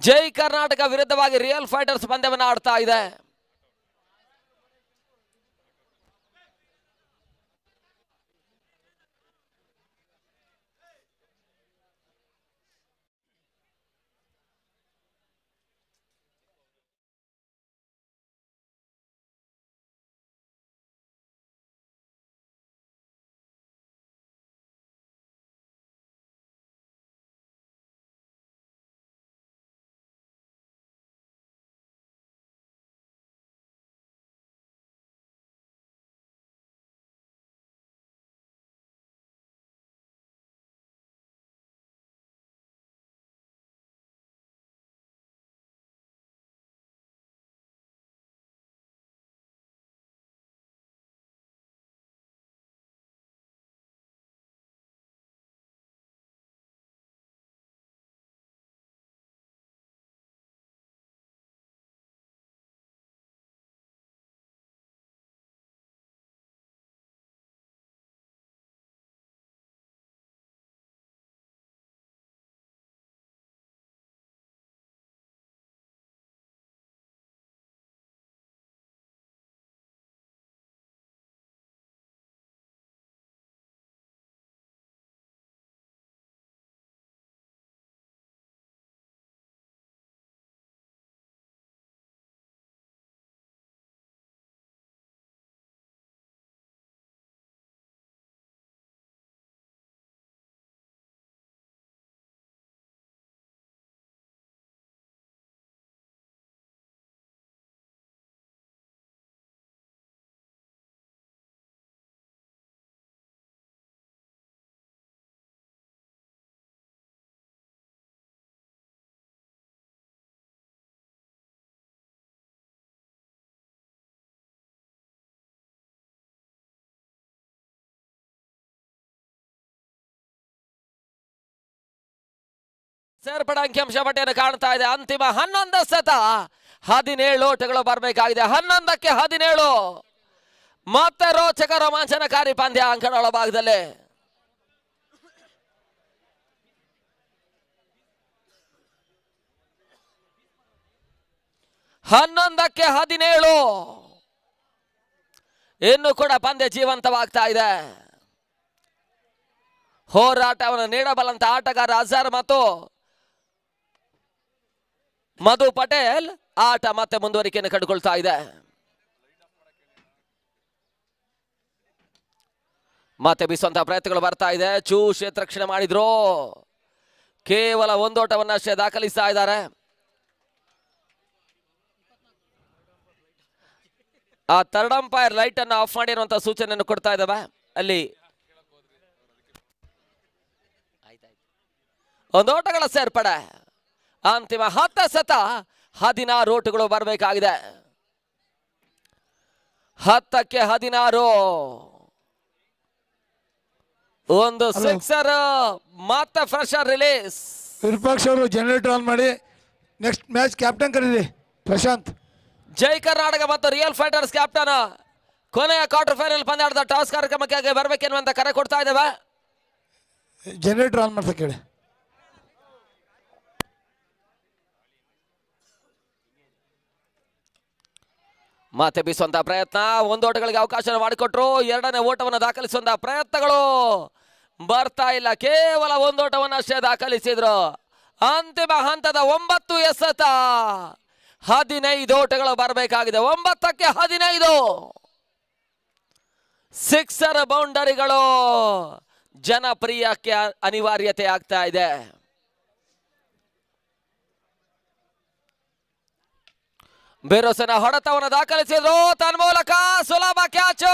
ಜೈ ಕರ್ನಾಟಕ ವಿರುದ್ಧವಾಗಿ ರಿಯಲ್ ಫೈಟರ್ಸ್ ಪಂದ್ಯವನ್ನು ಆಡ್ತಾ ಇದೆ. ಸೇರ್ಪಡೆ ಅಂಕಿಅಂಶ ಪಟ್ಟಿಯನ್ನು ಕಾಣ್ತಾ ಇದೆ. ಅಂತಿಮ 11 ಸತ 17 ಓಟಗಳು ಬರಬೇಕಾಗಿದೆ. 11ಕ್ಕೆ 17 ಮತ್ತೆ ರೋಚಕ ರೋಮಾಂಚನಕಾರಿ ಪಂದ್ಯ ಅಂಕಣ ಒಳಭಾಗದಲ್ಲಿ. ಹನ್ನೊಂದಕ್ಕೆ 17 ಇನ್ನು ಕೂಡ ಪಂದ್ಯ ಜೀವಂತವಾಗ್ತಾ ಇದೆ. ಹೋರಾಟವನ್ನು ನೀಡಬಲ್ಲಂತ ಆಟಗಾರ ಅಜರ್ ಮತ್ತು ಮಧು ಪಟೇಲ್ ಆಟ ಮತ್ತೆ ಮುಂದುವರಿಕೆಯನ್ನು ಕಂಡುಕೊಳ್ತಾ ಇದೆ. ಮತ್ತೆ ಬೀಸುವಂತಹ ಪ್ರಯತ್ನಗಳು ಬರ್ತಾ ಇದೆ. ಕ್ಷೇತ್ರ ರಕ್ಷಣೆ ಮಾಡಿದ್ರು. ಕೇವಲ ಒಂದು ಓಟವನ್ನಷ್ಟೇ ದಾಖಲಿಸ್ತಾ ಇದ್ದಾರೆ. ಆ ಥರ್ಡ್ ಅಂಪೈರ್ ಲೈಟ್ ಅನ್ನು ಆಫ್ ಮಾಡಿ ಅನ್ನುವಂತ ಸೂಚನೆಯನ್ನು ಕೊಡ್ತಾ ಇದ್ದಾವೆ. ಅಲ್ಲಿ ಒಂದು ಓಟಗಳ ಸೇರ್ಪಡೆ. ಅಂತಿಮ 10 ಸತ 16 ಓಟಗಳು ಬರಬೇಕಾಗಿದೆ. 10ಕ್ಕೆ 16 ಒಂದು ಸಿಕ್ಸರ್ ಮತ್ತೆ ಫ್ರೆಶರ್ ರಿಲೀಸ್. ವಿರೂಪಾಕ್ಷ ಅವರು ಜನರೇಟರ್ ಆನ್ ಮಾಡಿ. ನೆಕ್ಸ್ಟ್ ಮ್ಯಾಚ್ ಕ್ಯಾಪ್ಟನ್ ಕರೀರಿ ಪ್ರಶಾಂತ್. ಜೈ ಕರ್ನಾಟಕ ಮತ್ತು ರಿಯಲ್ ಫೈಟರ್ಸ್ ಕ್ಯಾಪ್ಟನ್ ಕೊನೆಯ ಕ್ವಾರ್ಟರ್ ಫೈನಲ್ ಪಂದ್ಯಾಟದ ಟಾಸ್ ಕಾರ್ಯಕ್ರಮಕ್ಕೆ ಬರಬೇಕೆನ್ನುವಂತ ಕರೆ ಕೊಡ್ತಾ ಇದ್ದೇವೆ. ಜನರೇಟರ್ ಆನ್ ಮಾಡ್ತಾ ಕೇಳಿ. ಮತ್ತೆ ಬೀಸುವಂತಹ ಪ್ರಯತ್ನ. ಒಂದು ಓಟಗಳಿಗೆ ಅವಕಾಶ ಮಾಡಿಕೊಟ್ರು. ಎರಡನೇ ಓಟವನ್ನು ದಾಖಲಿಸುವಂತಹ ಪ್ರಯತ್ನಗಳು ಬರ್ತಾ ಇಲ್ಲ. ಕೇವಲ ಒಂದು ಓಟವನ್ನು ಅಷ್ಟೇ ದಾಖಲಿಸಿದ್ರು. ಅಂತಿಮ ಹಂತದ 9 ಎಸೆತ 15 ಓಟಗಳು ಬರಬೇಕಾಗಿದೆ. 9ಕ್ಕೆ 15 ಸಿಕ್ಸರ್ ಬೌಂಡರಿಗಳು ಜನಪ್ರಿಯಕ್ಕೆ ಅನಿವಾರ್ಯತೆ ಆಗ್ತಾ ಇದೆ. ಬಿರುಸಿನ ಹೊಡೆತವನ್ನು ದಾಖಲಿಸಿದ್ರು. ತನ್ಮೂಲಕ ಸುಲಭ ಕ್ಯಾಚು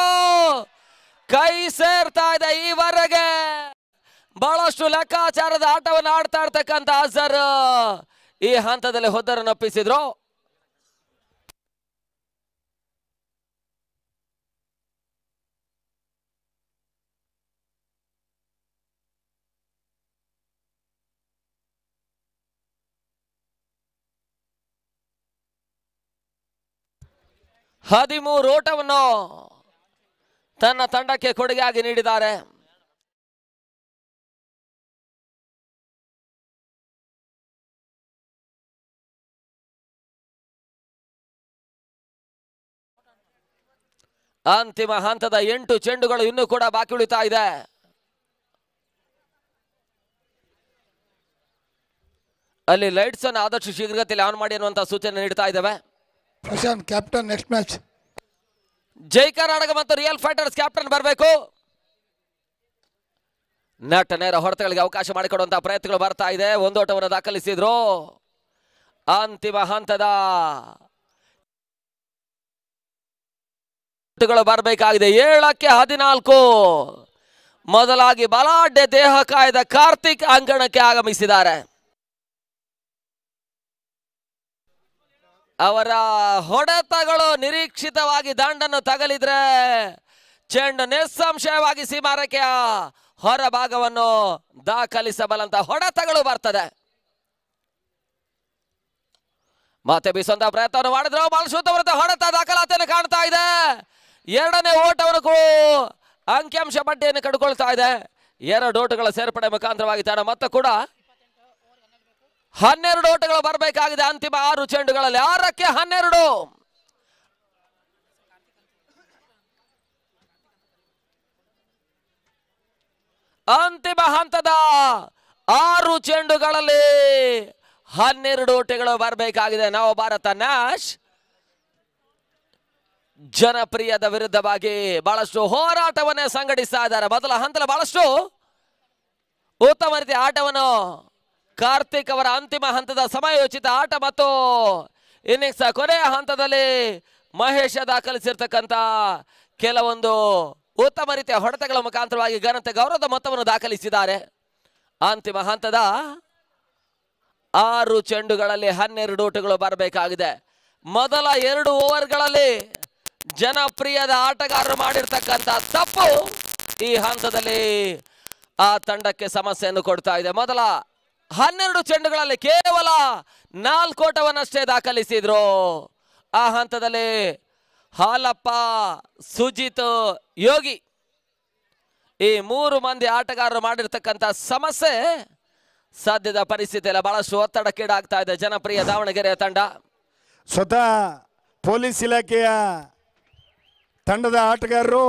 ಕೈ ಸೇರ್ತಾ ಇದೆ. ಈವರೆಗೆ ಬಹಳಷ್ಟು ಲೆಕ್ಕಾಚಾರದ ಆಟವನ್ನು ಆಡ್ತಾ ಇರ್ತಕ್ಕಂಥ ಅಜರ್ ಈ ಹಂತದಲ್ಲಿ ಹೊದ್ದರನ್ನು ಒಪ್ಪಿಸಿದ್ರು. ಹದಿಮೂರು ಓಟವನ್ನು ತನ್ನ ತಂಡಕ್ಕೆ ಕೊಡುಗೆಯಾಗಿ ನೀಡಿದ್ದಾರೆ. ಅಂತಿಮ ಹಂತದ 8 ಚೆಂಡುಗಳು ಇನ್ನೂ ಕೂಡ ಬಾಕಿ ಉಳಿತಾ ಇದೆ. ಅಲ್ಲಿ ಲೈಟ್ಸ್ ಅನ್ನು ಆದಷ್ಟು ಶೀಘ್ರಗತಿಯಲ್ಲಿ ಆನ್ ಮಾಡಿ ಅನ್ನುವಂತ ಸೂಚನೆ ನೀಡ್ತಾ ಇದ್ದೇವೆ. Prashanth captain next match. Jai Karnataka ಮತ್ತು ರಿಯಲ್ ಫೈಟರ್ಸ್ ಕ್ಯಾಪ್ಟನ್ ಬರಬೇಕು. ನಟ ನೇರ ಹೊಡೆತಗಳಿಗೆ ಅವಕಾಶ ಮಾಡಿಕೊಡುವಂತಹ ಪ್ರಯತ್ನಗಳು ಬರ್ತಾ ಇದೆ. ಒಂದು ಓಟವನ್ನು ದಾಖಲಿಸಿದ್ರು. ಅಂತಿಮ ಹಂತದ ಬರಬೇಕಾಗಿದೆ. 7ಕ್ಕೆ 14 ಮೊದಲಾಗಿ ಬಲಾಢ್ಯ ದೇಹ ಕಾಯ್ದ ಕಾರ್ತಿಕ್ ಅಂಗಣಕ್ಕೆ ಆಗಮಿಸಿದ್ದಾರೆ. ಅವರ ಹೊಡೆತಗಳು ನಿರೀಕ್ಷಿತವಾಗಿ ದಂಡನ್ನು ತಗಲಿದ್ರೆ ಚೆಂಡು ನಿಸ್ಸಂಶಯವಾಗಿ ಸೀಮಾರೇಖೆಯ ಹೊರ ಭಾಗವನ್ನು ದಾಖಲಿಸಬಲ್ಲಂತ ಹೊಡೆತಗಳು ಬರ್ತದೆ. ಮತ್ತೆ ಬೀಸುವಂತ ಪ್ರಯತ್ನವನ್ನು ಮಾಡಿದ್ರು. ಬಾಲಶೂತ ಹೊಡೆತ ದಾಖಲಾತಿಯನ್ನು ಕಾಣ್ತಾ ಇದೆ. ಎರಡನೇ ಓಟವನ್ನು ಅಂಕಿಅಂಶ ಪಟ್ಟಿಯನ್ನು ಕಂಡುಕೊಳ್ತಾ ಇದೆ. 2 ಓಟಗಳ ಸೇರ್ಪಡೆ ಮುಖಾಂತರವಾಗಿ ತಂಡ ಮತ್ತೆ ಕೂಡ 12 ಓಟಗಳು ಬರಬೇಕಾಗಿದೆ. ಅಂತಿಮ 6 ಚೆಂಡುಗಳಲ್ಲಿ 6ಕ್ಕೆ 12 ಅಂತಿಮ ಹಂತದ 6 ಚೆಂಡುಗಳಲ್ಲಿ 12 ಓಟಗಳು ಬರಬೇಕಾಗಿದೆ. ನವಭಾರತ ನ್ಯಾಶ್ ಜನಪ್ರಿಯದ ವಿರುದ್ಧವಾಗಿ ಬಹಳಷ್ಟು ಹೋರಾಟವನ್ನೇ ಸಂಘಟಿಸ್ತಾ ಇದ್ದಾರೆ. ಮೊದಲ ಹಂತದಲ್ಲಿ ಬಹಳಷ್ಟು ಉತ್ತಮ ರೀತಿಯ ಆಟವನ್ನು ಕಾರ್ತಿಕ್ ಅವರ ಅಂತಿಮ ಹಂತದ ಸಮಯೋಚಿತ ಆಟ ಮತ್ತು ಇನ್ನಿಂಗ್ಸ್ ಕೊನೆಯ ಹಂತದಲ್ಲಿ ಮಹೇಶ ದಾಖಲಿಸಿರ್ತಕ್ಕಂಥ ಕೆಲವೊಂದು ಉತ್ತಮ ರೀತಿಯ ಹೊಡೆತಗಳ ಮುಖಾಂತರವಾಗಿ ಘನತೆ ಗೌರವದ ಮೊತ್ತವನ್ನು ದಾಖಲಿಸಿದ್ದಾರೆ. ಅಂತಿಮ ಹಂತದ 6 ಚೆಂಡುಗಳಲ್ಲಿ 12 ಓಟಗಳು ಬರಬೇಕಾಗಿದೆ. ಮೊದಲ 2 ಓವರ್ಗಳಲ್ಲಿ ಜನಪ್ರಿಯದ ಆಟಗಾರರು ಮಾಡಿರ್ತಕ್ಕಂಥ ತಪ್ಪು ಈ ಹಂತದಲ್ಲಿ ಆ ತಂಡಕ್ಕೆ ಸಮಸ್ಯೆಯನ್ನು ಕೊಡ್ತಾ ಇದೆ. ಮೊದಲ 12 ಚೆಂಡುಗಳಲ್ಲಿ ಕೇವಲ 4 ಓಟವನ್ನಷ್ಟೇ ದಾಖಲಿಸಿದ್ರು. ಆ ಹಂತದಲ್ಲಿ ಹಾಲಪ್ಪ, ಸುಜಿತ್, ಯೋಗಿ ಈ 3 ಮಂದಿ ಆಟಗಾರರು ಮಾಡಿರ್ತಕ್ಕಂಥ ಸಮಸ್ಯೆ ಸದ್ಯದ ಪರಿಸ್ಥಿತಿಯಲ್ಲಿ ಬಹಳಷ್ಟು ಒತ್ತಡಕ್ಕೀಡಾಗ್ತಾ ಇದೆ ಜನಪ್ರಿಯ ದಾವಣಗೆರೆಯ ತಂಡ. ಸ್ವತಃ ಪೊಲೀಸ್ ಇಲಾಖೆಯ ತಂಡದ ಆಟಗಾರರು,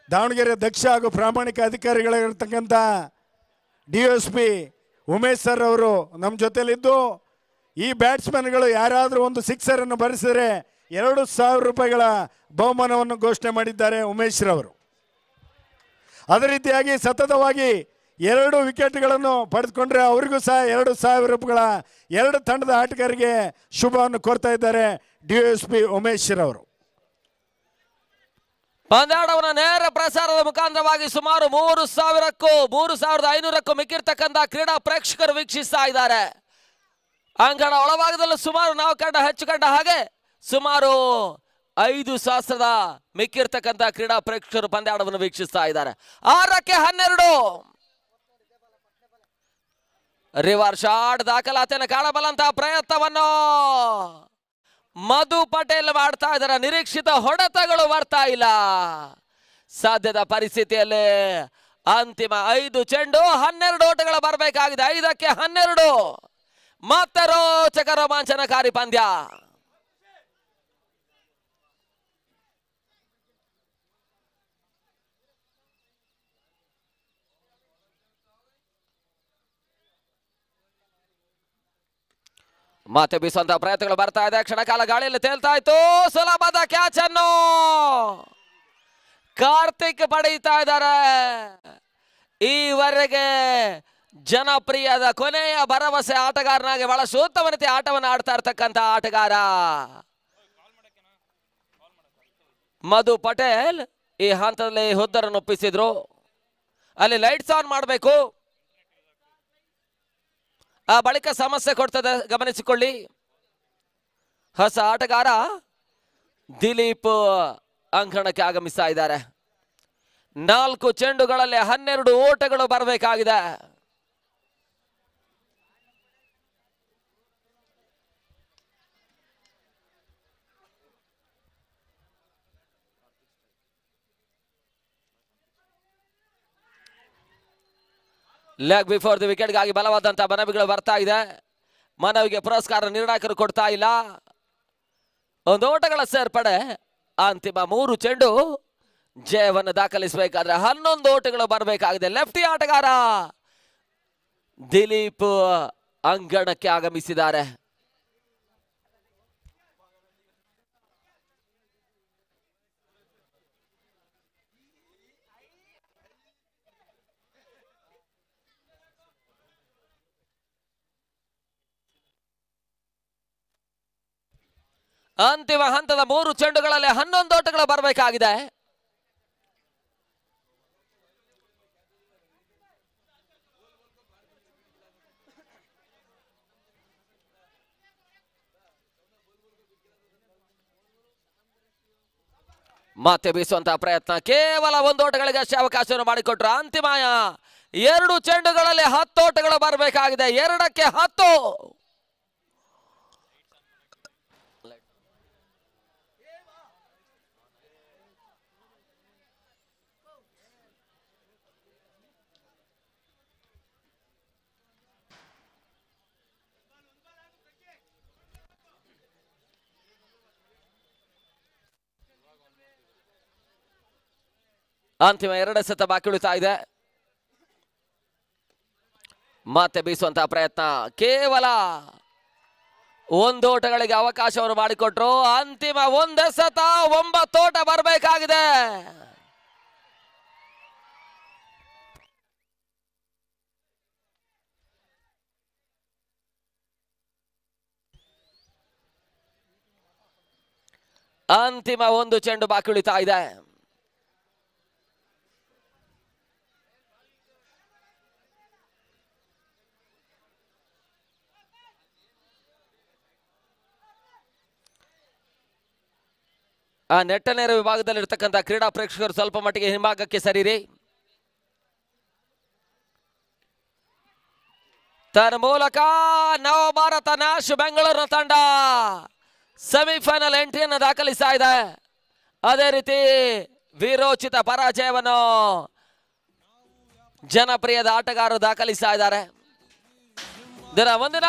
ದಾವಣಗೆರೆ ದಕ್ಷ ಹಾಗೂ ಪ್ರಾಮಾಣಿಕ ಅಧಿಕಾರಿಗಳಿರ್ತಕ್ಕಂಥ DSP ಉಮೇಶ್ ಸರ್ ಅವರು ನಮ್ಮ ಜೊತೆಲಿದ್ದು ಈ ಬ್ಯಾಟ್ಸ್ಮನ್ಗಳು ಯಾರಾದರೂ ಒಂದು ಸಿಕ್ಸರನ್ನು ಬರೆಸಿದರೆ 2,000 ರೂಪಾಯಿಗಳ ಬಹುಮಾನವನ್ನು ಘೋಷಣೆ ಮಾಡಿದ್ದಾರೆ ಉಮೇಶ್ ರವರು. ಅದೇ ರೀತಿಯಾಗಿ ಸತತವಾಗಿ 2 ವಿಕೆಟ್ಗಳನ್ನು ಪಡೆದುಕೊಂಡ್ರೆ ಅವರಿಗೂ ಸಹ 2,000 ರೂಪಾಯಿಗಳ 2 ತಂಡದ ಆಟಗಾರರಿಗೆ ಶುಭವನ್ನು ಕೋರ್ತಾ ಇದ್ದಾರೆ DSP ಉಮೇಶ್ ರವರು. ಪಂದ್ಯಾಟವನ್ನು ನೇರ ಪ್ರಸಾರದ ಮುಖಾಂತರವಾಗಿ ಸುಮಾರು 3,500ಕ್ಕೂ ಮಿಕ್ಕಿರ್ತಕ್ಕಂಥ ಕ್ರೀಡಾ ಪ್ರೇಕ್ಷಕರು ವೀಕ್ಷಿಸ್ತಾ ಇದ್ದಾರೆ. ಅಂಗಣ ಒಳಭಾಗದಲ್ಲೂ ಸುಮಾರು ನಾವು ಹೆಚ್ಚು ಕಂಡ ಹಾಗೆ ಸುಮಾರು 5,000ದ ಮಿಕ್ಕಿರ್ತಕ್ಕಂಥ ಕ್ರೀಡಾ ಪ್ರೇಕ್ಷಕರು ಪಂದ್ಯಾಟವನ್ನು ವೀಕ್ಷಿಸ್ತಾ ಇದ್ದಾರೆ. 6ಕ್ಕೆ 12 ರಿವರ್ಸ್ ಶಾಟ್ ದಾಖಲಾತಿಯನ್ನು ಕಾಣಬಲ್ಲಂತಹ ಪ್ರಯತ್ನವನ್ನು ಮಧು ಪಟೇಲ್ ಮಾಡ್ತಾ ಇದ್ದಾರೆ. ನಿರೀಕ್ಷಿತ ಹೊಡೆತಗಳು ಬರ್ತಾ ಇಲ್ಲ. ಸದ್ಯದ ಪರಿಸ್ಥಿತಿಯಲ್ಲಿ ಅಂತಿಮ 5 ಚೆಂಡು 12 ಓಟಗಳು ಬರಬೇಕಾಗಿದೆ. 5ಕ್ಕೆ 12 ಮತ್ತೆ ರೋಚಕ ರೋಮಾಂಚನಕಾರಿ ಪಂದ್ಯ. ಮತ್ತೆ ಬೀಸುವಂತಹ ಪ್ರಯತ್ನಗಳು ಬರ್ತಾ ಇದೆ. ಕ್ಷಣಕಾಲ ಗಾಳಿಯಲ್ಲಿ ತೇಲ್ತಾ ಇತ್ತು. ಸುಲಭದ ಕ್ಯಾಚ್ ಅನ್ನು ಕಾರ್ತಿಕ್ ಪಡೆಯುತ್ತಾ ಇದ್ದಾರೆ. ಈವರೆಗೆ ಜನಪ್ರಿಯದ ಕೊನೆಯ ಭರವಸೆ ಆಟಗಾರನಾಗಿ ಬಹಳಷ್ಟು ಉತ್ತಮ ರೀತಿಯ ಆಟವನ್ನು ಆಡ್ತಾ ಇರ್ತಕ್ಕಂಥ ಆಟಗಾರ ಮಧು ಪಟೇಲ್ ಈ ಹಂತದಲ್ಲಿ ಹುದ್ದರನ್ನು ಒಪ್ಪಿಸಿದ್ರು. ಅಲ್ಲಿ ಲೈಟ್ಸ್ ಆನ್ ಮಾಡಬೇಕು. ಆ ಬಳಿಕ ಸಮಸ್ಯೆ ಕೊಡ್ತದೆ, ಗಮನಿಸಿಕೊಳ್ಳಿ. ಹೊಸ ಆಟಗಾರ ದಿಲೀಪ್ ಅಂಕಣಕ್ಕೆ ಆಗಮಿಸ್ತಾ ಇದ್ದಾರೆ. 4 ಚೆಂಡುಗಳಲ್ಲಿ 12 ಓಟಗಳು ಬರಬೇಕಾಗಿದೆ. ಲೆಗ್ ಬಿಫೋರ್ ದಿ ವಿಕೆಟ್ಗಾಗಿ ಬಲವಾದಂತಹ ಮನವಿಗಳು ಬರ್ತಾ ಇದೆ. ಮನವಿಗೆ ಪುರಸ್ಕಾರ ನಿರ್ಣಾಯಕರು ಕೊಡ್ತಾ ಇಲ್ಲ. 1 ಓಟಗಳ ಸೇರ್ಪಡೆ. ಅಂತಿಮ 3 ಚೆಂಡು ಜಯವನ್ನು ದಾಖಲಿಸಬೇಕಾದ್ರೆ 11 ಓಟಗಳು ಬರಬೇಕಾಗಿದೆ. ಲೆಫ್ಟಿ ಆಟಗಾರ ದಿಲೀಪ್ ಅಂಗಣಕ್ಕೆ ಆಗಮಿಸಿದ್ದಾರೆ. ಅಂತಿಮ ಹಂತದ 3 ಚೆಂಡುಗಳಲ್ಲಿ 11 ಓಟಗಳು ಬರಬೇಕಾಗಿದೆ. ಮತ್ತೆ ಬೀಸುವಂತಹ ಪ್ರಯತ್ನ. ಕೇವಲ 1 ಓಟಗಳಿಗೆ ಅಷ್ಟೇ ಅವಕಾಶವನ್ನು ಮಾಡಿಕೊಟ್ರು. ಅಂತಿಮ 2 ಚೆಂಡುಗಳಲ್ಲಿ 10 ಓಟಗಳು ಬರಬೇಕಾಗಿದೆ. 2ಕ್ಕೆ 10. ಅಂತಿಮ 2 ಸೆತ ಬಾಕಿ ಉಳಿತಾ ಇದೆ. ಮತ್ತೆ ಬೀಸುವಂತಹ ಪ್ರಯತ್ನ. ಕೇವಲ 1 ಓಟಗಳಿಗೆ ಅವಕಾಶವನ್ನು ಮಾಡಿಕೊಟ್ರು. ಅಂತಿಮ 1 ಸೆತ 9 ಓಟ ಬರಬೇಕಾಗಿದೆ. ಅಂತಿಮ 1 ಚೆಂಡು ಬಾಕಿ ಉಳಿತಾ ಇದೆ. ಆ ನೆಟ್ಟ ನೇರ ವಿಭಾಗದಲ್ಲಿ ಇರ್ತಕ್ಕಂಥ ಕ್ರೀಡಾ ಪ್ರೇಕ್ಷಕರು ಸ್ವಲ್ಪ ಮಟ್ಟಿಗೆ ಹಿಂಭಾಗಕ್ಕೆ ಸರಿರಿ. ತನ್ನ ಮೂಲಕ ನವ ಭಾರತ ನ್ಯಾಶ್ ಬೆಂಗಳೂರು ತಂಡ ಸೆಮಿಫೈನಲ್ ಎಂಟ್ರಿಯನ್ನು ದಾಖಲಿಸ್ತಾ ಇದೆ. ಅದೇ ರೀತಿ ವೀರೋಚಿತ ಪರಾಜಯವನ್ನು ಜನಪ್ರಿಯದ ಆಟಗಾರರು ದಾಖಲಿಸ್ತಾ ಇದ್ದಾರೆ. ಮುಂದಿನ